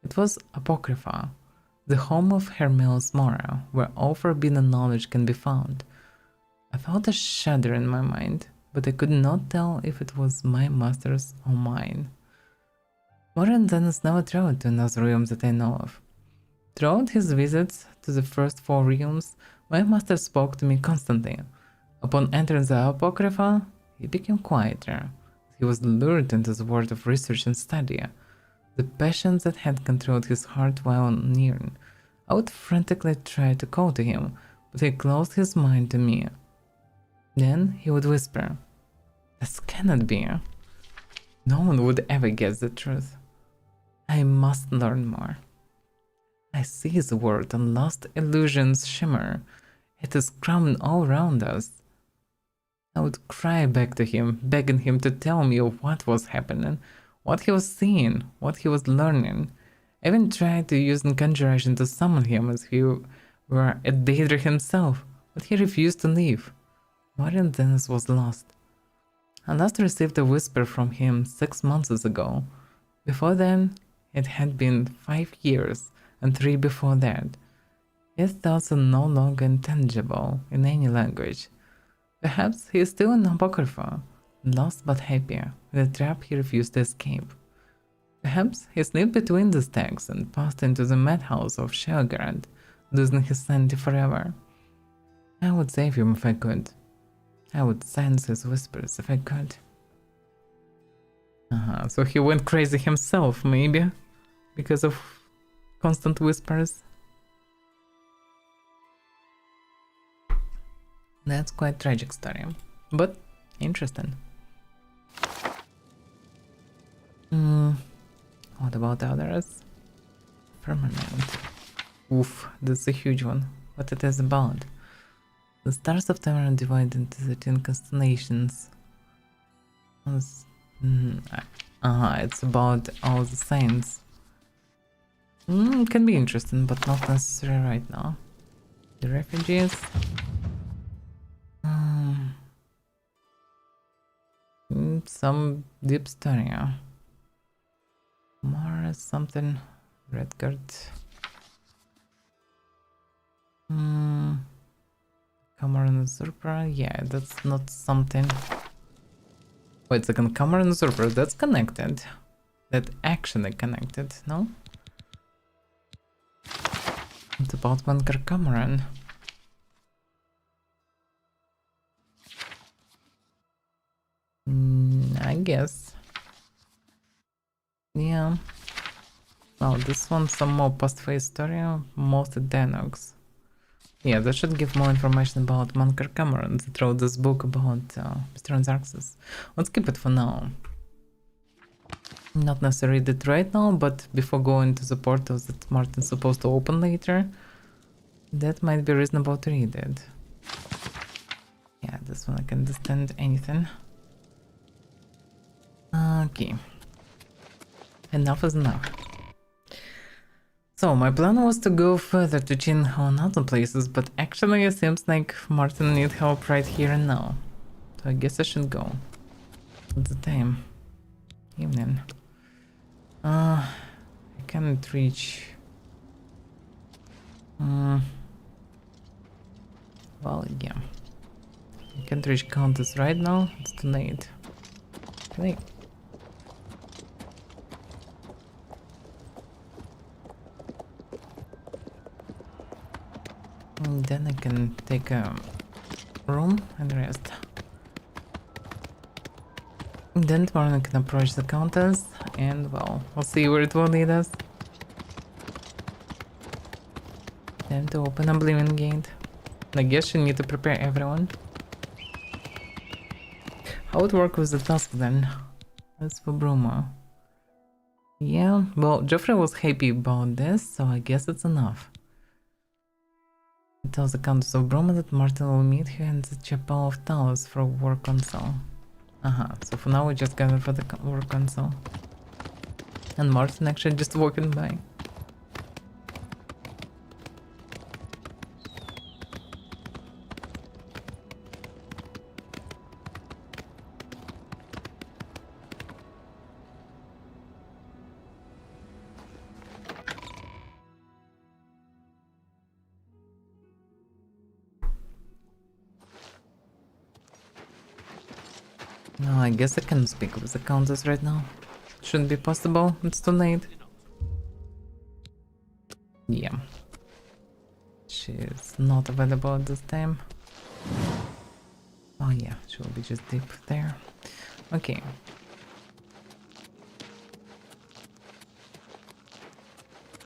It was Apocrypha, the home of Hermel's Mora, where all forbidden knowledge can be found. I felt a shudder in my mind, but I could not tell if it was my master's or mine. Warren Dennis never traveled to another realm that I know of. Throughout his visits to the first 4 realms, my master spoke to me constantly. Upon entering the Apocrypha, he became quieter. He was lured into the world of research and study. The passion that had controlled his heart while near. I would frantically try to call to him, but he closed his mind to me. Then he would whisper, "This cannot be. No one would ever guess the truth. I must learn more." I see the world and lost illusions shimmer. It is crumbling all around us. I would cry back to him, begging him to tell me what was happening, what he was seeing, what he was learning. I even tried to use conjuration to summon him as he were a Daedra himself, but he refused to leave. Marion Dennis was lost. I last received a whisper from him 6 months ago. Before then, it had been 5 years, and 3 before that. His thoughts are no longer intangible in any language. Perhaps he is still an Apocrypha, lost but happy, in a trap he refused to escape. Perhaps he slipped between the stacks and passed into the madhouse of Shelgarad, losing his sanity forever. I would save him if I could. I would silence his whispers if I could. So he went crazy himself, maybe? Because of constant whispers? That's quite tragic story, but interesting. What about others? Firmament. Oof, that's a huge one. What it is about? The stars of time are divided into 13 constellations. It's about all the saints. Can be interesting, but not necessary right now. The refugees. Some deep story. Mars something. Redguard. Cameron Usurper. Yeah, that's not something. Wait a second, Cameron Usurper, that's connected. That actually connected, no? It's about Bunker Cameron. I guess. Yeah. Well, this one's some more post-phase story, mostly dialogues. Yeah, that should give more information about Bunker Cameron that wrote this book about Mr. Anzarxis. Let's keep it for now. Not necessarily read it right now, but before going to the portals that Martin's supposed to open later, that might be reasonable to read it. Yeah, this one I can understand anything. Okay. Enough is enough. So, my plan was to go further to Jinho and other places, but actually it seems like Martin needs help right here and now. So I guess I should go. What's the time? Evening. I can't reach... Well, yeah. I can't reach Countess right now, it's too late. Wait. And then I can take a room and rest. And then tomorrow I can approach the Countess and well, we'll see where it will lead us. Then to open Oblivion Gate. I guess you need to prepare everyone. How would work with the task then? That's for Bruma. Yeah, well, Geoffrey was happy about this, so I guess it's enough. It tells the Countess of Bruma that Martin will meet her in the Chapel of Talos for a war console. So for now we just gather for the war console. And Martin actually just walking by. No, I guess I can speak with the Countess right now. shouldn't be possible. It's too late. Yeah. She's not available at this time. Oh yeah, she will be just deep there. Okay.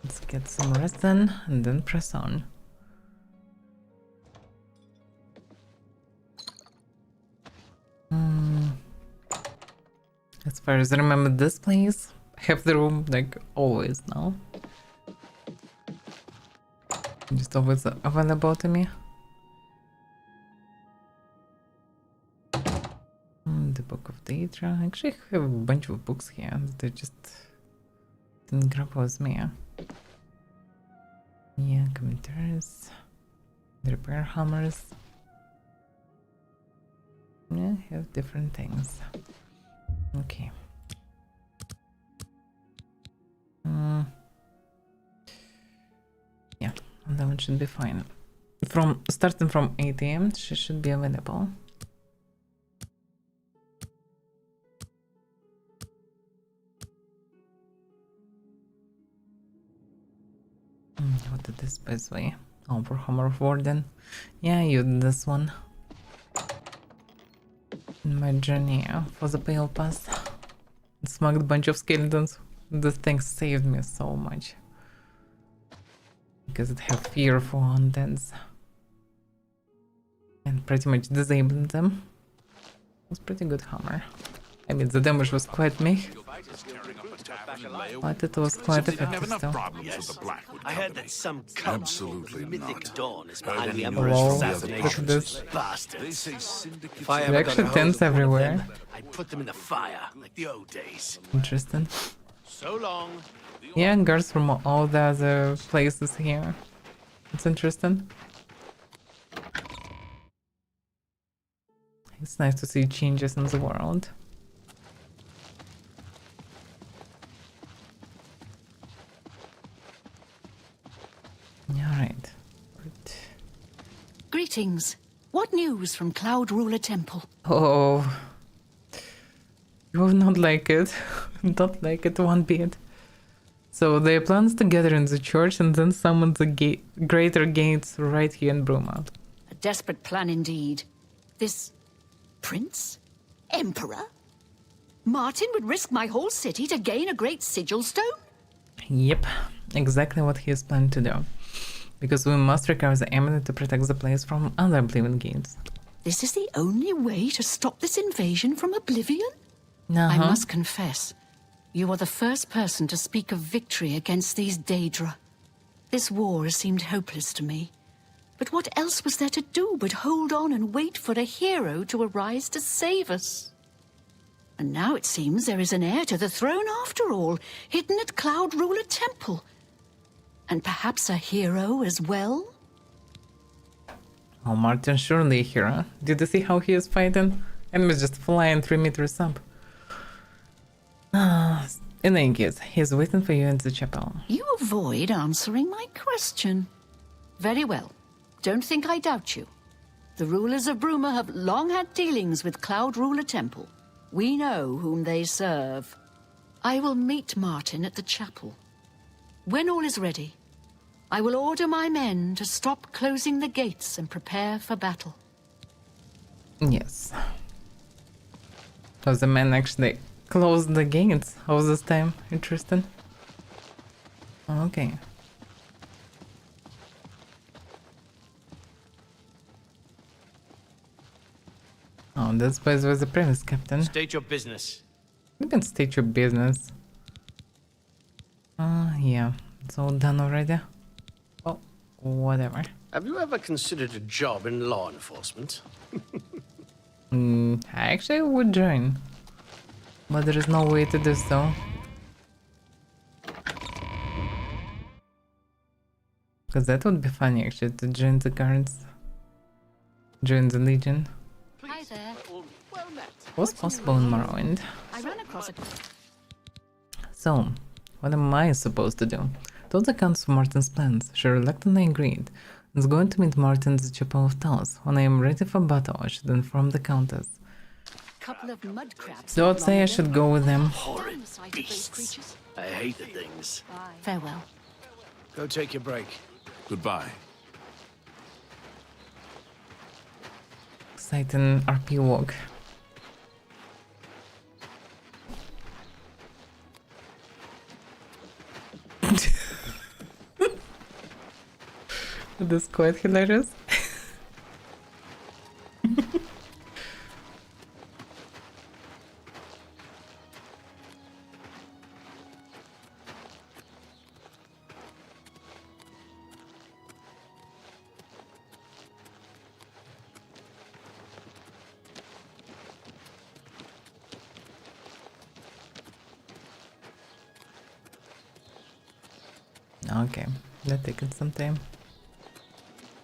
Let's get some rest then, and then press on. As far as I remember this place, I have the room like always now. Just always available to me. The Book of Daedra. Actually, I have a bunch of books here that I just didn't grab with me. Yeah, commentaries, the repair hammers. Yeah, I have different things. Okay. Yeah, that one should be fine. Starting from 8 AM, she should be available. What did this best way? Oh, for Hammer of Warden. Yeah, you did this one. In my journey for the Pale Pass. Smugged a bunch of skeletons. This thing saved me so much. Because it had fear for undeads. And pretty much disabled them. It was pretty good hammer. I mean, the damage was quite meh. But it was quite effective still. Yes. I heard that some Absolutely mythic not. dawn is behind the Wow, Emperor's look assassination. at this. Bastards. If There I are ever got a actually hold tents of one of them, everywhere. I'd put them in the fire like the old days. Interesting. So long. Yeah, guards from all the other places here. It's interesting. It's nice to see changes in the world. Alright. Greetings. What news from Cloud Ruler Temple? Oh. You will not like it. Not like it one bit. So they plans to gather in the church and then summon the greater gates right here in Bruma. A desperate plan indeed. This prince? Emperor? Martin would risk my whole city to gain a great sigil stone? Yep, exactly what he is planning to do. Because we must recover the amulet to protect the place from other Oblivion gates. This is the only way to stop this invasion from Oblivion? Uh-huh. I must confess, you are the first person to speak of victory against these Daedra. This war has seemed hopeless to me. But what else was there to do but hold on and wait for a hero to arise to save us? And now it seems there is an heir to the throne after all, hidden at Cloud Ruler Temple. And perhaps a hero as well? Oh, Martin, surely a hero. Did you see how he is fighting? Enemies just flying 3 meters up. In any case, he's waiting for you in the chapel. You avoid answering my question. Very well. Don't think I doubt you. The rulers of Bruma have long had dealings with Cloud Ruler Temple. We know whom they serve. I will meet Martin at the chapel. When all is ready, I will order my men to stop closing the gates and prepare for battle. Yes. So the men actually closed the gates all this time. Interesting. Okay. Oh, this place was the previous captain. State your business. You can state your business. Yeah. It's all done already. Oh, whatever. Have you ever considered a job in law enforcement? I actually would join. But there is no way to do so. Because that would be funny actually, to join the guards. Join the Legion. Hi there. Well met. Was possible in Morrowind. I ran across a... So, what am I supposed to do? Told the accounts of Martin's plans. She reluctantly agreed. I was going to meet Martin at the Chapel of Taos. When I am ready for battle, I should inform the Countess. couple of mud crabs. So I'd say I should go with them. Horrid beasts. I hate the things. Farewell. Go take your break. Goodbye. Exciting RP walk. That's quite hilarious. Okay, that taken some time.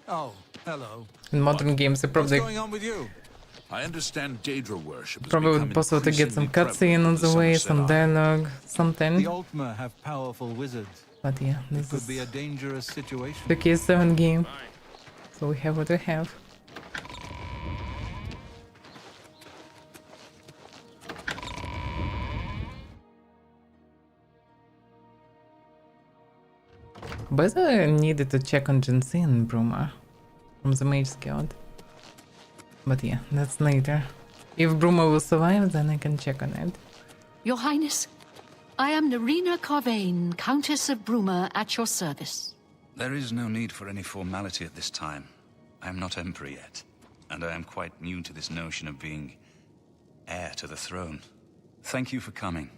Oh, hello. In modern games, it probably What's going on with you? I understand Daedra worship has would be become possible to get some increasingly cutscene on prevalent the in way, Somerset some Island. dialogue, something. The Altmer have powerful wizards. But yeah, It this could be a is dangerous situation. the TES7 game, so we have what we have. But I needed to check on Jinxie and Bruma from the Mage Guild. But yeah, that's later. If Bruma will survive, then I can check on it. Your Highness, I am Narina Carvain, Countess of Bruma, at your service. There is no need for any formality at this time. I am not Emperor yet, and I am quite new to this notion of being heir to the throne. Thank you for coming.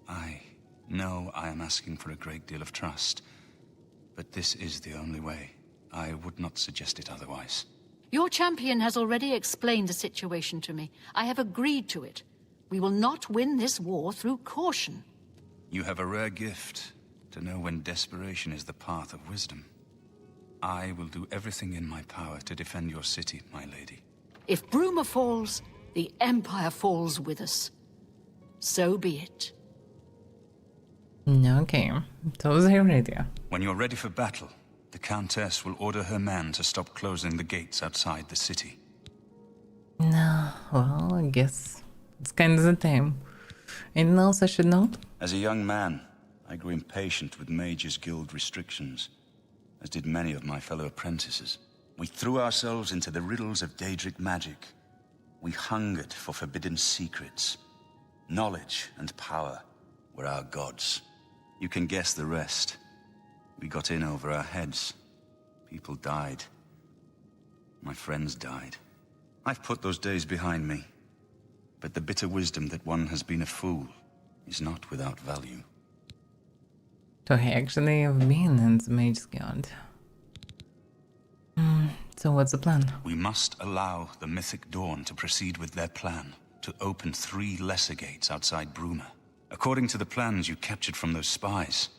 I know I am asking for a great deal of trust, but this is the only way. I would not suggest it otherwise. Your champion has already explained the situation to me. I have agreed to it. We will not win this war through caution. You have a rare gift to know when desperation is the path of wisdom. I will do everything in my power to defend your city, my lady. If Bruma falls, the Empire falls with us. So be it. Okay, so they're ready. When you're ready for battle, the Countess will order her man to stop closing the gates outside the city. No, well, I guess it's kind of the time. Anything else I should know? As a young man, I grew impatient with Mages Guild restrictions, as did many of my fellow apprentices. We threw ourselves into the riddles of Daedric magic. We hungered for forbidden secrets. Knowledge and power were our gods. You can guess the rest. We got in over our heads. People died. My friends died. I've put those days behind me. But the bitter wisdom that one has been a fool is not without value. So I actually have been in the Mage Guild. So what's the plan? We must allow the Mythic Dawn to proceed with their plan, to open 3 lesser gates outside Bruma. According to the plans you captured from those spies,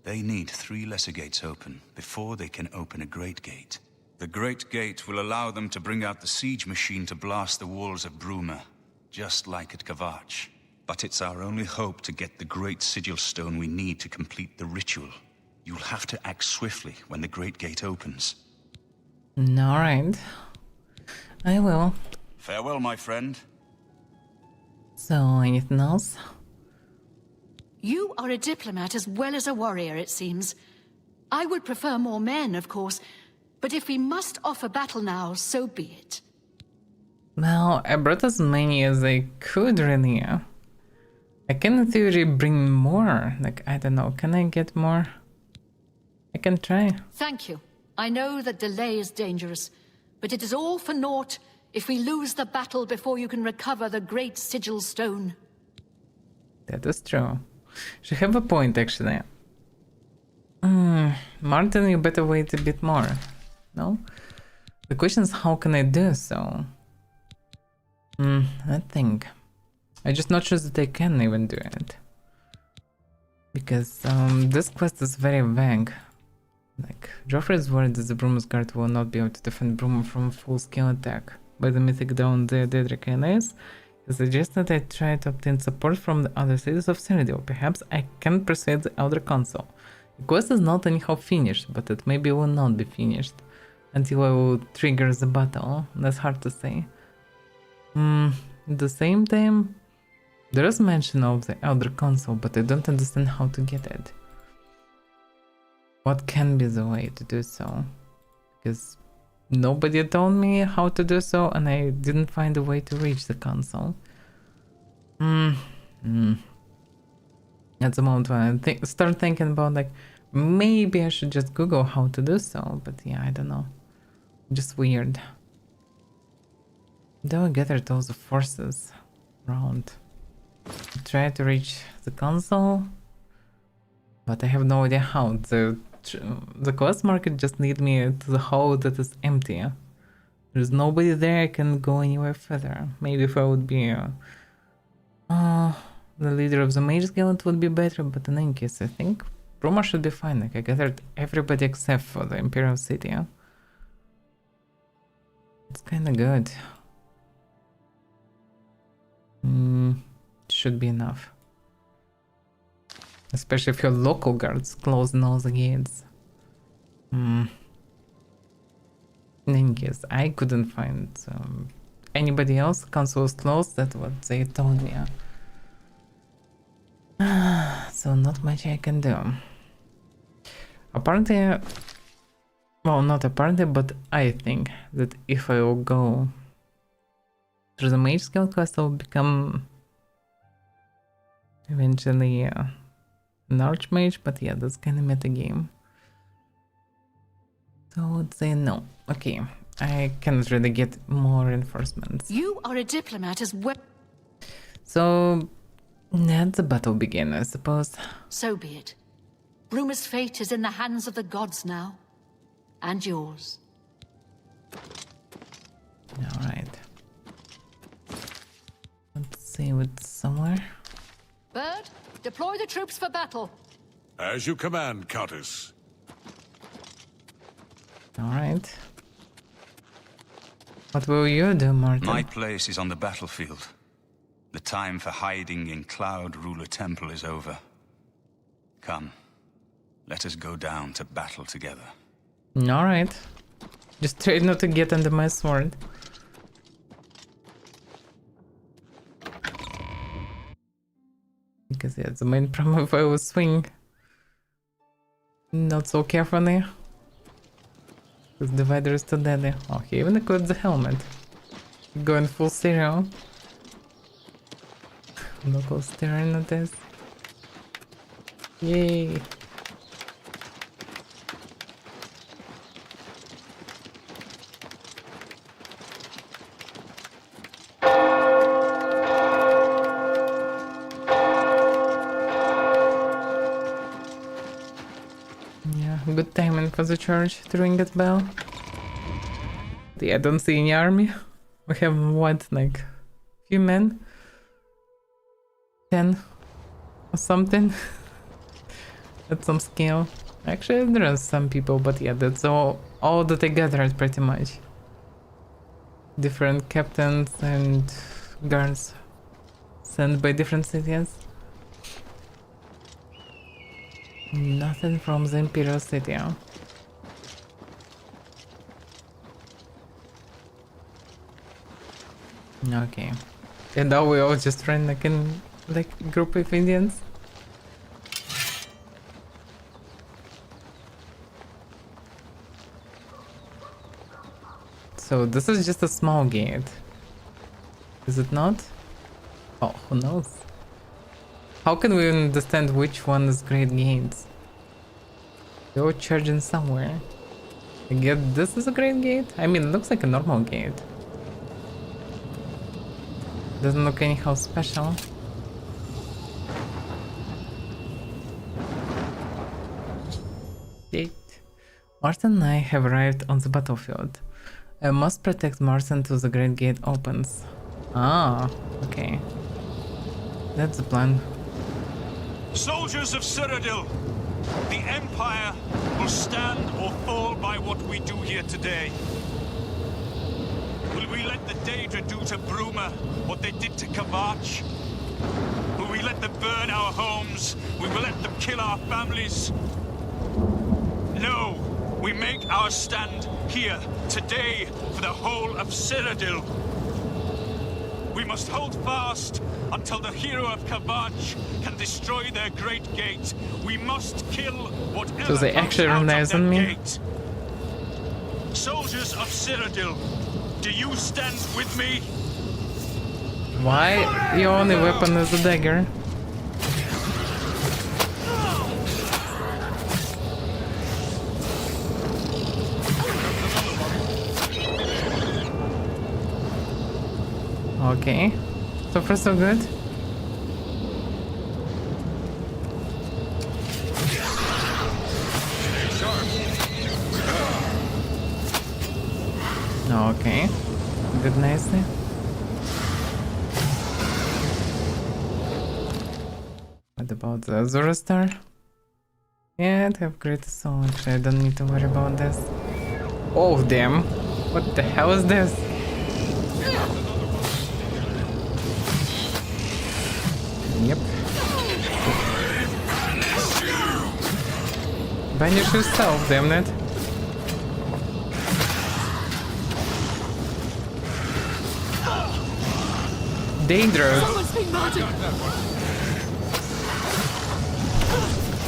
they need 3 lesser gates open before they can open a Great Gate. The Great Gate will allow them to bring out the siege machine to blast the walls of Bruma, just like at Kavach. But it's our only hope to get the great sigil stone we need to complete the ritual. You'll have to act swiftly when the Great Gate opens. Alright. I will. Farewell, my friend. So, anything else? You are a diplomat as well as a warrior, it seems. I would prefer more men, of course, but if we must offer battle now, so be it. Well, I brought as many as I could, really. I can in theory bring more. Like, I don't know, can I get more? I can try. Thank you. I know that delay is dangerous, but it is all for naught if we lose the battle before you can recover the great sigil stone. That is true. She have a point, actually. Martin, you better wait a bit more. No? The question is, how can I do so? I think. I'm just not sure that I can even do it. Because this quest is very vague. Like, Joffrey is worried that the Bruma's guard will not be able to defend Bruma from full-scale attack by the Mythic Dawn the Daedric allies. He suggests that I try to obtain support from the other cities of Cyrodiil. Perhaps I can persuade the Elder Council. The quest is not anyhow finished, but it maybe will not be finished until I will trigger the battle. That's hard to say. At the same time, there is mention of the Elder Console, but I don't understand how to get it. What can be the way to do so? Because nobody told me how to do so, and I didn't find a way to reach the console. At the moment when I start thinking about like, maybe I should just Google how to do so, but yeah, I don't know. Just weird. Then we gather those forces around. Try to reach the console, but I have no idea how. The quest market just lead me to the hole that is empty. There's nobody there, I can go anywhere further. Maybe if I would be the leader of the Mage Guild would be better, but in any case, I think Roma should be fine. Like, I gathered everybody except for the Imperial City. It's kinda good. Should be enough. Especially if your local guards closing all the gates. In any case, I couldn't find anybody else. Console was closed, that's what they told me. So not much I can do. Apparently, well, not apparently, but I think that if I will go through the Mage Guild quest, I will become eventually an Archmage, but yeah, that's kind of meta game. So I would say no. Okay, I cannot really get more reinforcements. You are a diplomat as well. So let the battle begin, I suppose. So be it. Bruma's fate is in the hands of the gods now. And yours. Alright. Let's see what's somewhere. Bird, deploy the troops for battle. As you command, Countess. Alright. What will you do, Martin? My place is on the battlefield. The time for hiding in Cloud Ruler Temple is over. Come, let us go down to battle together. Alright. Just try not to get under my sword. Because yeah, the main problem if I will swing not so carefully. Because Divider is too deadly. Oh, he even equipped the helmet. Going full stereo. Local stereo at this. Yay! Yeah, good timing for the charge to ring that bell. Yeah, I don't see any army. We have what, like few men? 10 or something. At some scale. Actually, there are some people, but yeah, that's all that I gathered pretty much. Different captains and guards sent by different cities. Nothing from the Imperial City. Huh? Okay. And now we all just ran like in like a group of Indians. So this is just a small gate. Is it not? Oh, who knows? How can we understand which one is great gates? They're all charging somewhere. I guess this is a great gate? I mean, it looks like a normal gate. Doesn't look anyhow special. Gate. Martin and I have arrived on the battlefield. I must protect Martin till the great gate opens. Ah, okay. That's the plan. Soldiers of Cyrodiil, the Empire will stand or fall by what we do here today. Will we let the Daedra do to Bruma what they did to Kavach? Will we let them burn our homes? Will we let them kill our families? No, we make our stand here today for the whole of Cyrodiil. We must hold fast until the hero of Kavach can destroy their great gate. We must kill whatever So they actually relies on me? gate. Soldiers of Cyrodiil, do you stand with me? Why your only weapon is a dagger? Okay, so far so good. Okay, good nicely. What about the Azura Star? Yeah, I have great soul, actually I don't need to worry about this. Oh damn, what the hell is this? Yep. Banish yourself, damn it. Dangerous.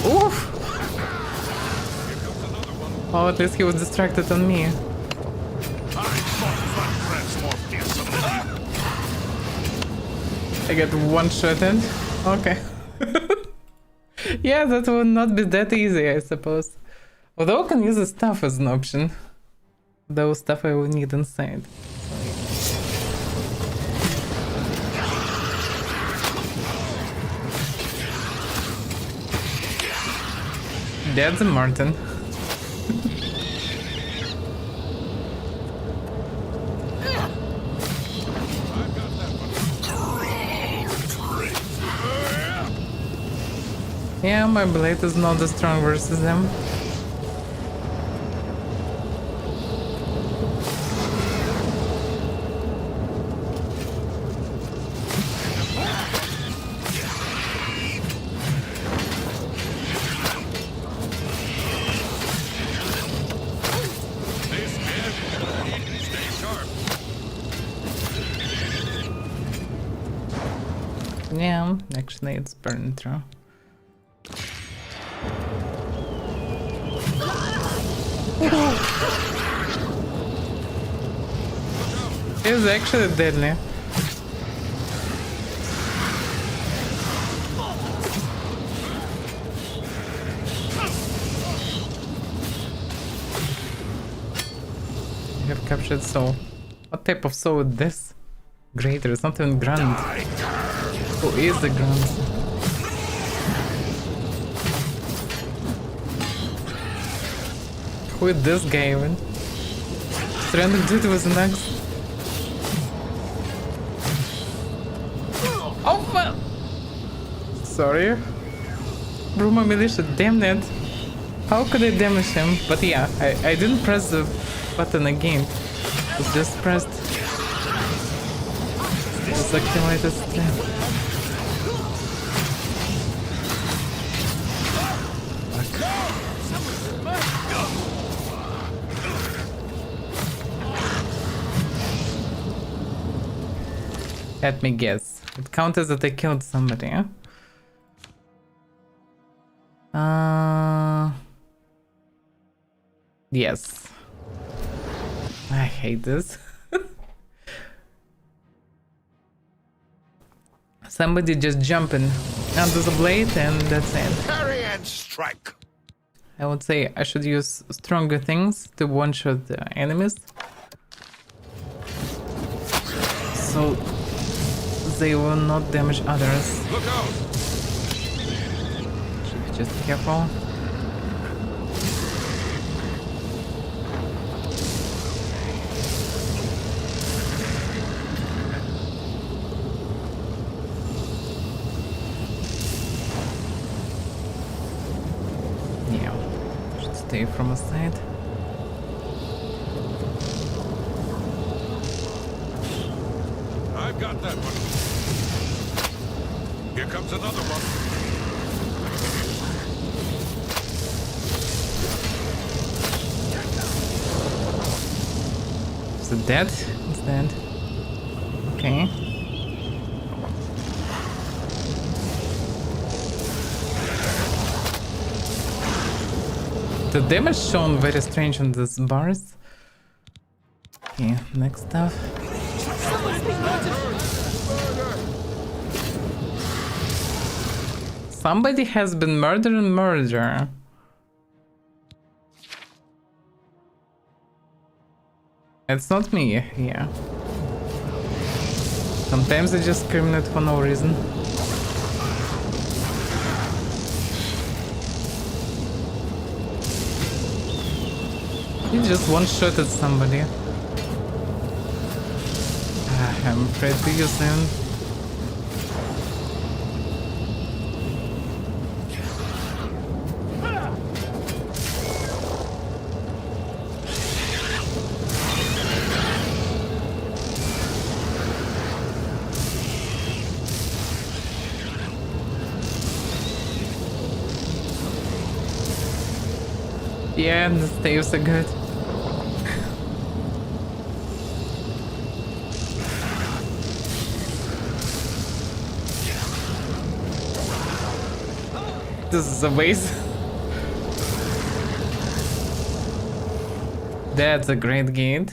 Oof. Oh, at least he was distracted on me. I get one-shotted. Okay. Yeah, that would not be that easy, I suppose. Although I can use the stuff as an option. Though stuff I will need inside. That's a Martin. Yeah, my blade is not as strong versus them. Yeah, actually it's burned through. It's actually deadly. You have captured soul. What type of soul is this? Greater, it's not even grand. Who is the grand? Who is this guy even? Random dude was an axe. Oh fuck! Sorry. Bruma Militia, damn it. How could I damage him? But yeah, I didn't press the button again. It was just pressed. It was activated strength. Let me guess. It counted that I killed somebody, huh? Yes. I hate this. Somebody just jumping onto the blade and that's it. Parry and strike. I would say I should use stronger things to one-shot the enemies. So they will not damage others. Look out! Should be just careful. Yeah, should stay from a side. I've got that one. Here comes another one. Is it dead? It's dead. Okay. The damage shown very strange on these bars. Okay, next stuff. Somebody has been murdered and murder. It's not me, yeah. Sometimes I just scream it for no reason. You just one-shotted somebody. I'm afraid to use them. Yeah, the staves are good. This is a waste. That's a great gate.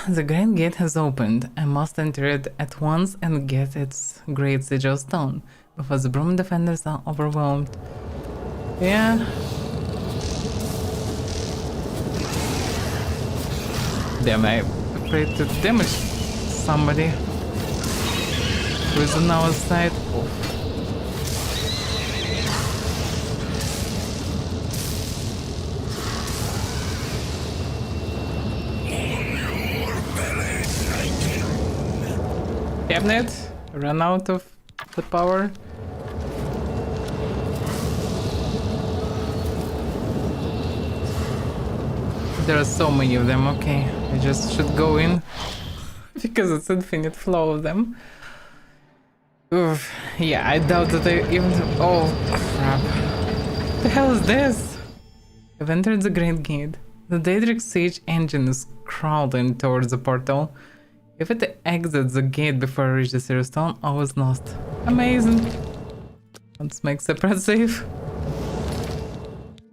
The Grand Gate has opened. I must enter it at once and get its great sigil stone before the broom defenders are overwhelmed. Yeah. Damn, I'm afraid to damage somebody who is on our side. Oh. Cabinet ran out of the power. There are so many of them, okay. I just should go in because it's infinite flow of them. Oof. Yeah, I doubt that I even... Oh, crap. What the hell is this? I've entered the Great Gate. The Daedric Siege engine is crawling towards the portal. If it exits the gate before I reach the Zero Stone, I was lost. Amazing. Let's make separate save.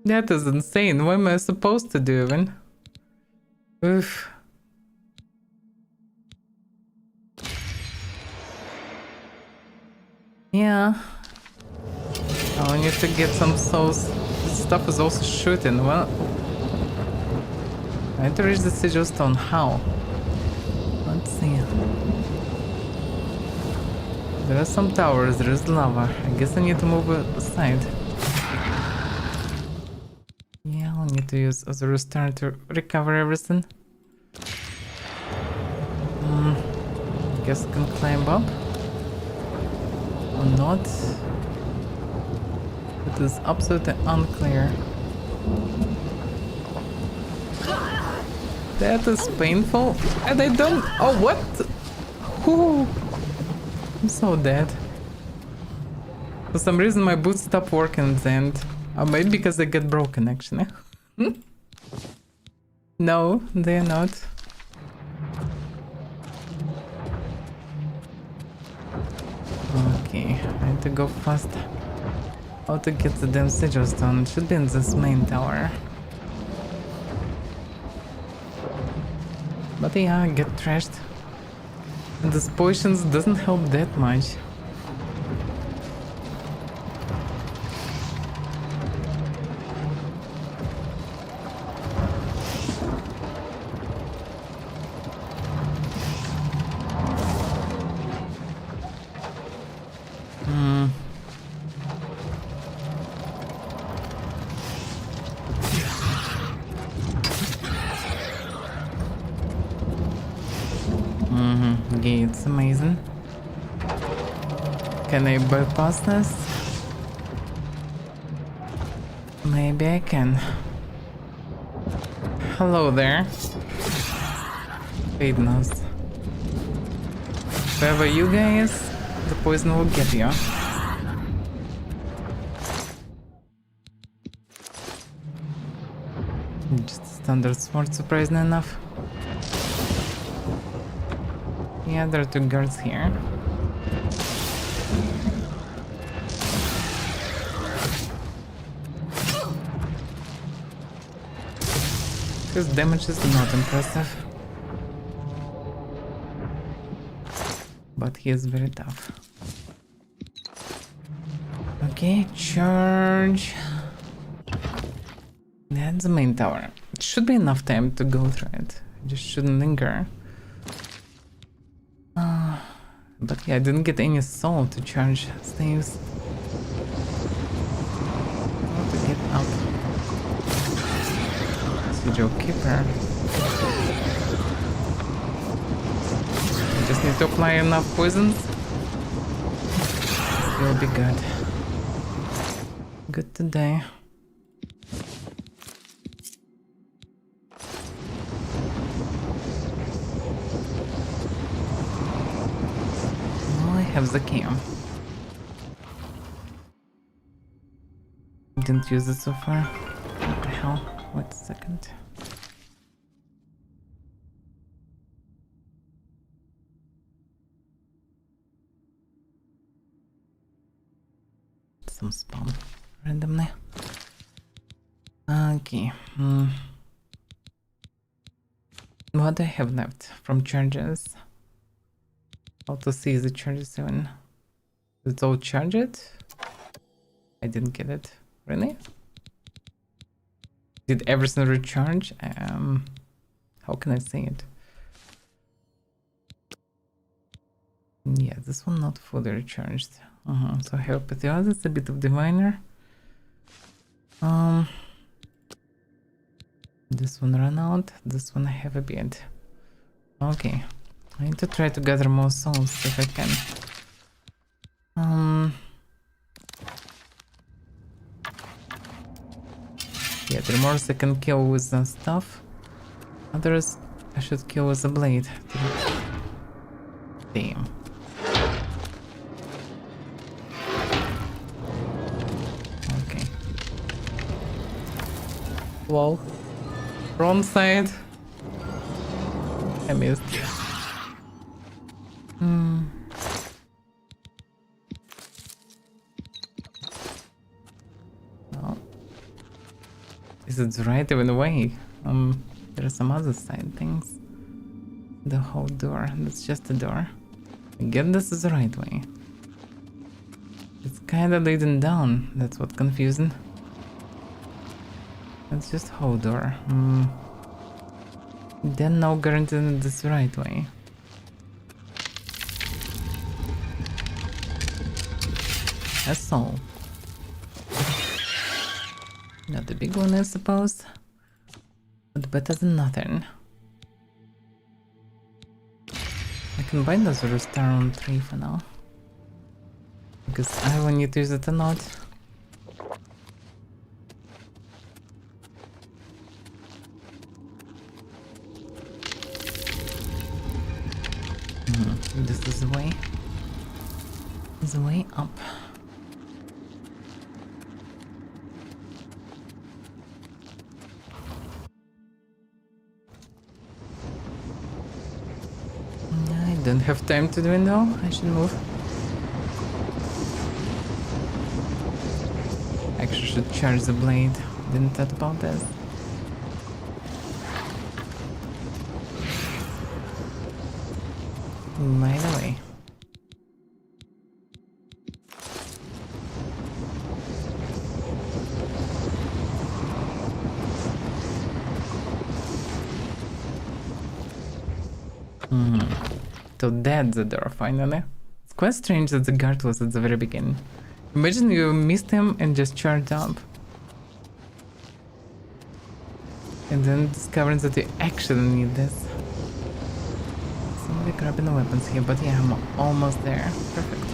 That is insane. What am I supposed to do even? Oof. Yeah. I need to get some souls. This stuff is also shooting. Well, I need to reach the Sigil Stone. How? Let's see. There are some towers, there is lava. I guess I need to move aside. Yeah, I'll need to use as a restart to recover everything. Guess I can climb up. Or not. It is absolutely unclear. That is painful. And I don't... Oh, what? Ooh. I'm so dead. For some reason my boots stopped working at the end. Or maybe because they get broken actually. No, they're not. Okay, I need to go fast. How to get the damn Sigil Stone? It should be in this main tower. But yeah, get trashed. And this potions doesn't help that much. Gates, amazing. Can I bypass this? Maybe I can. Hello there. Fade knows. Wherever you guys, the poison will get you. Just a standard sword, surprisingly enough. Yeah, there are two guards here. His damage is not impressive. But he is very tough. Okay, charge. That's the main tower. It should be enough time to go through it. I just shouldn't linger. But yeah, I didn't get any soul to charge staves. How to get up? Sigil Keeper. I just need to apply enough poisons. You'll be good. Good today. Have the cam. Didn't use it so far. What the hell? Wait a second. Some spawn randomly. Okay. What do I have left from charges? How to see the charges soon? It's all charged? I didn't get it. Really? Did everything recharge? How can I say it? Yeah, this one not fully recharged. So I have Apotheosis, a bit of Diviner. This one ran out. This one I have a bit. Okay. I need to try to gather more souls if I can. Yeah, the remorse I can kill with the stuff. Others I should kill with the blade. Damn. Okay. Whoa. Wrong side. I missed. Oh. Is it right even away? There are some other side things. The whole door. That's just a door. Again, this is the right way. It's kinda leading down. That's what confusing. It's just whole door. Then no guarantee that this is the right way. A soul. Not the big one, I suppose. But better than nothing. I can buy the Zero Star on 3 for now. Because I will need to use it a lot. This is the way. The way up. I don't have time to do it now. I should move. Actually, should charge the blade. Didn't thought about this. By the way. So that's the door finally. It's quite strange that the guard was at the very beginning. Imagine you missed him and just charged up. And then discovering that you actually need this. Somebody grabbing the weapons here, but yeah, I'm almost there. Perfect.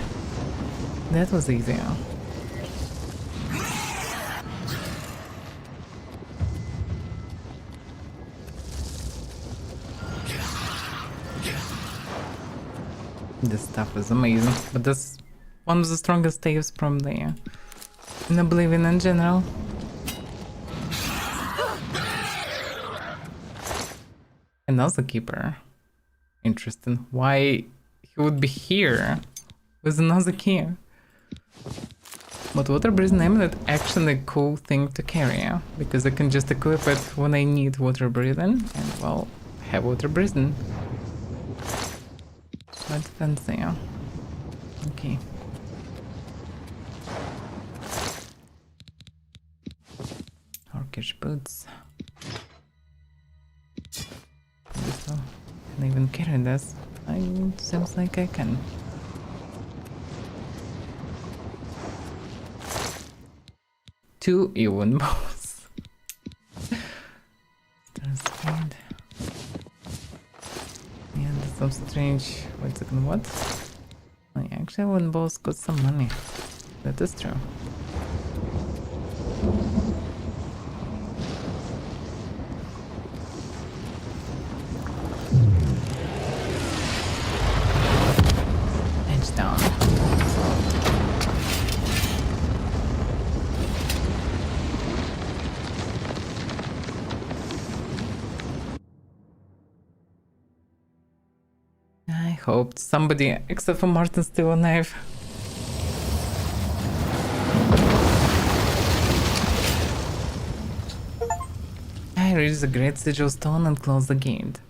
That was easier. This stuff is amazing, but that's one of the strongest staves probably in Oblivion in general. Another keeper. Interesting. Why he would be here with another key? But water breathing amulet actually a cool thing to carry, because I can just equip it when I need water breathing and, well, have water breathing. Quite fancy. Okay. Orcish boots. So, can I even carry this? Seems like I can. Two even bows. Speed. Yeah, that's so strange. Wait a second, what? Oh, yeah, actually, one boss got some money. That is true. Edge down. I hoped somebody, except for Martin, still alive. I reached the Great Sigil Stone and closed the gate.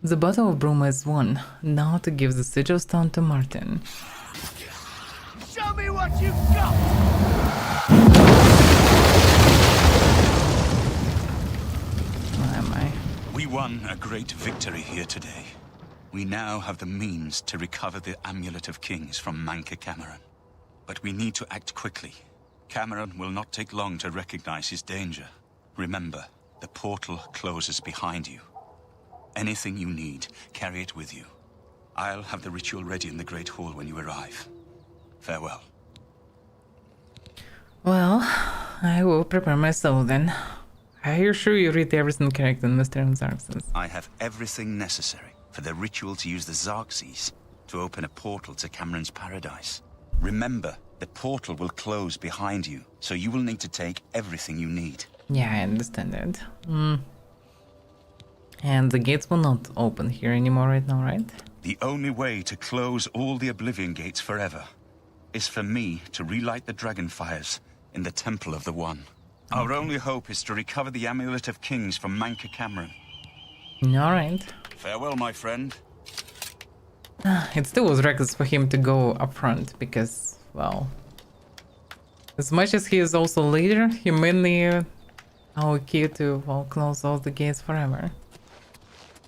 The Battle of Bruma is won. Now to give the Sigil Stone to Martin. Show me what you've got! Where am I? We won a great victory here today. We now have the means to recover the Amulet of Kings from Manca Cameron. But we need to act quickly. Cameron will not take long to recognize his danger. Remember, the portal closes behind you. Anything you need, carry it with you. I'll have the ritual ready in the Great Hall when you arrive. Farewell. Well, I will prepare myself then. Are you sure you read everything correct in Mr. Xerxes? I have everything necessary for the ritual to use the Xerxes to open a portal to Cameron's paradise. Remember, the portal will close behind you, so you will need to take everything you need. Yeah, I understand that. And the gates will not open here anymore right now, right? The only way to close all the Oblivion gates forever is for me to relight the dragon fires in the Temple of the One. Our only hope is to recover the Amulet of Kings from Manca Cameron. Alright. Farewell, my friend. It still was reckless for him to go up front because, well, as much as he is also leader, he mainly our key to, well, close all the gates forever.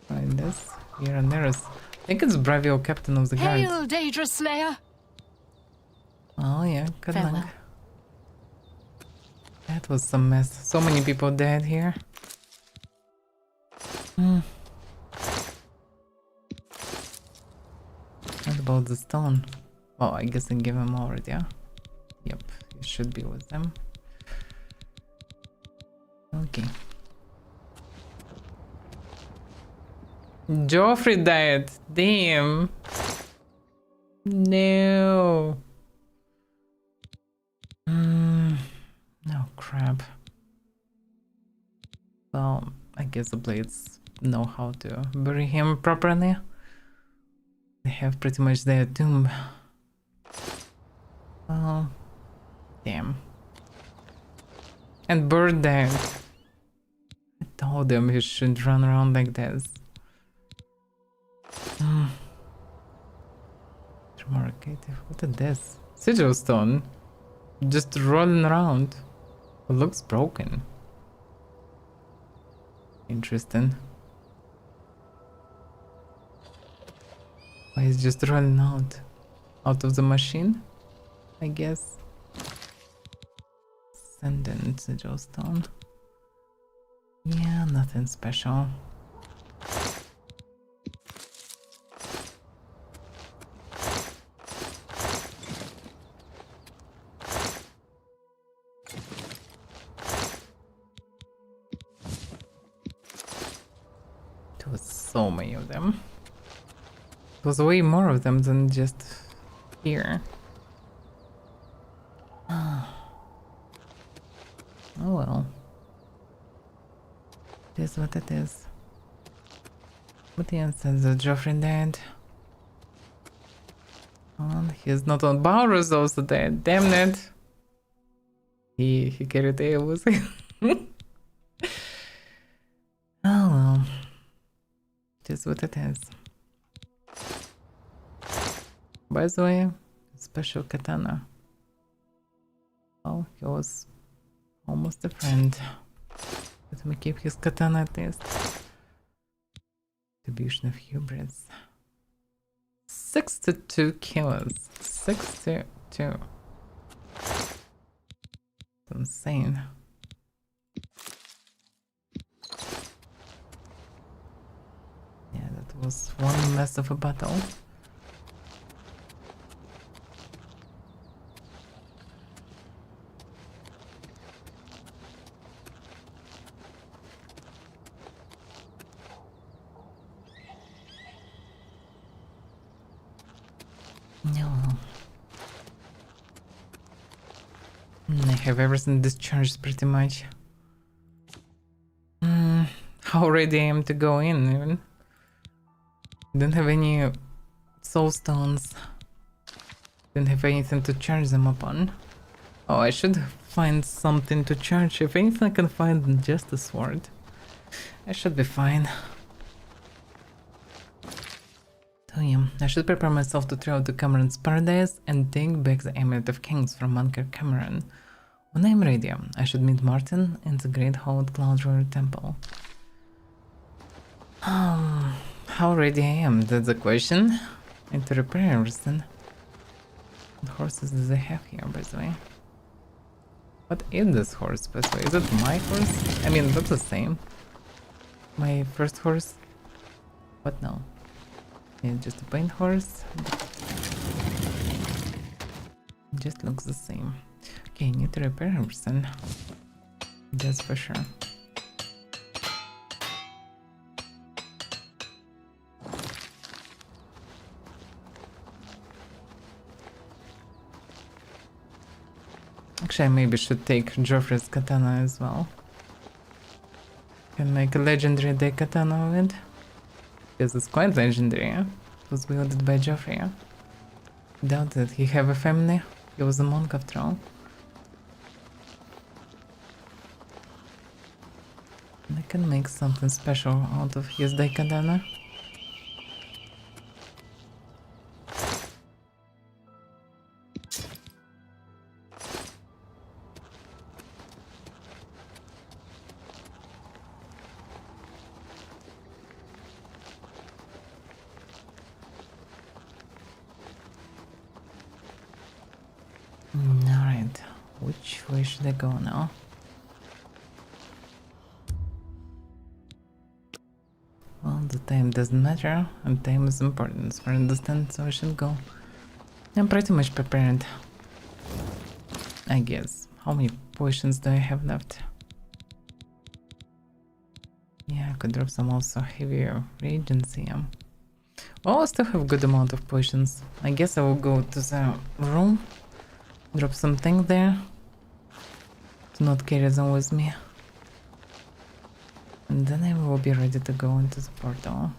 Right, this here and there is, I think it's Bravio, captain of the guard. Hail, Daedra Slayer! Oh yeah, good Farewell. luck. That was some mess. So many people dead here. What about the stone? Oh, I guess I gave him already, yeah? Yep, it should be with them. Okay. Joffrey died. Damn. No. No crap. Well, I guess the blades know how to bury him properly. They have pretty much their doom. Oh, damn. And Bird died. I told him he shouldn't run around like this. What is this? Sigil stone. Just rolling around. It looks broken. Interesting. Why is just running out? Out of the machine? I guess. Ascendant Sigil stone. Yeah, nothing special. There was so many of them. There was way more of them than just here. Oh well. It is what it is. But the answer is that Joffrey dead. And he's not on Balrus also dead. Damn it. He carried a was. Oh well. Just what it is. By the way, special katana. Oh, he was almost a friend. Let me keep his katana at least. Distribution of hubris. 62 kills. 62. It's insane. Yeah, that was one mess of a battle. No. I have everything discharged pretty much. How ready I am to go in even. Don't have any soul stones. Don't have anything to charge them upon. Oh, I should find something to charge. If anything I can find just a sword. I should be fine. So yeah, I should prepare myself to travel to Cameron's Paradise and take back the Amulet of Kings from Monker Cameron. When I'm ready, I should meet Martin in the Great Hall at Cloud River Temple. How ready I am, that's the question. I need to repair everything. What horses do they have here, by the way? What is this horse, by the way? Is it my horse? I mean, that's the same. My first horse? But no. It's just a paint horse. It just looks the same. Okay, I need to repair everything. That's for sure. Actually, I maybe should take Joffrey's katana as well. Can make a legendary day katana of it. Because it's quite legendary, yeah? It was wielded by Joffrey, yeah? Doubt that he have a family. He was a monk after all. And I can make something special out of his day katana. Alright, which way should I go now? Well, the time doesn't matter, and time is important for understand, so I should go. I'm pretty much prepared. I guess. How many potions do I have left? Yeah, I could drop some also heavier reagents here. Well, I still have a good amount of potions. I guess I will go to the room. Drop something there. To not carry them with me. And then I will be ready to go into the portal.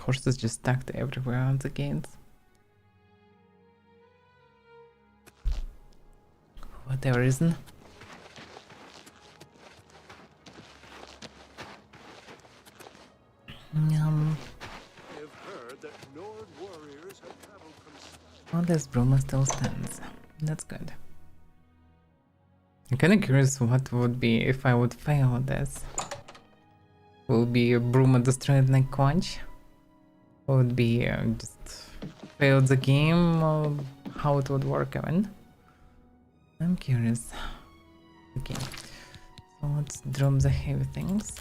Horses just stacked everywhere on the gates. For whatever reason. Well, this Bruma still stands. That's good. I'm kinda curious what would be if I would fail this. Will be Bruma destroyed like Quanch? Or would be just failed the game? Or how it would work even? I'm curious. Okay. So let's drop the heavy things.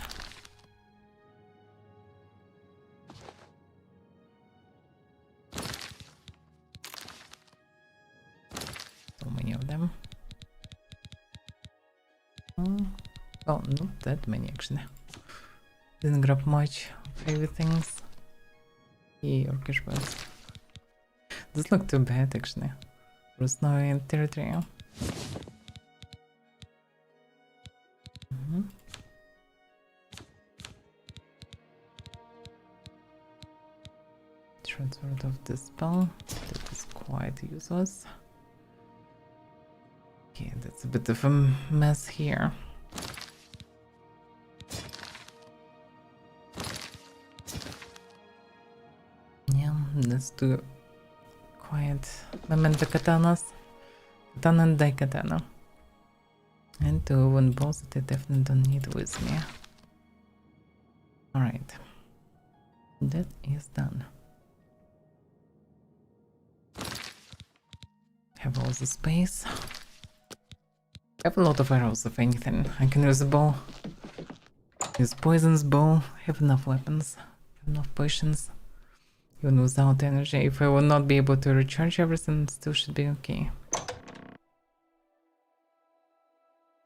So many of them. Oh, not that many actually. Didn't grab much of heavy things. Yeah, Orcish was. Doesn't look too bad actually. For snowy territory. Short sort of the spell. That is quite useless. Okay, that's a bit of a mess here. Yeah, let's do quiet memento katanas. Katana and daikatana. And 2 wooden balls that I definitely don't need with me. Alright. That is done. Have all the space. Have a lot of arrows if anything. I can use a bow. Use poison's bow. Have enough weapons. Have enough potions. Even without energy. If I will not be able to recharge everything, it still should be okay.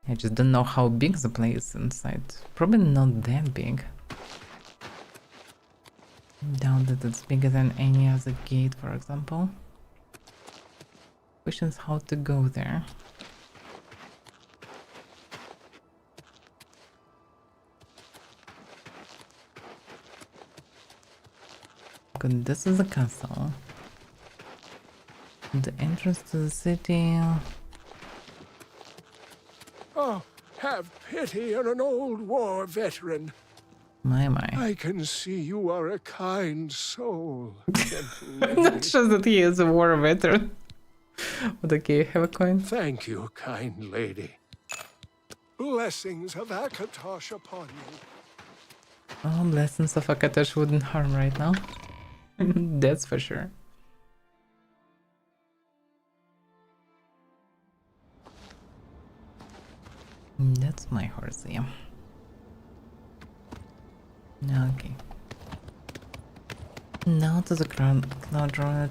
I just don't know how big the place is inside. Probably not that big. Doubt that it's bigger than any other gate, for example. Question is how to go there. Good, this is the castle. The entrance to the city. Oh, have pity on an old war veteran. My. I can see you are a kind soul. Not sure that he is a war veteran. But okay, have a coin. Thank you, kind lady. Blessings of Akatosh upon you. Oh, blessings of Akatosh wouldn't harm right now. That's for sure. That's my horse, yeah. Okay. Now to the Cloud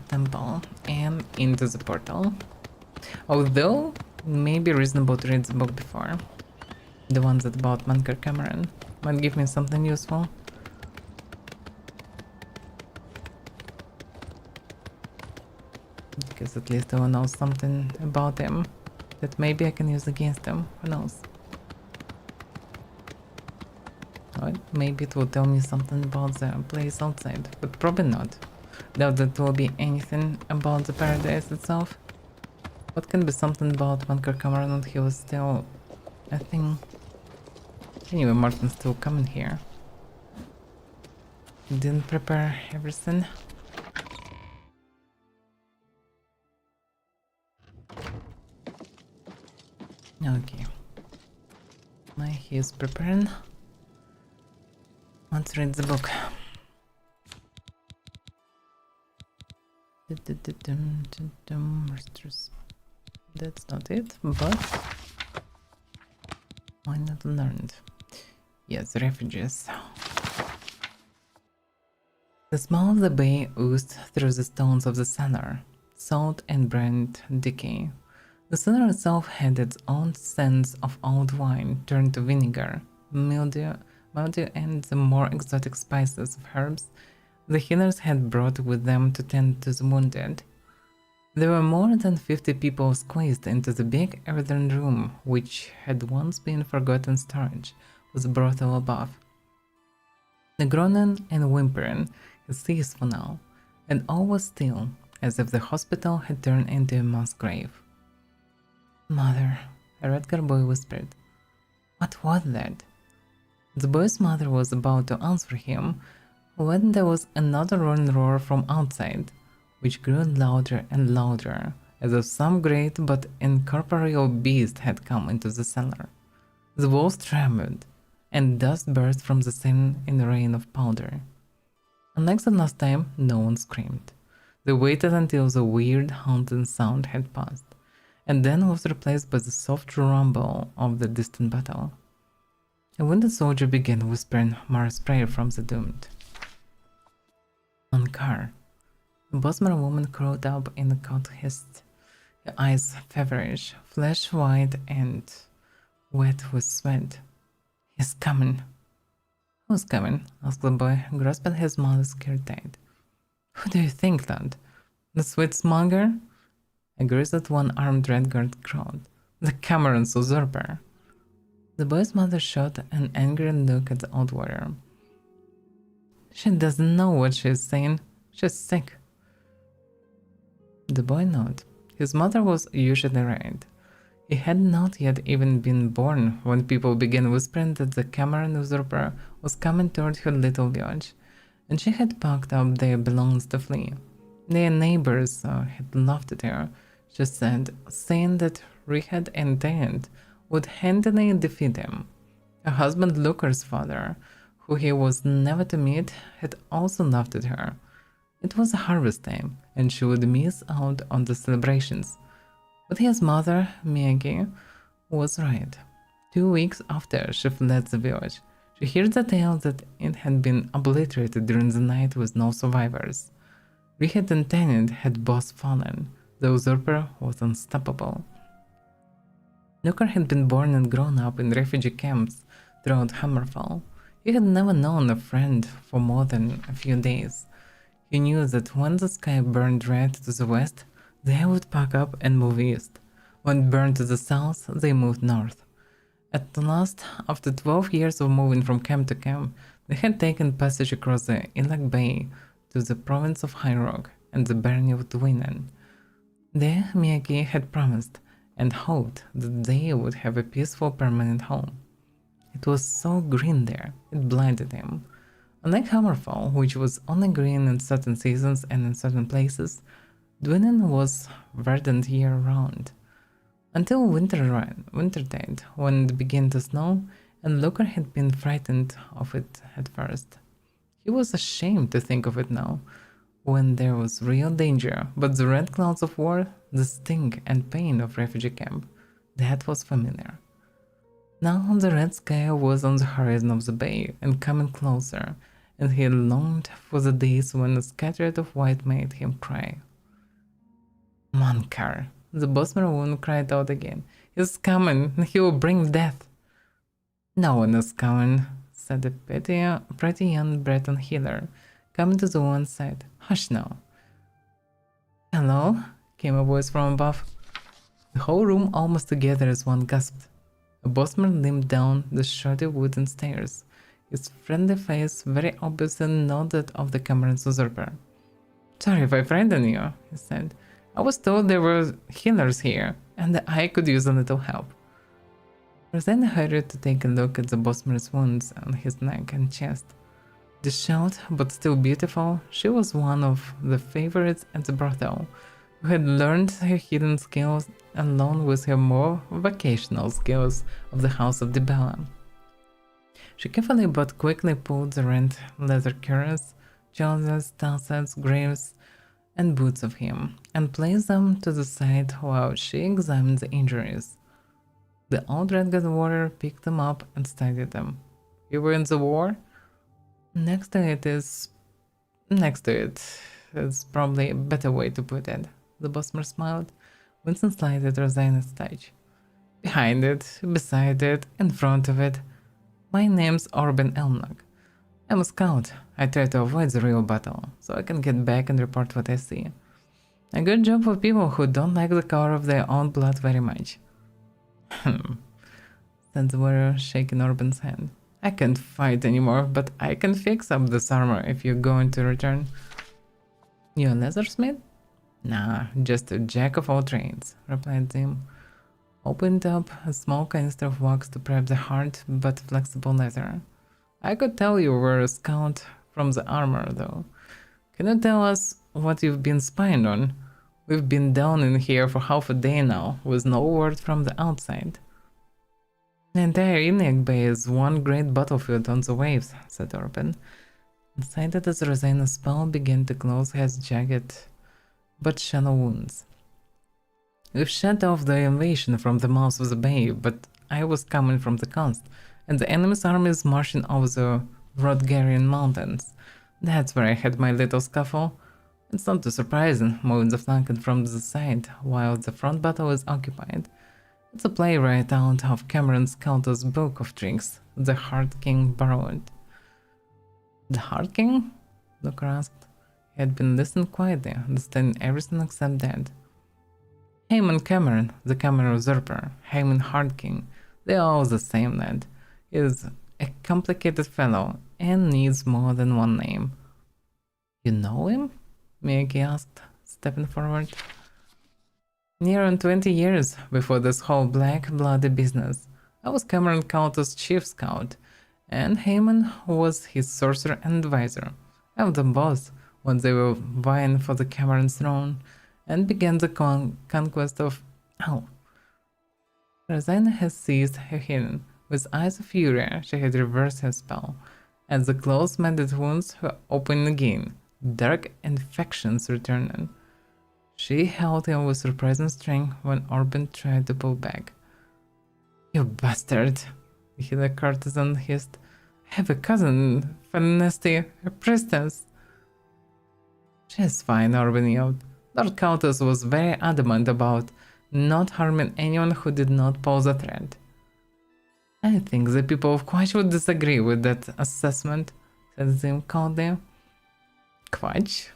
Temple and into the portal. Although, maybe reasonable to read the book before. The ones that about Manker Cameron might give me something useful. Because at least I will know something about him that maybe I can use against him. Who knows? Or maybe it will tell me something about the place outside, but probably not. Doubt that will be anything about the paradise itself. What can be something about Manker Cameron and he was still a thing? Anyway, Martin's still coming here. Didn't prepare everything. Okay. Now he is preparing. Let's read the book. That's not it, but why not learned? Yes, refugees. The smell of the bay oozed through the stones of the cellar, salt and burnt decay. The cellar itself had its own sense of old wine turned to vinegar, mildew, and the more exotic spices of herbs the healers had brought with them to tend to the wounded. There were more than 50 people squeezed into the big earthen room, which had once been forgotten storage, with a brothel above. The groaning and whimpering had ceased for now, and all was still, as if the hospital had turned into a mass grave. "Mother," a red-haired boy whispered. What was that? The boy's mother was about to answer him when there was another roaring roar from outside, which grew louder and louder, as if some great but incorporeal beast had come into the cellar. The walls trembled, and dust burst from the ceiling in a rain of powder. Unlike the last time, no one screamed. They waited until the weird haunting sound had passed, and then was replaced by the soft rumble of the distant battle. A wounded soldier began whispering Mara's prayer from the doomed. Ankar. A Bosmer woman crawled up in a cot hissed, her eyes feverish, flesh white and wet with sweat. "He's coming." "Who's coming?" asked the boy, grasping his mother's scared tight. "Who do you think, lad? The sweet smuggler?" A grizzled one-armed redguard crowed. "The Cameron's usurper." The boy's mother shot an angry look at the old warrior. "She doesn't know what she's saying. She's sick." The boy nodded. His mother was usually right. He had not yet even been born when people began whispering that the Cameron usurper was coming toward her little village, and she had packed up their belongings to flee. Their neighbors had laughed at her, she said, saying that Richard and Tent would handily defeat him. Her husband Lucar's father, who he was never to meet, had also laughed at her. It was a harvest time, and she would miss out on the celebrations. But his mother, Maggie, was right. 2 weeks after she fled the village, she heard the tale that it had been obliterated during the night with no survivors. Richard and Tennant had both fallen. The usurper was unstoppable. Nuker had been born and grown up in refugee camps throughout Hammerfall. He had never known a friend for more than a few days. He knew that when the sky burned red to the west, they would pack up and move east. When it burned to the south, they moved north. At last, after 12 years of moving from camp to camp, they had taken passage across the Inlac Bay to the province of High Rock and the barony of Dwayne. There, Miyagi had promised and hoped that they would have a peaceful permanent home. It was so green there, it blinded him. Unlike Hammerfall, which was only green in certain seasons and in certain places, Dwayne was verdant year-round. Until wintertide, when it began to snow, and Lucar had been frightened of it at first. He was ashamed to think of it now, when there was real danger, but the red clouds of war, the sting and pain of refugee camp, that was familiar. Now the red sky was on the horizon of the bay and coming closer, and he longed for the days when a scattering of white made him cry. Munkar, the boss Maroon cried out again. He's coming, he will bring death. No one is coming, said the pretty young Breton healer, coming to the one side. Hush now. Hello, came a voice from above. The whole room almost together as one gasped. A bossman limped down the shoddy wooden stairs, his friendly face very obviously nodded of the Cameron's usurper. Sorry if I frightened you, he said. I was told there were healers here, and that I could use a little help. Rosanna hurried to take a look at the bossman's wounds on his neck and chest. Disheveled, but still beautiful, she was one of the favorites at the brothel, who had learned her hidden skills along with her more vocational skills of the House of Dibella. She carefully but quickly pulled the rent leather cuirass, chalices, tassets, greaves, and boots of him, and placed them to the side while she examined the injuries. The old red-god warrior picked them up and studied them. You were in the war? Next to it is probably a better way to put it. The bossman smiled. Winston slided Rosanna's touch. Behind it, beside it, in front of it. My name's Orban Elmnock. I'm a scout. I try to avoid the real battle, so I can get back and report what I see. A good job for people who don't like the color of their own blood very much. Said the warrior, shaking Orban's hand. I can't fight anymore, but I can fix up this armor if you're going to return. You a leathersmith? Nah, just a jack of all trades, replied Tim. Opened up a small canister of wax to prep the hard but flexible leather. I could tell you were a scout from the armor, though. Can you tell us what you've been spying on? We've been down in here for half a day now, with no word from the outside. The entire Iliac Bay is one great battlefield on the waves, said Orban, and sighed as Rosanna's spell began to close his jagged but shallow wounds. We've shut off the invasion from the mouth of the bay, but I was coming from the coast, and the enemy's army is marching over the Rodgarian mountains. That's where I had my little scuffle. It's not too surprising, moving the flank from the side while the front battle is occupied. It's a play right out of Cameron Skelter's book of tricks, the Heart King borrowed. The Heart King? Luke asked. He had been listening quietly, understanding everything except that. Heyman Cameron, the Cameron usurper, Heyman Heart King, they're all the same, lad. He is a complicated fellow and needs more than one name. You know him? Miyagi asked, stepping forward. Near on 20 years before this whole black-bloody business, I was Cameron Count's chief scout, and Haemon was his sorcerer and advisor. I was the boss when they were vying for the Cameron throne and began the conquest of... Oh. Rosina has seized her healing. With eyes of fury, she had reversed her spell, and the close-mended wounds were open again, dark infections returning. She held him with surprising strength when Orban tried to pull back. You bastard! The healer courtesan hissed. I have a cousin, Fanesti, a priestess. She's fine, Orban yelled. Lord Countess was very adamant about not harming anyone who did not pose a threat. I think the people of Quatch would disagree with that assessment, said Zim coldly. Quatch?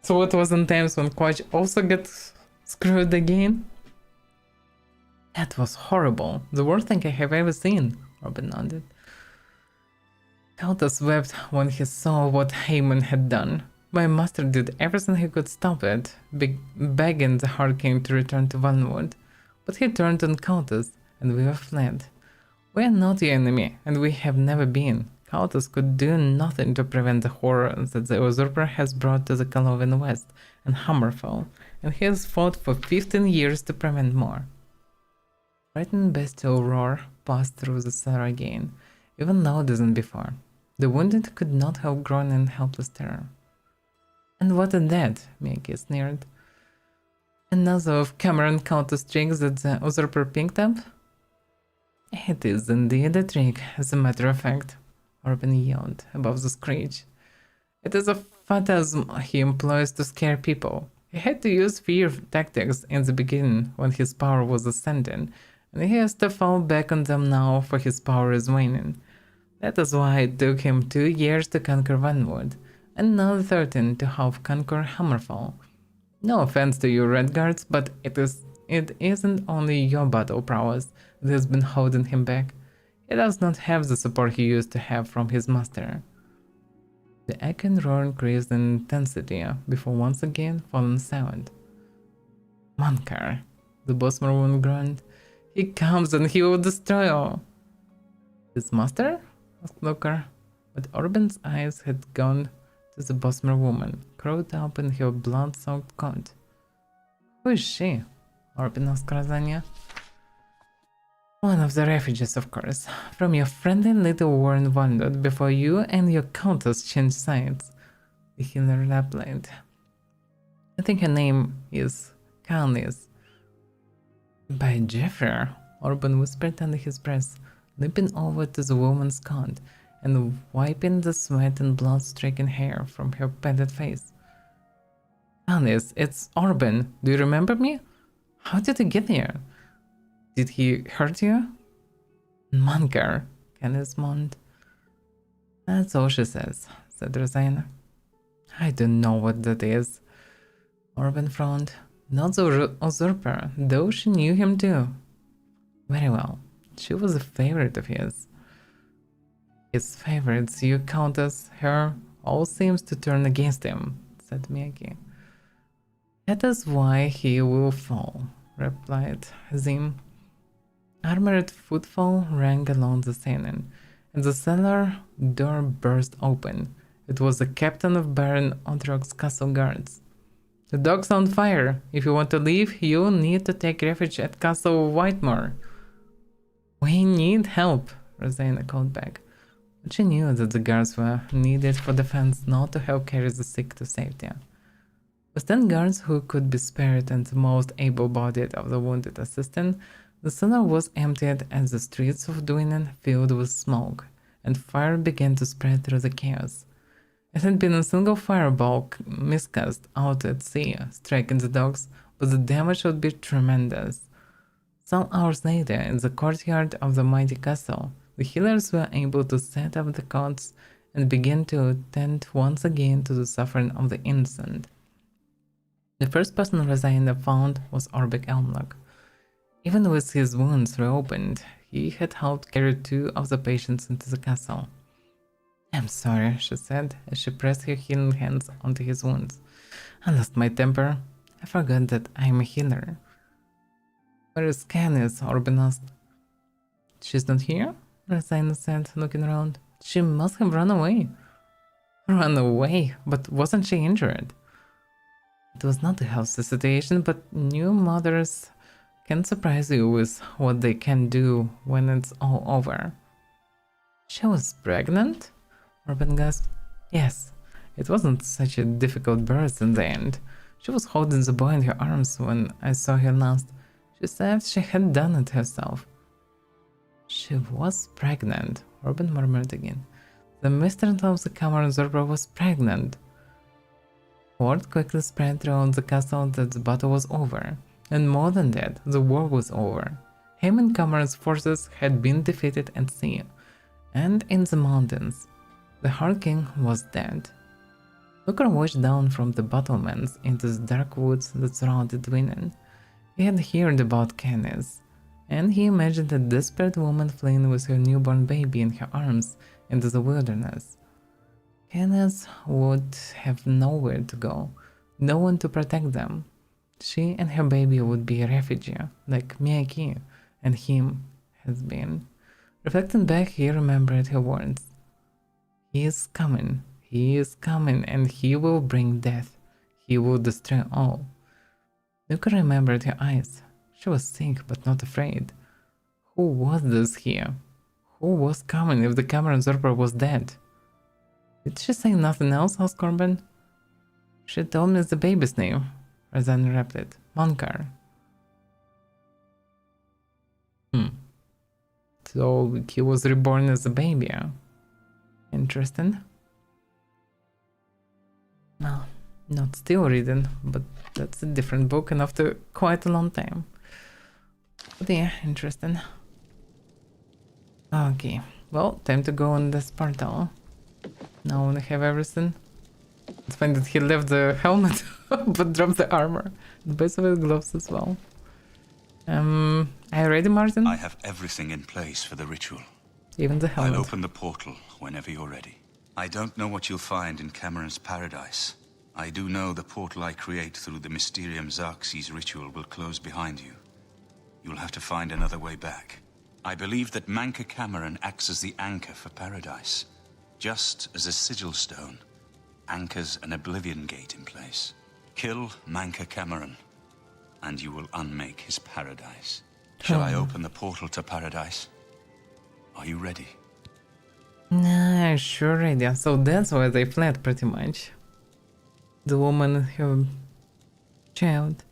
So what was in times when Quatch also got screwed again? That was horrible. The worst thing I have ever seen, Robin nodded. Countess wept when he saw what Haemon had done. My master did everything he could stop it, begging the Hard King to return to Vanwood. But he turned on Countess, and we were fled. We are not the enemy, and we have never been. Countess could do nothing to prevent the horror that the usurper has brought to the Calovan West and Hammerfell, and he has fought for 15 years to prevent more. Frightened bestial roar passed through the cellar again, even louder than before. The wounded could not help groan in helpless terror. And what is that? Miaki sneered. Another of Cameron Countess tricks that the usurper picked up? It is indeed a trick, as a matter of fact, Orban yelled above the screech. It is a phantasm he employs to scare people. He had to use fear tactics in the beginning when his power was ascending, and he has to fall back on them now for his power is waning. That is why it took him 2 years to conquer Vanwood, and another 13 to half conquer Hammerfall. No offense to you Redguards, but it isn't only your battle prowess that has been holding him back. He does not have the support he used to have from his master. The echoing roar increased in intensity before once again falling silent. Mankar, the Bosmer woman groaned. He comes and he will destroy all. His master? Asked Lukar, but Orban's eyes had gone to the Bosmer woman, curled up in her blood-soaked coat. Who is she? Orban asked Razania. One of the refugees, of course, from your friendly little war in Vanwood before you and your countess changed sides, the healer replied. I think her name is Calnis. By Jeffrey, Orban whispered under his breath, leaping over to the woman's cot and wiping the sweat and blood-streaken hair from her padded face. Calnis, it's Orban. Do you remember me? How did you get here? Did he hurt you? Mankar, Calnis moaned. That's all she says, said Rosina. I don't know what that is. Orban frowned. Not the usurper, though she knew him too. Very well. She was a favorite of his. His favorites, you countess, her, all seems to turn against him, said Miyagi. That is why he will fall, replied Zim. Armored footfall rang along the ceiling, and the cellar door burst open. It was the captain of Baron Odrog's castle guards. The dog's on fire. If you want to leave, you'll need to take refuge at Castle Whitemore. We need help, Rosina called back. But she knew that the guards were needed for defense, not to help carry the sick to safety. With 10 guards who could be spared and the most able-bodied of the wounded assistant, the cellar was emptied and the streets of Duinen filled with smoke, and fire began to spread through the chaos. It had been a single fireball miscast out at sea, striking the dogs, but the damage would be tremendous. Some hours later, in the courtyard of the mighty castle, the healers were able to set up the cots and begin to attend once again to the suffering of the innocent. The first person Rosina found was Orbeck Elmlock. Even with his wounds reopened, he had helped carry 2 of the patients into the castle. I'm sorry, she said, as she pressed her healing hands onto his wounds. I lost my temper. I forgot that I'm a healer. Where is Candice? Orban asked. She's not here? Rosina said, looking around. She must have run away. Run away? But wasn't she injured? It was not a healthy situation, but new mothers can surprise you with what they can do when it's all over. She was pregnant? Orban gasped. Yes, it wasn't such a difficult birth in the end. She was holding the boy in her arms when I saw her last. She said she had done it herself. She was pregnant, Orban murmured again. The mistress of the Cameron Zorba was pregnant. Word quickly spread throughout the castle that the battle was over. And more than that, the war was over. Him and Cameron's forces had been defeated at sea, and in the mountains. The Hard King was dead. Looker watched down from the battlements into the dark woods that surrounded Dwinen. He had heard about Candice, and he imagined a desperate woman fleeing with her newborn baby in her arms into the wilderness. Candice would have nowhere to go, no one to protect them. She and her baby would be a refugee, like Miyaki and him has been. Reflecting back, he remembered her words. He is coming, and he will bring death. He will destroy all. Luca remembered her eyes. She was sick but not afraid. Who was this here? Who was coming if the Cameron Zorber was dead? Did she say nothing else? Asked Corbin. She told me the baby's name. Razan replied. Monkar. So he was reborn as a baby. Interesting. Well, not still reading, but that's a different book and after quite a long time. But yeah, interesting. Okay, well, time to go on this portal. Now we have everything. It's fine that he left the helmet, but dropped the armor. The base of his gloves as well. Are you ready, Martin? I have everything in place for the ritual. Even the helmet. I'll open the portal whenever you're ready. I don't know what you'll find in Cameron's paradise. I do know the portal I create through the Mysterium Xerxes ritual will close behind you. You'll have to find another way back. I believe that Manca Cameron acts as the anchor for paradise, just as a sigil stone anchors an Oblivion gate in place. Kill Manca Cameron, and you will unmake his paradise. Shall I open the portal to paradise? Are you ready? Nah, sure ready. So that's why they fled pretty much. The woman and her child.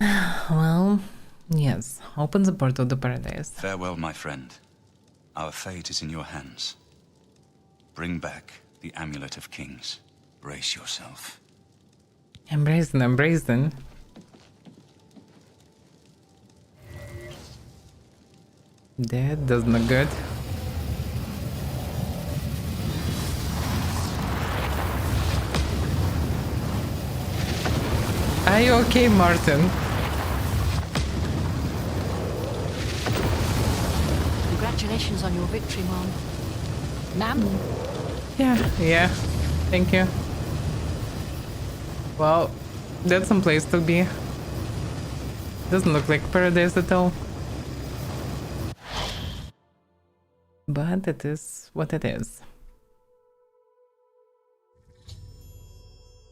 Well, yes, open the portal to paradise. Farewell, my friend. Our fate is in your hands. Bring back the Amulet of Kings. Brace yourself. Embracing. That does not good. Are you okay, Martin? Congratulations on your victory, Mom. Ma'am? Yeah. Thank you. Well, that's some place to be. Doesn't look like paradise at all. But it is what it is.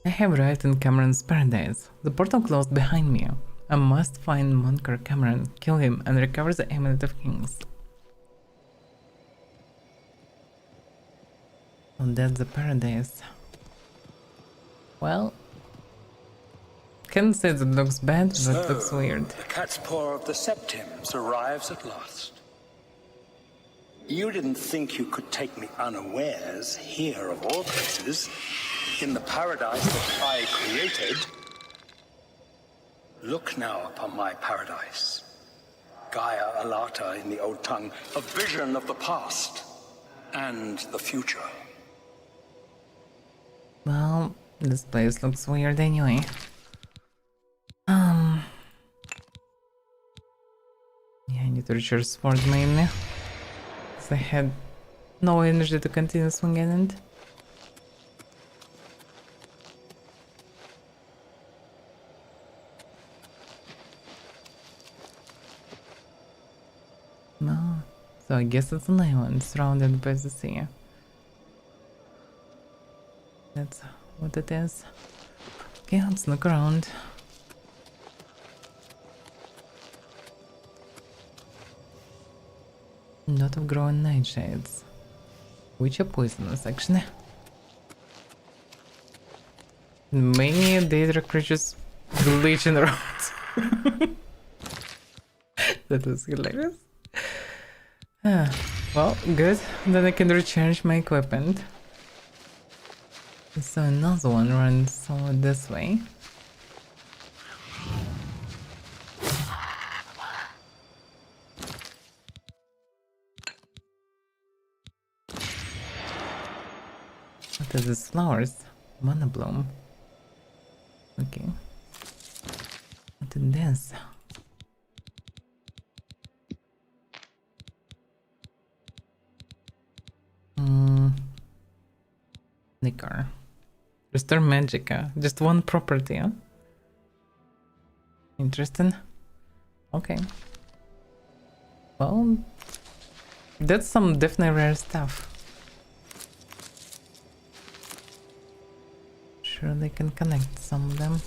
I have arrived in Cameron's paradise. The portal closed behind me. I must find Monkar Cameron, kill him, and recover the Amulet of Kings. Oh, that's the paradise. Well, can't say that looks bad, but it looks weird. The cat's paw of the Septims arrives at last. You didn't think you could take me unawares here of all places, in the paradise that I created. Look now upon my paradise. Gaia Alata in the old tongue, a vision of the past and the future. Well, this place looks weird anyway. Yeah, I need to recharge sword mainly. Because I had no energy to continue swinging it. No. So I guess it's an island surrounded by the sea. That's what it is. Okay, let's look around. Lot of growing nightshades, which are poisonous actually. Many Daedra creatures glitching around. That was hilarious. Well, good. Then I can recharge my equipment. So another one runs this way. What is this? Flowers? Mana bloom. Okay. What is this? Liquor. Restore Magica. Just one property, huh? Interesting. Okay. Well, that's some definitely rare stuff. Sure, they can connect some of them.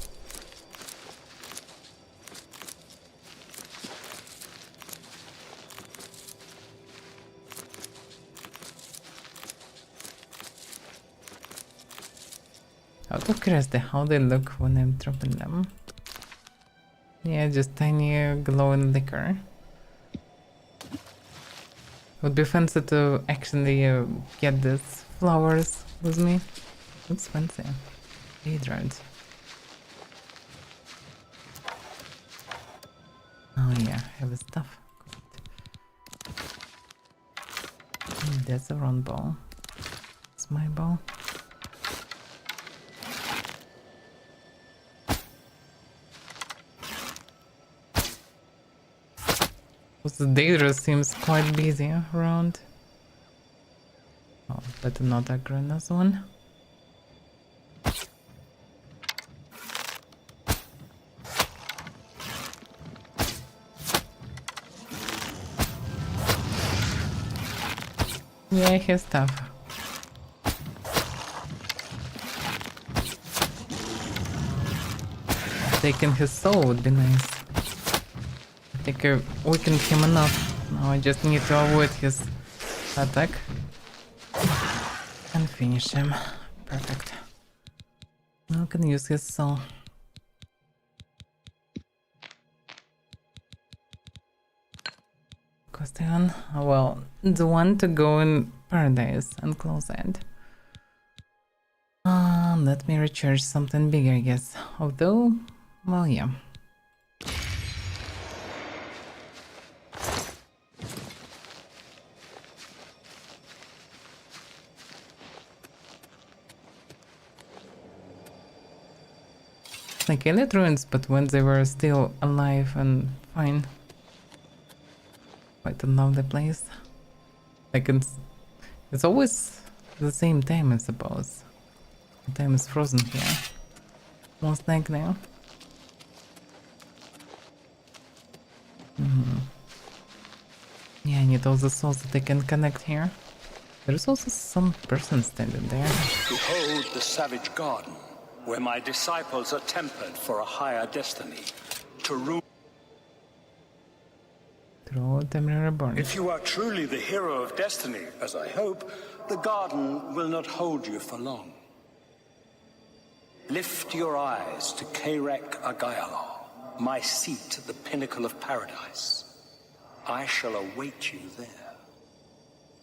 Out of curiosity, how they look when I'm dropping them. Yeah, just tiny glowing liquor. Would be fancy to actually get these flowers with me. Looks fancy. Hydrant. Oh yeah, heavy stuff. That's a round ball. It's my ball. The Daedra seems quite busy around. Oh, better not aggro this one. Yeah, his stuff. Taking his soul would be nice. I think I weakened him enough. Now I just need to avoid his attack and finish him. Perfect. Now I can use his soul. Question. Well, the one to go in paradise and close it. Let me recharge something bigger, I guess. Although, well, yeah. Like elite ruins, but when they were still alive and fine. Quite a lovely place. Like it's always the same time, I suppose. The time is frozen here. Most likely. Yeah, I need all the souls that I can connect here. There's also some person standing there. Behold the savage garden, where my disciples are tempered for a higher destiny, to rule. If you are truly the hero of destiny, as I hope, the garden will not hold you for long. Lift your eyes to Kairek Agayala, my seat at the pinnacle of paradise. I shall await you there.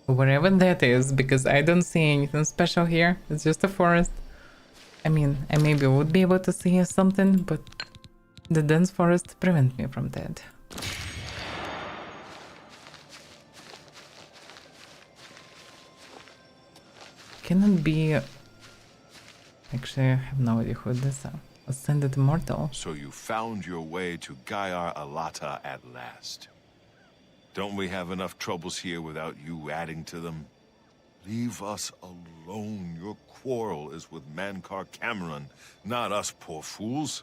Wherever that is, because I don't see anything special here. It's just a forest. I mean, I maybe would be able to see something, but the dense forest prevents me from that. Can it be... Actually, I have no idea who this is. Ascended Immortal. So you found your way to Gaiar Alata at last. Don't we have enough troubles here without you adding to them? Leave us alone. Your quarrel is with Mankar Cameron, not us poor fools.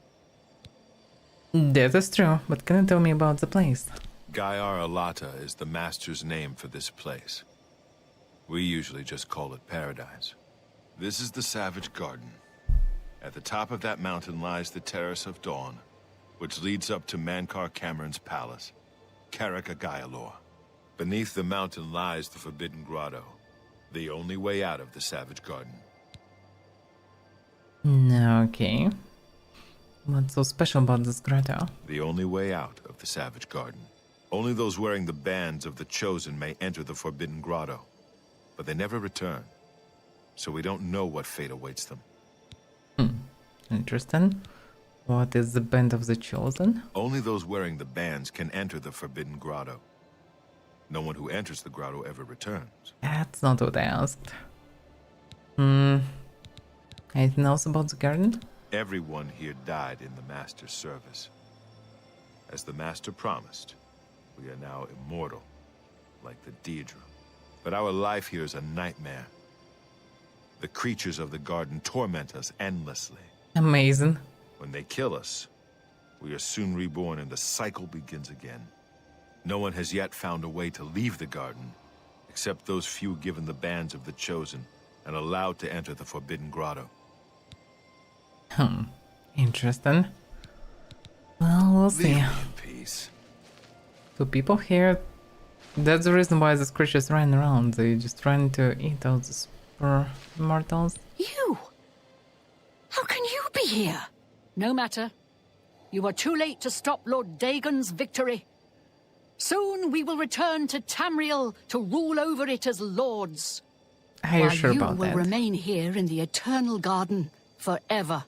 That is true, but can you tell me about the place? Gaiar Alata is the Master's name for this place. We usually just call it Paradise. This is the Savage Garden. At the top of that mountain lies the Terrace of Dawn, which leads up to Mankar Cameron's palace, Karaka Gaialor. Beneath the mountain lies the Forbidden Grotto, the only way out of the Savage Garden. Okay. What's so special about this grotto? The only way out of the Savage Garden. Only those wearing the bands of the Chosen may enter the Forbidden Grotto. But they never return, so we don't know what fate awaits them. Interesting. What is the band of the Chosen? Only those wearing the bands can enter the Forbidden Grotto. No one who enters the grotto ever returns. That's not what I asked. Anything else about the garden? Everyone here died in the Master's service. As the Master promised, we are now immortal, like the Daedra. But our life here is a nightmare. The creatures of the garden torment us endlessly. Amazing. When they kill us, we are soon reborn and the cycle begins again. No one has yet found a way to leave the garden, except those few given the bands of the Chosen and allowed to enter the Forbidden Grotto. Interesting. Well, we'll see. Leave me in peace. So people here, that's the reason why these creatures ran around. They just ran to eat all these poor mortals. You! How can you be here? No matter. You are too late to stop Lord Dagon's victory. Soon we will return to Tamriel to rule over it as lords. Are you sure about While you that? will remain here in the Eternal Garden forever.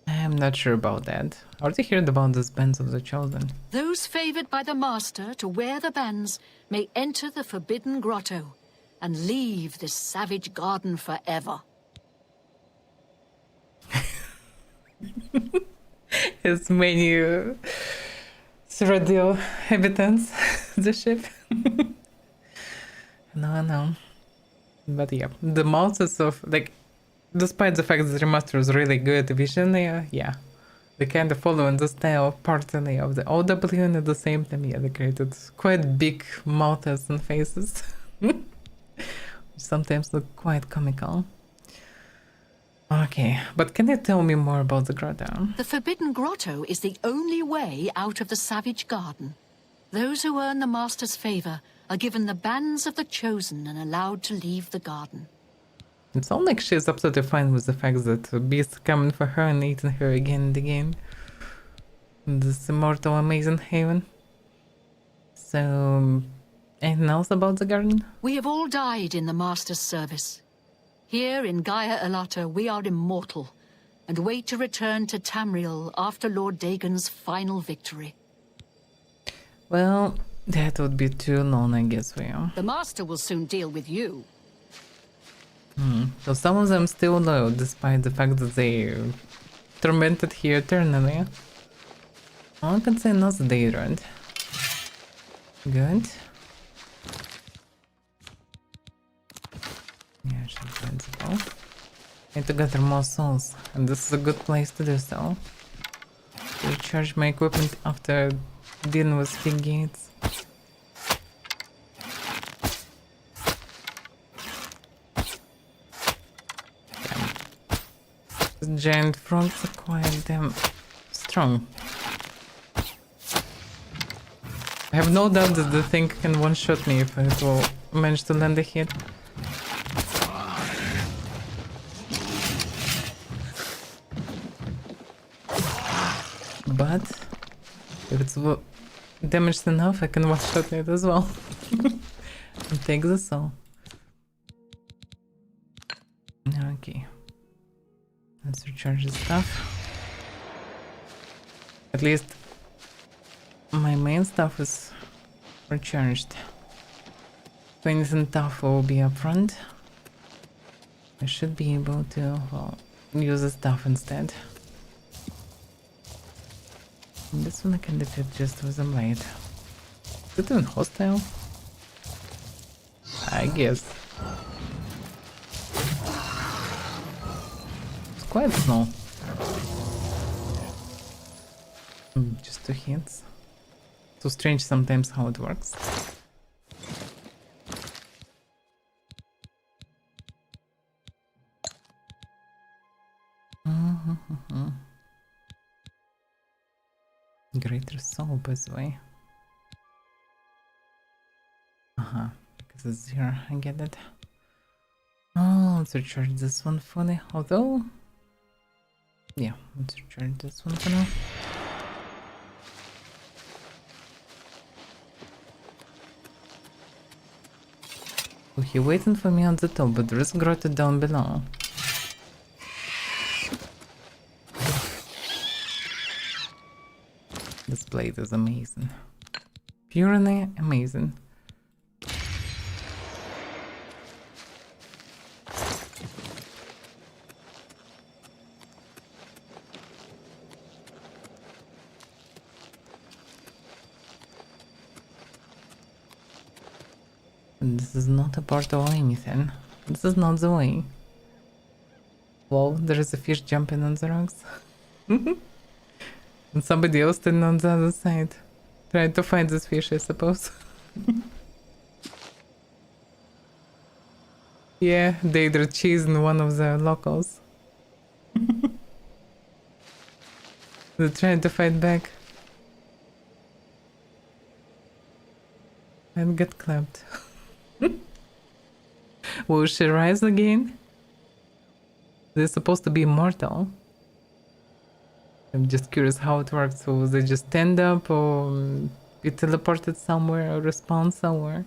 I'm not sure about that. I already heard about these bands of the Chosen. Those favored by the Master to wear the bands may enter the Forbidden Grotto and leave this savage garden forever. As many radio inhabitants, the ship. No. But yeah, the monsters of, like, despite the fact that the remaster is really good vision, yeah, they kind of follow in the style partly of the OW and at the same time, yeah, they created quite big mouths and faces, which sometimes look quite comical. Okay, but can you tell me more about the grotto? The Forbidden Grotto is the only way out of the Savage Garden. Those who earn the Master's favor are given the bands of the Chosen and allowed to leave the garden. It sounds like she's absolutely fine with the fact that beasts coming for her and eating her again and again. This immortal amazing haven. So, anything else about the garden? We have all died in the Master's service. Here in Gaia Alata we are immortal, and wait to return to Tamriel after Lord Dagon's final victory. Well, that would be too long, I guess, for you. The Master will soon deal with you. So some of them still loyal, despite the fact that they tormented here eternally. All I can say not the Daedra. Good. Yeah, she's sensible. Need to gather more souls, and this is a good place to do so. Recharge my equipment after dealing with big gates. The giant frogs are quite damn strong. I have no doubt that the thing can one-shot me if it will manage to land a hit. But if it's damaged enough, I can one-shot it as well. And take the soul. Okay. Let's recharge the stuff. At least my main stuff is recharged. If anything tough will be up front, I should be able to, well, use the stuff instead. And this one I can defeat just with a blade. Is it even hostile? I guess. It's quite small. Just 2 hits. So strange sometimes how it works. Greater soul, by the way. Because it's here, I get it. Oh, let's recharge this one fully. Although, yeah, let's recharge this one for now. Oh, he's waiting for me on the top, but there is grotto down below. This blade is amazing. Purely amazing. And this is not a portal or anything. This is not the way. Whoa, there is a fish jumping on the rocks. And somebody else standing on the other side. Trying to find this fish, I suppose. Yeah, they're chasing one of the locals. They're trying to fight back. And get clapped. Will she rise again? They're supposed to be immortal. I'm just curious how it works. So they just stand up or be teleported somewhere or respawn somewhere?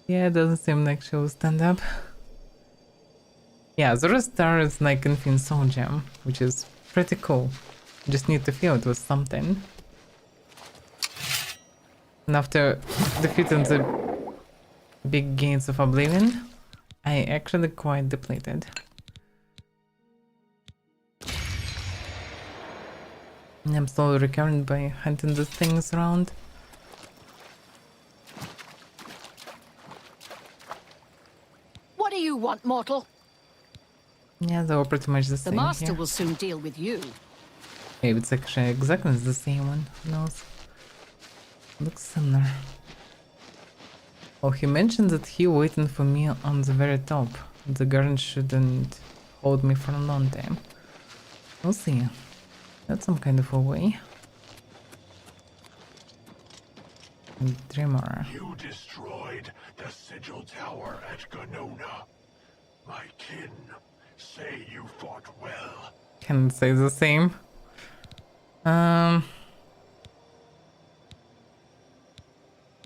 Yeah, it doesn't seem like she'll stand up. Yeah, Zora Star is like Infinite Soul Gem, which is pretty cool. Just need to fill it with something. And after defeating the big gains of Oblivion, I actually quite depleted. I'm slowly recovering by hunting these things around. What do you want, mortal? Yeah, they were pretty much the same. The master here. will soon deal with you. Maybe it's actually exactly the same one. Who knows? Looks similar. Oh, he mentioned that he waiting for me on the very top. The garden shouldn't hold me for a long time. We'll see. That's some kind of a way. And 3 more. You destroyed the Sigil Tower at Ganona. My kin say you fought well. Can say the same.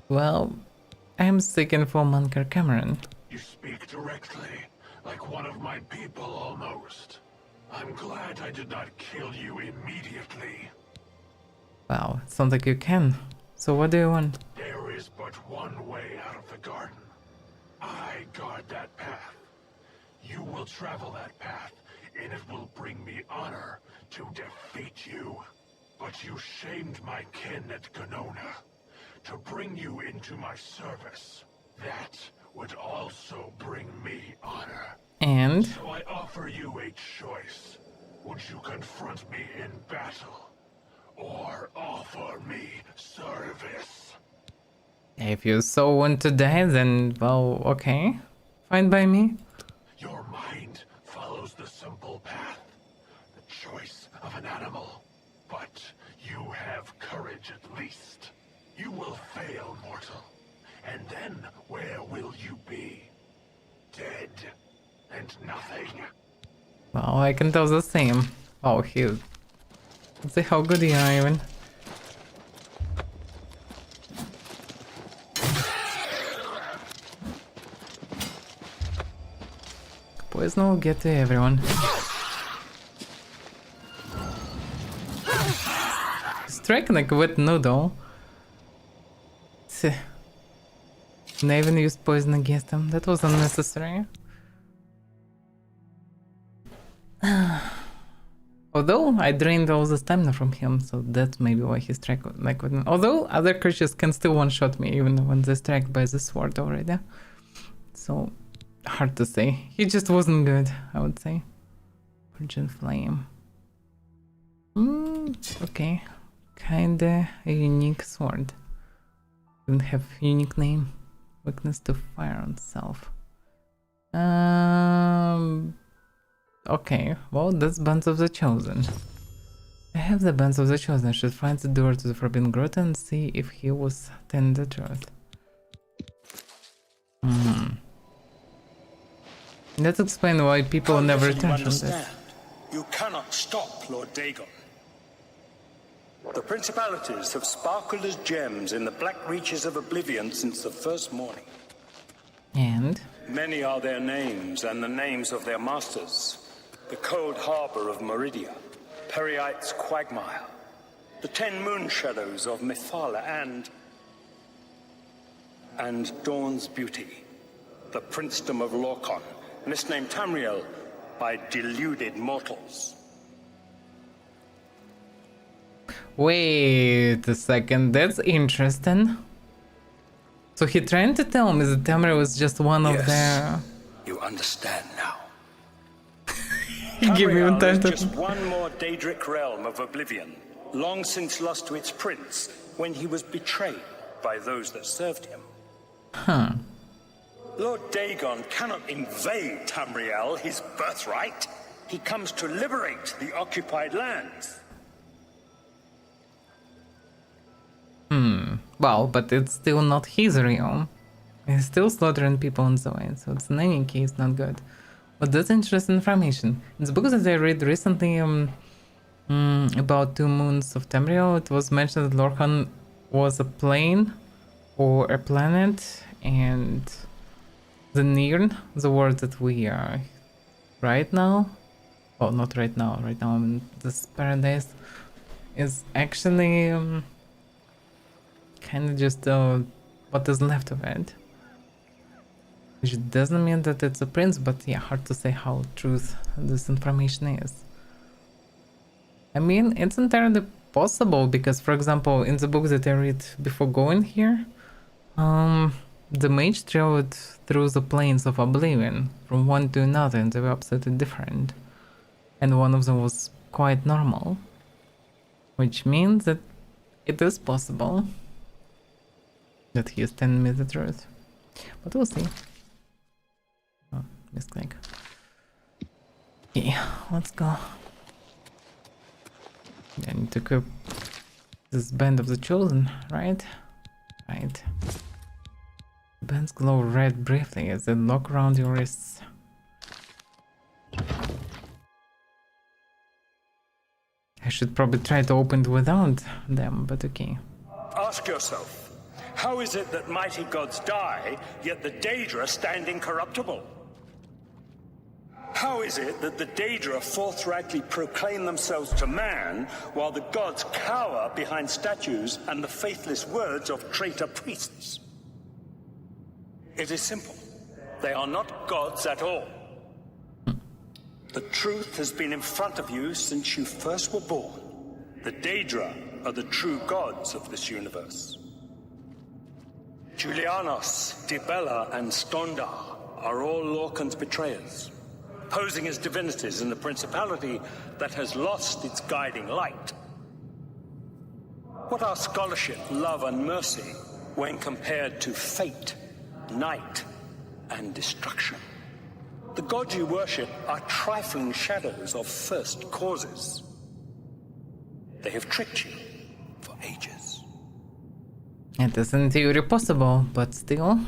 Well, I'm seeking for Monkar Cameron. You speak directly, like one of my people almost. I'm glad I did not kill you immediately. Wow, it sounds like you can. So what do you want? There is but one way out of the garden. I guard that path. You will travel that path, and it will bring me honor to defeat you. But you shamed my kin at Ganona. To bring you into my service, that would also bring me honor. And? So I offer you a choice. Would you confront me in battle, or offer me service? If you so want to die, then, well, okay. Fine by me. Your mind follows the simple path, the choice of an animal. But you have courage at least. You will fail, mortal. And then where will you be? Dead and nothing. Well, I can tell the same. Oh, let's see how good you are even. Poison will get to everyone. Striking like a wet noodle. And I even used poison against him. That was unnecessary. Although I drained all the stamina from him, so that's maybe why he struck like with me. Although other creatures can still one-shot me even when they're struck by the sword already. So hard to say. He just wasn't good, I would say. Virgin Flame. Okay. kinda a unique sword. Didn't have unique name. Weakness to fire on self. Okay, well, that's Bands of the Chosen. I have the Bands of the Chosen. I should find the door to the Forbidden Grotto and see if he was telling the truth. Let's explain why people never touch on this. You cannot stop Lord Dagon. The principalities have sparkled as gems in the black reaches of Oblivion since the first morning. And? Many are their names and the names of their masters. The cold harbor of Meridia, Periite's quagmire, the 10 moon shadows of Mephala and Dawn's beauty, the princedom of Lorcan, misnamed Tamriel by deluded mortals. Wait a second, that's interesting. So he trying to tell me that Tamriel was just one of their... You understand now. Give me Tamriel time is to... just one more Daedric realm of Oblivion, long since lost to its prince when he was betrayed by those that served him. Huh. Lord Dagon cannot invade Tamriel, his birthright. He comes to liberate the occupied lands. Well, but it's still not his realm. He's still slaughtering people on the way, so it's in any case not good. But that's interesting information. In the book that I read recently about 2 moons of Tamriel, it was mentioned that Lorcan was a plane or a planet, and the Nirn, the world that we are right now, well, not right now, right now I'm in this paradise, is actually kind of just what is left of it. Which doesn't mean that it's a prince, but yeah, hard to say how truth this information is. I mean, it's entirely possible because, for example, in the book that I read before going here, the mage traveled through the planes of Oblivion from one to another, and they were absolutely different. And one of them was quite normal, which means that it is possible that he is telling me the truth. But we'll see. Oh, misclick. Yeah, let's go. I need to equip this Band of the Chosen, right? Right. Bands glow red briefly as they lock around your wrists. I should probably try to open it without them, but okay. Ask yourself, how is it that mighty gods die, yet the Daedra stand incorruptible? How is it that the Daedra forthrightly proclaim themselves to man, while the gods cower behind statues and the faithless words of traitor priests? It is simple. They are not gods at all. The truth has been in front of you since you first were born. The Daedra are the true gods of this universe. Julianos, Dibella, and Stondar are all Lorcan's betrayers, posing as divinities in the principality that has lost its guiding light. What are scholarship, love, and mercy when compared to fate, night, and destruction? The gods you worship are trifling shadows of first causes. They have tricked you for ages. It is in theory possible, but still,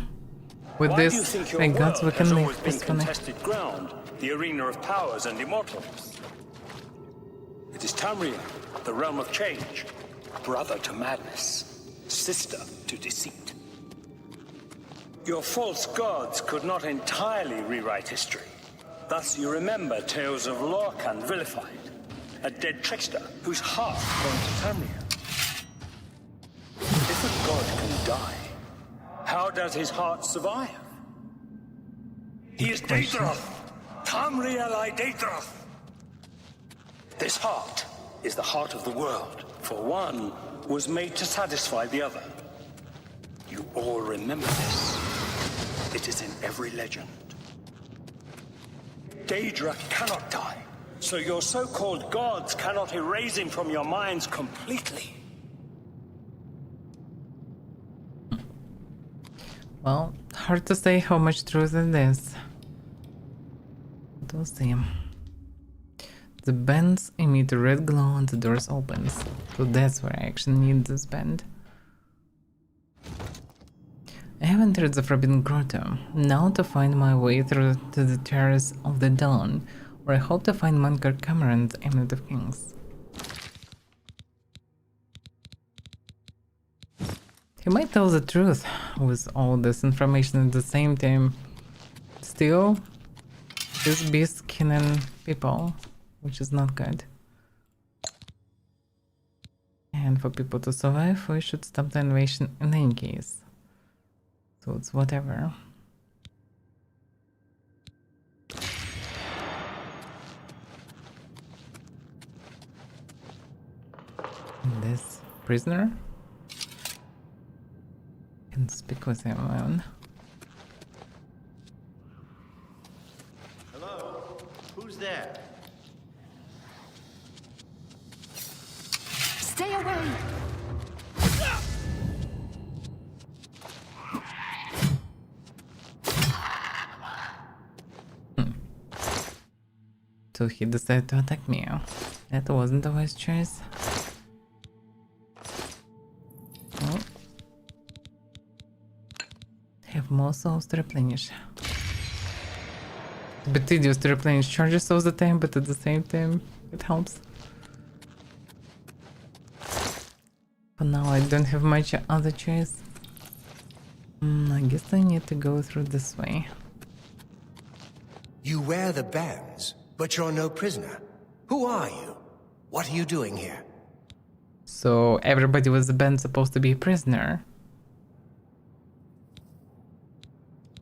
with Why this, do you think your thank God we world can has live always been peacefully. contested ground, the arena of powers and immortals? It is Tamriel, the realm of change, brother to madness, sister to deceit. Your false gods could not entirely rewrite history. Thus you remember tales of Lorcan vilified, a dead trickster whose heart burned to Tamriel. If a god can die, how does his heart survive? He is Daedroth, Tamriel I Daedroth. This heart is the heart of the world, for one was made to satisfy the other. You all remember this. It is in every legend. Daedra cannot die, so your so-called gods cannot erase him from your minds completely. Well, hard to say how much truth in this. But we'll see. The bends emit a red glow and the doors opens. So that's where I actually need this bend. I have entered the Forbidden Grotto. Now to find my way through to the Terrace of the Dawn, where I hope to find Munkar Cameron's Amulet of Kings. He might tell the truth with all this information at the same time. Still, this beast killing people, which is not good. And for people to survive, we should stop the invasion in any case. So it's whatever. And this prisoner? Can speak with him alone. Hello? Who's there? Stay away! So he decided to attack me. That wasn't a wise choice. Oh. Have more souls to replenish. It's a bit tedious to replenish charges all the time, but at the same time, it helps. For now, I don't have much other choice. I guess I need to go through this way. You wear the bands, but you're no prisoner. Who are you? What are you doing here? So everybody with the band supposed to be a prisoner.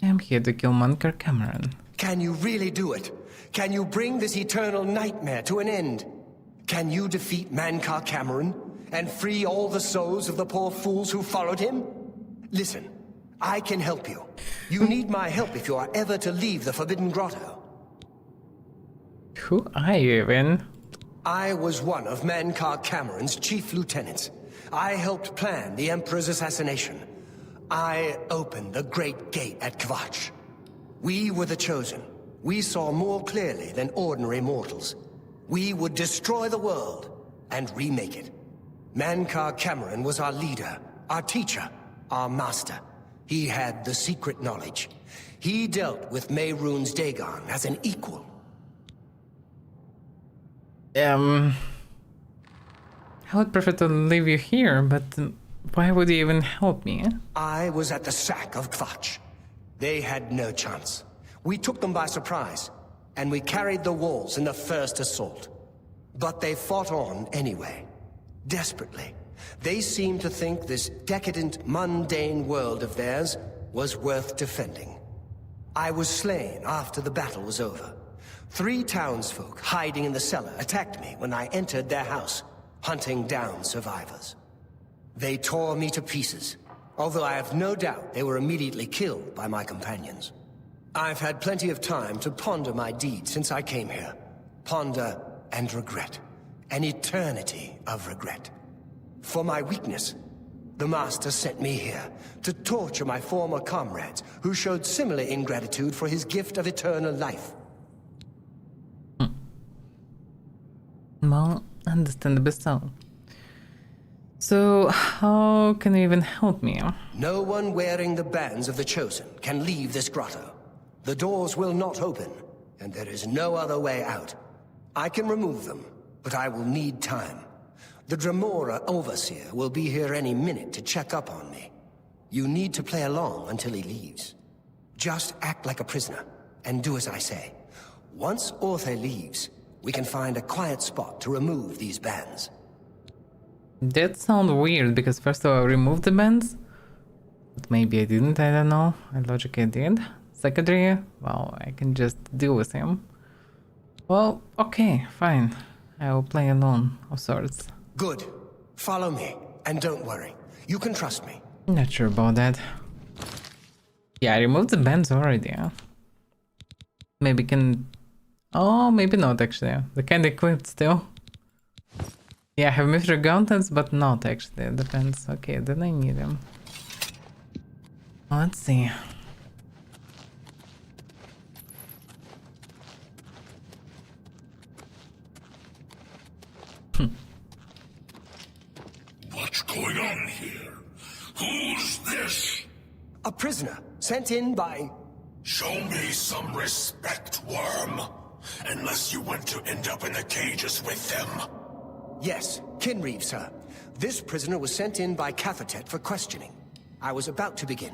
I'm here to kill Munkar Cameron. Can you really do it? Can you bring this eternal nightmare to an end? Can you defeat Munkar Cameron and free all the souls of the poor fools who followed him? Listen, I can help you. You need my help if you are ever to leave the Forbidden Grotto. Who are you even? I was one of Munkar Cameron's chief lieutenants. I helped plan the Emperor's assassination. I opened the Great Gate at Kvatch. We were the chosen. We saw more clearly than ordinary mortals. We would destroy the world and remake it. Munkar Cameron was our leader, our teacher, our master. He had the secret knowledge. He dealt with Mehrunes Dagon as an equal. I would prefer to leave you here, but why would you even help me? I was at the sack of Kvatch. They had no chance. We took them by surprise, and we carried the walls in the first assault. But they fought on anyway, desperately. They seemed to think this decadent, mundane world of theirs was worth defending. I was slain after the battle was over. 3 townsfolk hiding in the cellar attacked me when I entered their house, hunting down survivors. They tore me to pieces, although I have no doubt they were immediately killed by my companions. I've had plenty of time to ponder my deed since I came here. Ponder and regret. An eternity of regret. For my weakness, the Master sent me here to torture my former comrades who showed similar ingratitude for his gift of eternal life. Well, understandably so. So, how can you even help me? No one wearing the bands of the Chosen can leave this grotto. The doors will not open, and there is no other way out. I can remove them, but I will need time. The Dremora Overseer will be here any minute to check up on me. You need to play along until he leaves. Just act like a prisoner, and do as I say. Once Orthe leaves, we can find a quiet spot to remove these bands. That sounds weird, because first of all I removed the bands. But maybe I didn't, I don't know. I logically did. Secondary, well, I can just deal with him. Well, okay, fine. I will play alone, of sorts. Good. Follow me, and don't worry. You can trust me. Not sure about that. Yeah, I removed the bands already, huh? Maybe can... Oh, maybe not actually. They're kinda equipped still. Yeah, I have Mithril gauntlets, but not actually. It depends. Okay, then I need them. Let's see. What's going on here? Who's this? A prisoner sent in by... Show me some respect, worm. Unless you want to end up in the cages with them. Yes, Kinreeve, sir. This prisoner was sent in by Cafetet for questioning. I was about to begin.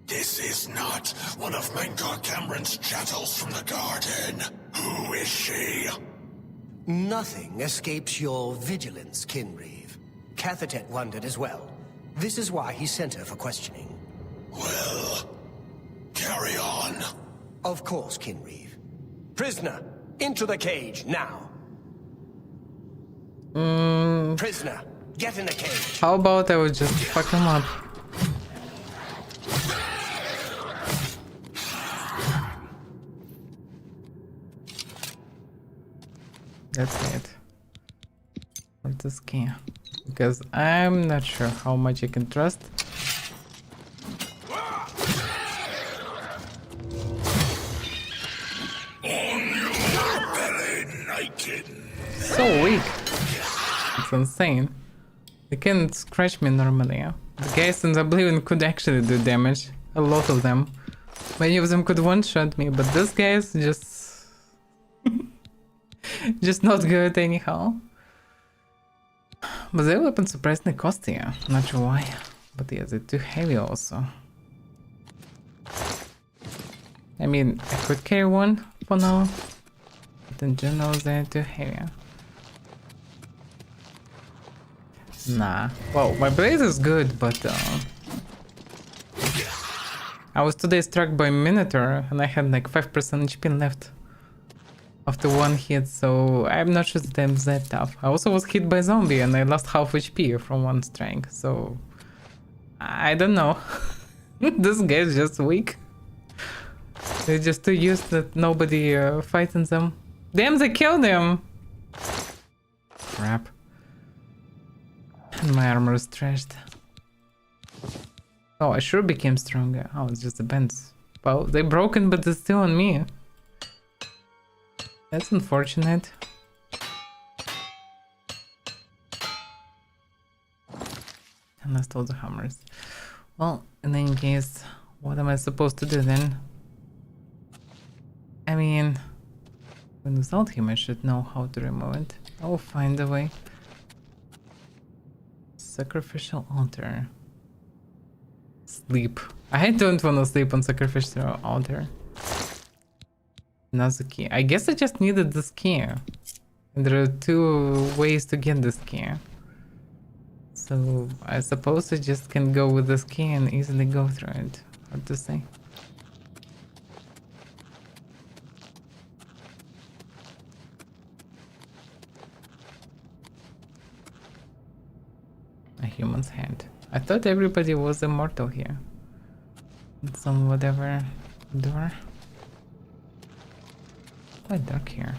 This is not one of Mengar Cameron's chattels from the garden. Who is she? Nothing escapes your vigilance, Kinreeve. Cafetet wondered as well. This is why he sent her for questioning. Well, carry on. Of course, Kinreeve. Prisoner, into the cage, now. Prisoner, get in the cage. How about I would just fuck him up? That's it. What's this key? Because I'm not sure how much I can trust. So weak. It's insane. They can't scratch me normally. The guys in Oblivion could actually do damage. A lot of them. Many of them could one-shot me, but this guy is just... just not good anyhow. But their weapons surprisingly costly. Not sure why. But yeah, they're too heavy also. I mean, I could carry one for now. But in general, they're too heavy. Nah. Well, my blade is good, but I was today struck by Minotaur and I had like 5% HP left after one hit, so I'm not sure that I'm that tough. I also was hit by zombie and I lost half HP from one strike, so I don't know. This guy's just weak. They're just too used that nobody fighting them. Damn, they killed him! Crap. And my armor is trashed. Oh, I sure became stronger. Oh, it's just the bends. Well, they're broken, but they're still on me. That's unfortunate. And lost all the hammers. Well, in any case, what am I supposed to do then? I mean, when without him, I should know how to remove it. I will find a way. Sacrificial altar. Sleep. I don't want to sleep on sacrificial altar. Another key. I guess I just needed this key. And there are two ways to get this key. So I suppose I just can go with this key and easily go through it. Hard to say. A human's hand. I thought everybody was immortal here. In some whatever door. Quite dark here.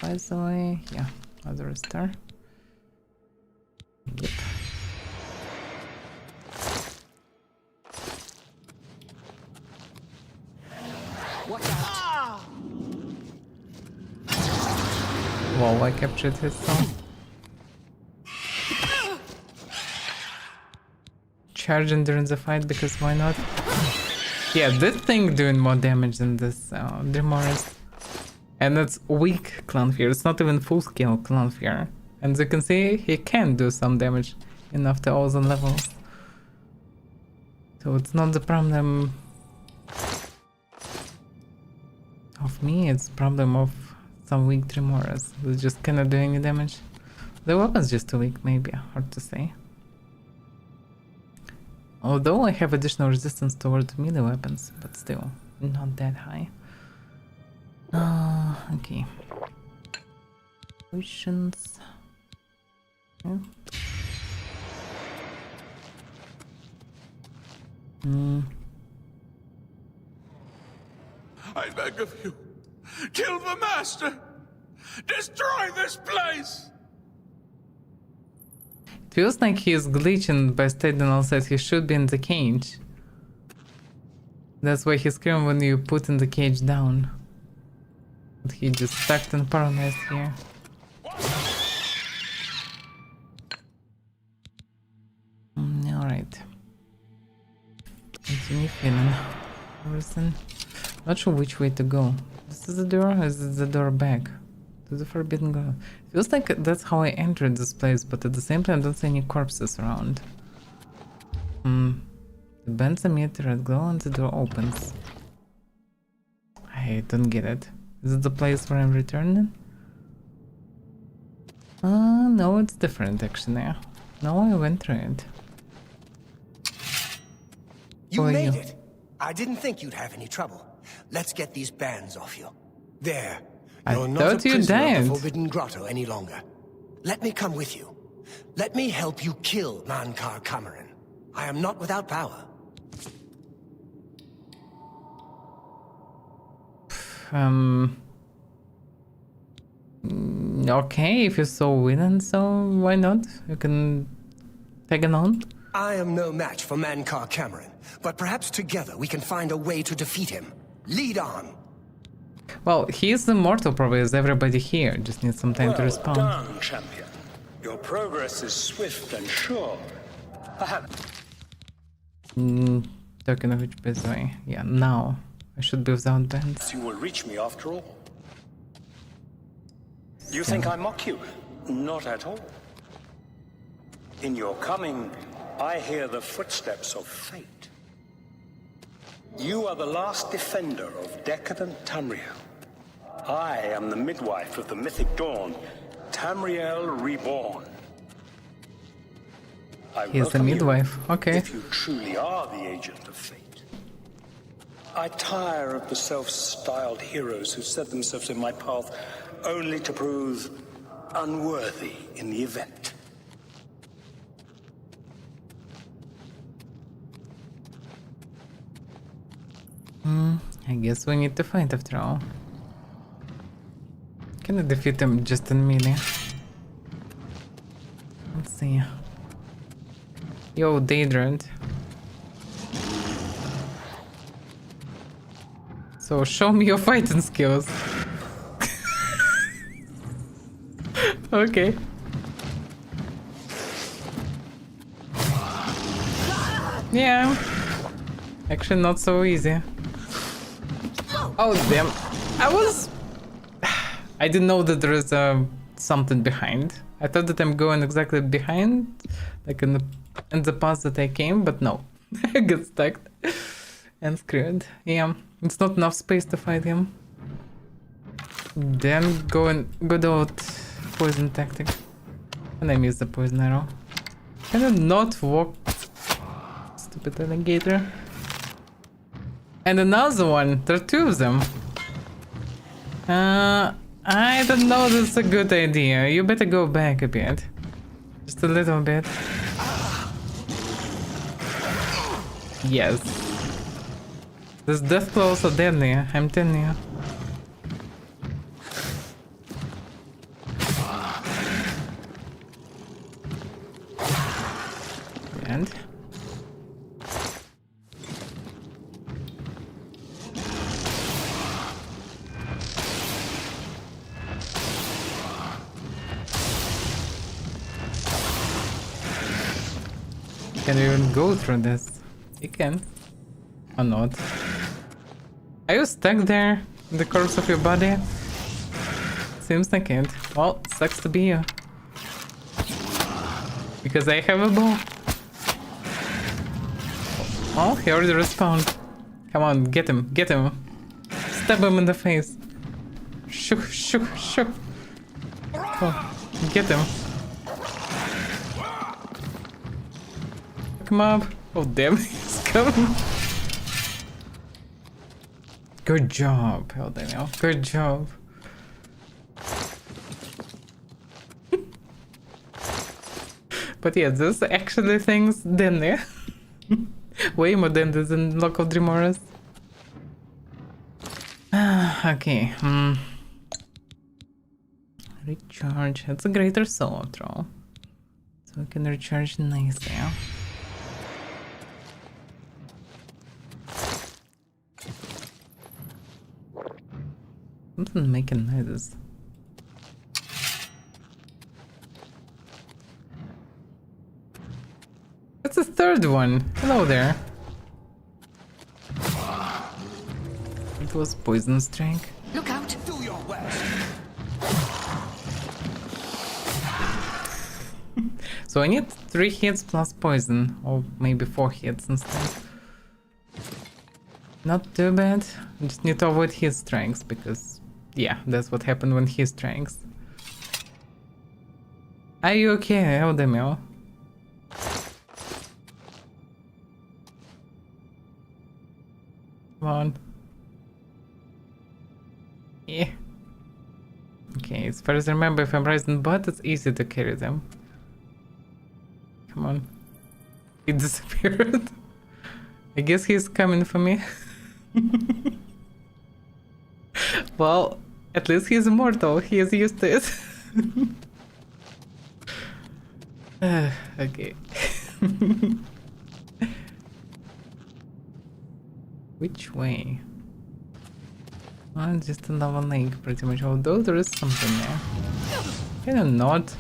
By the way, yeah, other star. Yep. Wow, I captured his soul. Charging during the fight because why not? Yeah, this thing doing more damage than this Dremoris. And it's weak Clanfear, it's not even full scale Clanfear. And as you can see, he can do some damage in after all the levels. So it's not the problem of me, it's problem of some weak Dremoris. They just cannot do any damage. The weapon's just too weak, maybe, hard to say. Although I have additional resistance towards melee weapons, but still, not that high. Okay. Potions. Yeah. I beg of you, kill the master! Destroy this place! Feels like he is glitching by Stedinal says he should be in the cage. That's why he screamed when you put in the cage down. But he just stuck and paralyzed here. Alright. Continue feeling. Listen. Not sure which way to go. This is the door, or is it the door back? To the Forbidden Grove. Feels like that's how I entered this place, but at the same time I don't see any corpses around. The bends emit red glow and the door opens. I don't get it. Is it the place where I'm returning? No, it's different actually. No, I went through it. You made it! I didn't think you'd have any trouble. Let's get these bands off you. There. You're not a prisoner of the Forbidden Grotto any longer. Let me come with you. Let me help you kill Mankar Cameron. I am not without power. Okay, if you're so willing, so why not? You can take it on. I am no match for Mankar Cameron, but perhaps together we can find a way to defeat him. Lead on! Well, he is immortal probably as everybody here, just needs some time to respond. Well done, champion. Your progress is swift and sure. Talking of which best way. Yeah, now. I should be without bands. You will reach me after all. You think I mock you? Not at all. In your coming, I hear the footsteps of fate. You are the last defender of decadent Tamriel. I am the midwife of the mythic dawn, Tamriel reborn. He's the midwife, okay. If you truly are the agent of fate. I tire of the self-styled heroes who set themselves in my path only to prove unworthy in the event. I guess we need to fight after all. Can I defeat him just in melee? Let's see. Yo, Daedra. So show me your fighting skills. Okay. Yeah. Actually not so easy. Oh damn. I didn't know that there is something behind. I thought that I'm going exactly behind, like in the path that I came, but no. I got stuck and screwed. Yeah, it's not enough space to fight him. Then good old poison tactic. And I missed the poison arrow. Can I not walk? Stupid alligator. And another one. There are two of them. I don't know that's a good idea. You better go back a bit. Just a little bit. Yes. This death claws are deadly, I'm telling you. And can you even go through this? You can. Or not. Are you stuck there in the corpse of your body? Seems like it. Well, sucks to be you. Because I have a bow. Oh, he already respawned. Come on, get him, get him. Stab him in the face. Shook, shook, shook. Oh, get him. Pick him up. Oh damn, he's coming. Good job, oh Daniel. Good job. But yeah, there's actually things down there. Way more than this in local Dreamorers. Okay. Recharge. It's a greater soul after all. So we can recharge nicely. even making noises? That's the third one. Hello there. It was poison strike. Look out! Do your worst. So I need 3 hits plus poison, or maybe 4 hits instead. Not too bad. I just need to avoid his strikes because, yeah, that's what happened when he strikes. Are you okay, Eldemir? Come on. Yeah. Okay, as far as I remember, if I'm rising bot, it's easy to carry them. Come on. He disappeared. I guess he's coming for me. Well, at least he's immortal. He is used to it. Okay. Which way? Oh, just another lake, pretty much. Although there is something there. Kind of not.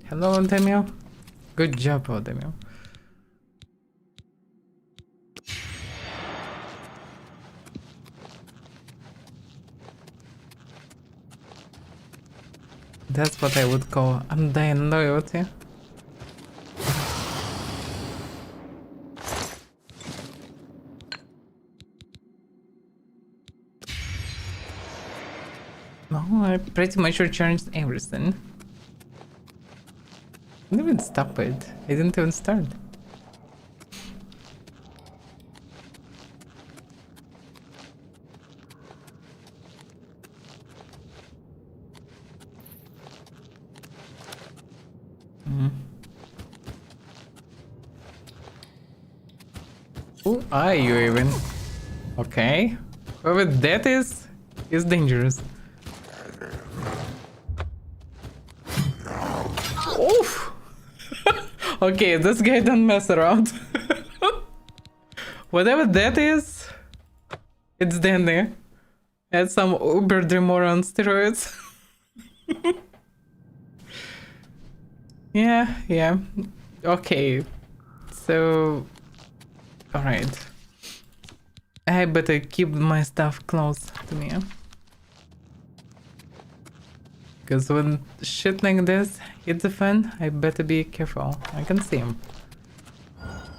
Hello, Antemio. Good job, Antemio. That's what I would call undying loyalty. No, I pretty much recharged everything. I didn't even stop it. I didn't even start. Who are you even? Okay. Whoever that is dangerous. Oof! Okay, this guy don't mess around. Whatever that is, it's dandy. Add some Uber Dreamer on steroids. Yeah. Okay. So... Alright. I better keep my stuff close to me. Because when shit like this hits the fan, I better be careful. I can see him.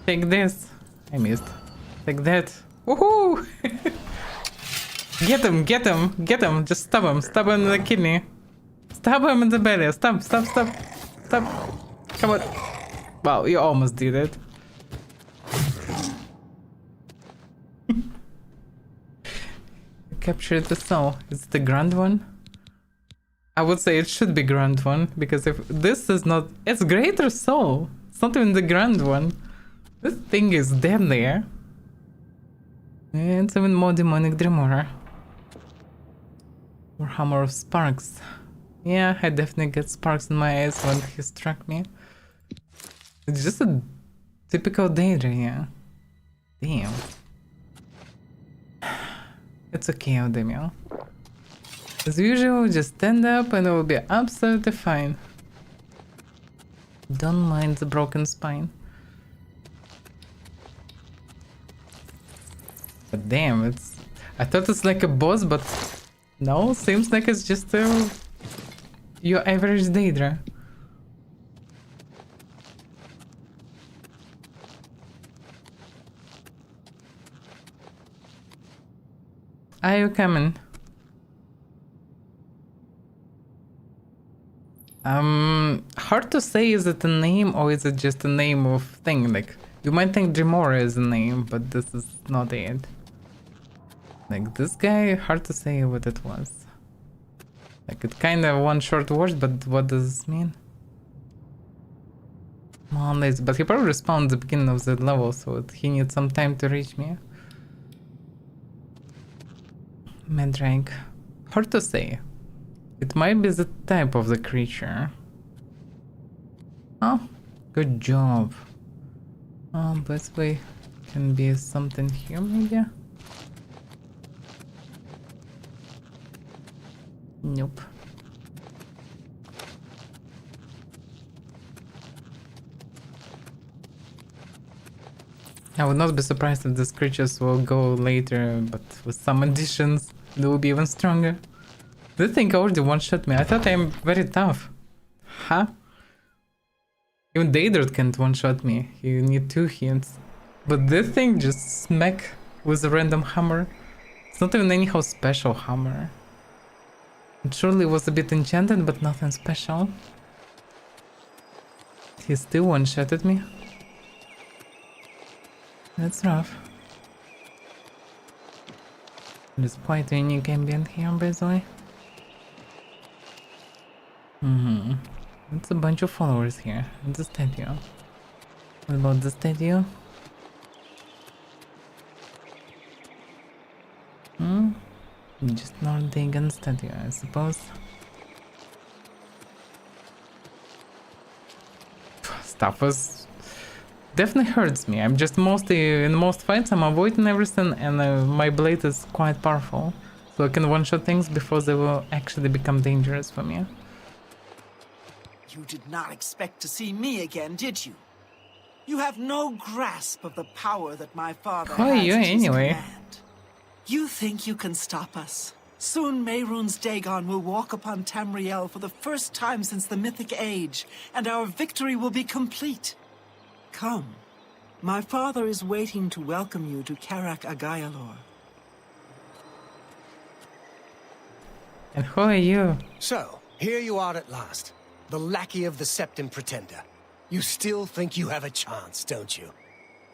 Take this. I missed. Take that. Woohoo! Get him. Just stab him in the kidney. Stab him in the belly. Stab. Come on. Wow, you almost did it. Captured the soul. Is it the grand one? I would say it should be grand one, because if this is not... It's greater soul. It's not even the grand one. This thing is deadly. And it's even more demonic Dreamer. Or Hammer of Sparks. Yeah, I definitely get sparks in my eyes when he struck me. It's just a typical Daedra, yeah. Damn. It's okay, Odemio. As usual, just stand up and it will be absolutely fine. Don't mind the broken spine. But damn, it's... I thought it's like a boss, but... No, seems like it's just your average Daedra. Are you coming? Hard to say, is it a name or is it just a name of thing? Like, you might think Dremora is a name, but this is not it. Like, this guy, hard to say what it was. Like, it kinda one short word, but what does this mean? Mondays, but he probably respawned at the beginning of the level, so he needs some time to reach me. Medrank. Hard to say. It might be the type of the creature. Oh, good job. Oh, best way Can be something here, maybe? Nope. I would not be surprised if these creatures will go later, but with some additions, they will be even stronger. This thing already one-shot me. I thought I'm very tough. Huh? Even Daedra can't one-shot me. You need 2 hits. But this thing just smack with a random hammer. It's not even anyhow special hammer. It surely was a bit enchanted, but nothing special. He still one-shotted me. That's rough. There's quite a unique ambient here, by the way. It's a bunch of followers here. And the statue. What about the statue? Just not Dagon statue, I suppose. Stuff was definitely hurts me. I'm just mostly in most fights I'm avoiding everything, and my blade is quite powerful, so I can one-shot things before they will actually become dangerous for me. You did not expect to see me again, did you? You have no grasp of the power that my father Who are has you at his anyway? command. You think you can stop us? Soon Mehrunes Dagon will walk upon Tamriel for the first time since the Mythic Age, and our victory will be complete. Come. My father is waiting to welcome you to Karak Agayalor. And who are you? So, here you are at last. The lackey of the Septim Pretender. You still think you have a chance, don't you?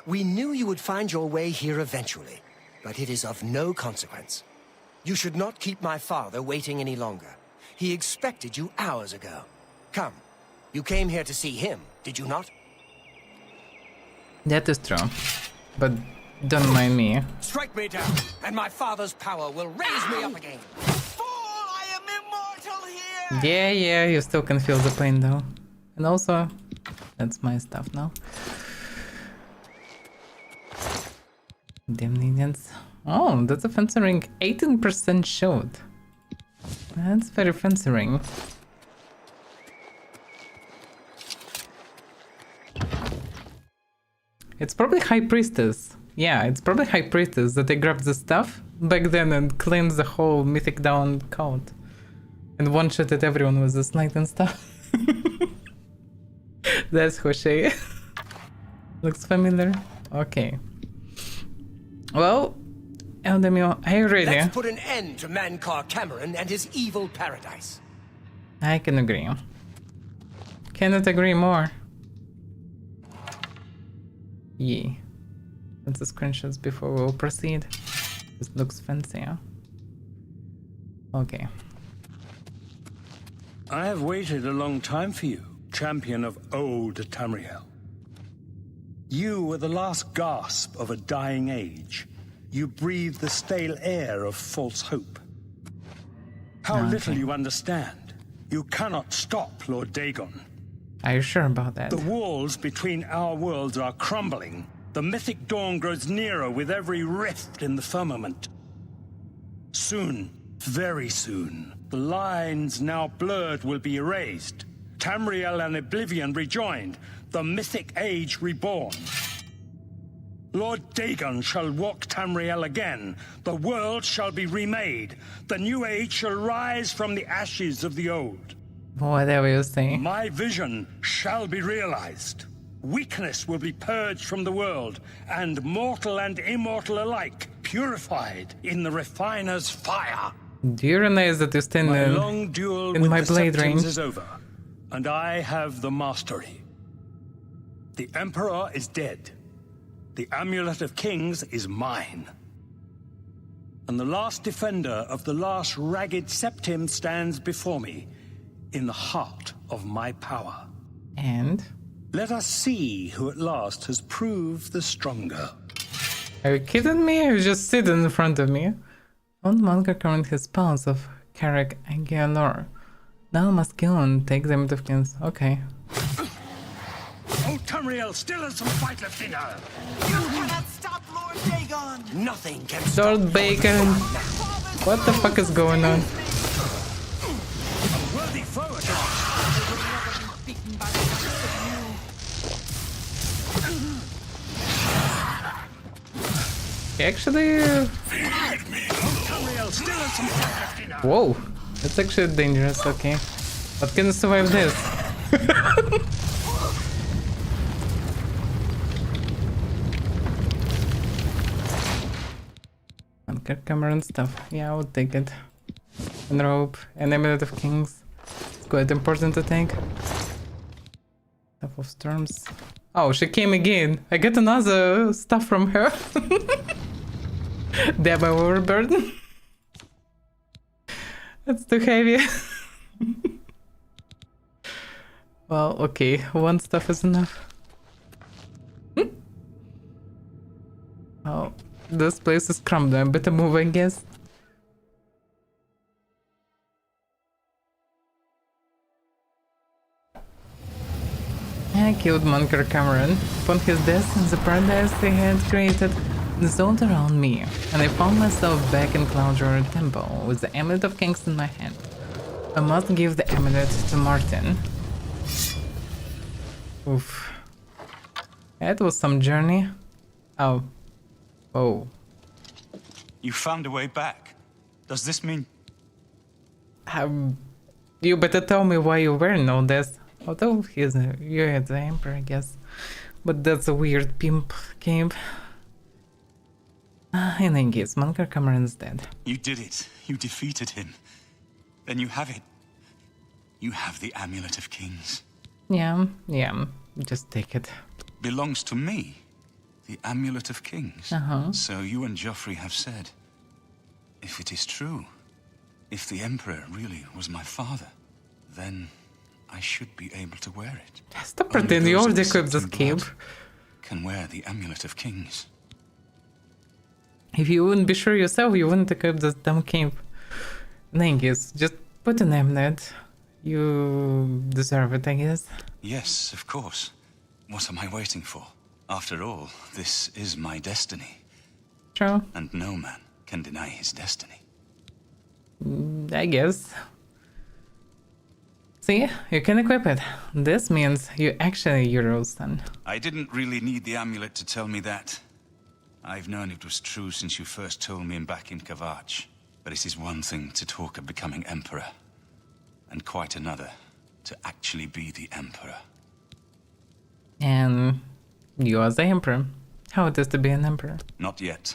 We knew you would find your way here eventually, but it is of no consequence. You should not keep my father waiting any longer. He expected you hours ago. Come, you came here to see him, did you not? That is true, but don't mind me. Strike me down, and my father's power will raise me up again. Yeah, you still can feel the pain though. And also, that's my stuff now. Damn Indians. Oh, that's a fancy ring. 18% showed. That's very fancy ring. It's probably High Priestess. Yeah, it's probably High Priestess that they grabbed the stuff back then and cleansed the whole Mythic Dawn cult. And one-shotted everyone with this light and stuff. That's who she looks familiar. Okay. Well, Eldemir, are you ready? Let's put an end to Mankar Cameron and his evil paradise. I can agree. Cannot agree more. Yeah. That's the screenshots before we'll proceed. This looks fancy, huh? Okay. I have waited a long time for you, champion of old Tamriel. You were the last gasp of a dying age. You breathed the stale air of false hope. How little you understand. You cannot stop Lord Dagon. Are you sure about that? The walls between our worlds are crumbling. The mythic dawn grows nearer with every rift in the firmament. Soon, very soon, the lines now blurred will be erased. Tamriel and Oblivion rejoined, the mythic age reborn. Lord Dagon shall walk Tamriel again. The world shall be remade. The new age shall rise from the ashes of the old. Whatever you say. My vision shall be realized. Weakness will be purged from the world, and mortal and immortal alike purified in the refiner's fire. Do you realize that you stand My long duel in with my the blade Septons range? is over, and I have the mastery. The Emperor is dead. The Amulet of Kings is mine. And the last defender of the last ragged Septim stands before me, in the heart of my power. And? Let us see who at last has proved the stronger. Are you kidding me? Or just sitting in front of me? Don't longer current his spells of Karak and Geonor. Now must kill and take them to kings. Okay. Oh, Tamriel still has some fight left in her. You cannot stop Nothing can Lord Bacon. What the fuck is going on? Actually, whoa, that's actually dangerous. Okay, but can I survive this? Anchor camera and stuff. Yeah, I would take it. And rope and amulet of kings. It's quite important to take. Stuff of storms. Oh, she came again. I get another stuff from her. Damn, I overburden. That's too heavy. Well, okay, one stuff is enough. Oh, this place is crumbling. I better move, I guess. I killed Monker Cameron. Upon his death in the paradise he had created dissolved around me, and I found myself back in Cloudroar Temple with the Amulet of Kings in my hand. I must give the amulet to Martin. Oof. That was some journey. Oh. Oh. You found a way back. Does this mean... You better tell me why you're wearing all this. Although you're the Emperor, I guess. But that's a weird pimp cave. In any case, Monker Cameron's dead. You did it. You defeated him. Then you have it. You have the Amulet of Kings. Yeah. Just take it. Belongs to me. The Amulet of Kings. So you and Joffrey have said. If it is true, if the Emperor really was my father, then I should be able to wear it. Stop pretending you already equipped this cape. Can wear the Amulet of Kings. If you wouldn't be sure yourself, you wouldn't equip this damn cape. In any case, just put an amulet. You deserve it, I guess. Yes, of course. What am I waiting for? After all, this is my destiny. True. And no man can deny his destiny. I guess. See, you can equip it. This means you're actually a hero's son. I didn't really need the amulet to tell me that. I've known it was true since you first told me back in Kavach. But it is one thing to talk of becoming Emperor, and quite another to actually be the Emperor. And you are the Emperor. How it is to be an Emperor? Not yet.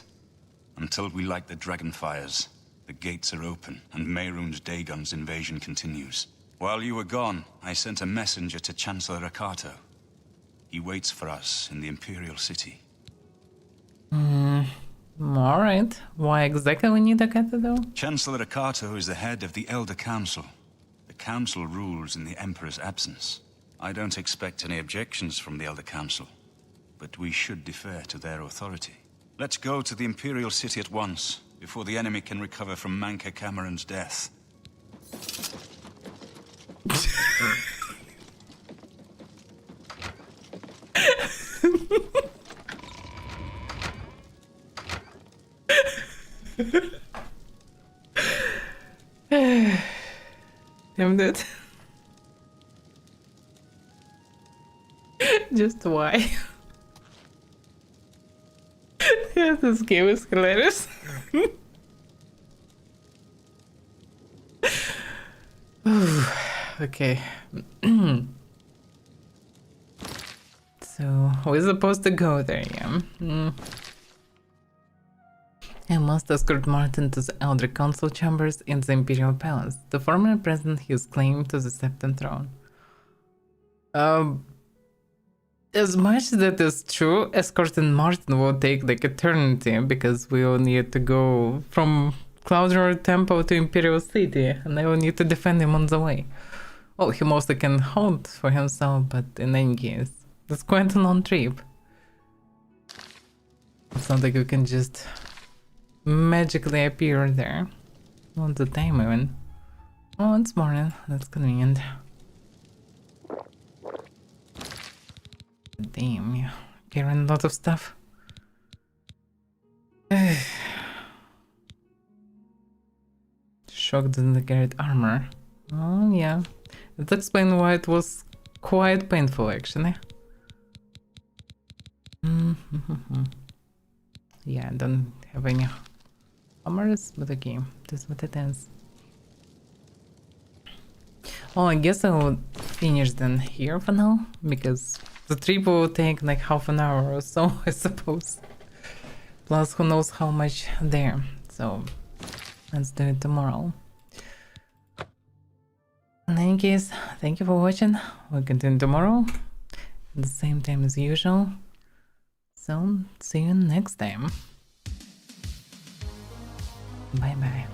Until we light the Dragonfires, the gates are open, and Mehrunes Dagon's invasion continues. While you were gone, I sent a messenger to Chancellor Akato. He waits for us in the Imperial City. Alright. Why exactly we need Akato though? Chancellor Akato is the head of the Elder Council. The Council rules in the Emperor's absence. I don't expect any objections from the Elder Council, but we should defer to their authority. Let's go to the Imperial City at once, before the enemy can recover from Manka Cameron's death. Damn it. Just why? Yeah, this game is hilarious. Okay. So, we're supposed to go there, yeah? I must escort Martin to the Elder Council chambers in the Imperial Palace to formally present his claim to the Septon Throne. As much as that is true, escorting Martin will take like eternity because we will need to go from Cloudroar Temple to Imperial City and I will need to defend him on the way. Oh, he mostly can hold for himself, but in any case, it's quite a long trip. It's not like you can just magically appear there. All the time even. Oh, it's morning. That's convenient. Damn, yeah. Carrying a lot of stuff. shocked that they carried armor. Oh yeah, that explains why it was quite painful actually. Yeah, I don't have any hammers, but okay, that's what it is. Oh, I guess I will finish then here for now, because the trip will take like half an hour or so, I suppose. Plus, who knows how much there. So, let's do it tomorrow. In any case, thank you for watching. We'll continue tomorrow at the same time as usual. So, see you next time. Bye bye.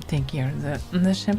Take care of the ship.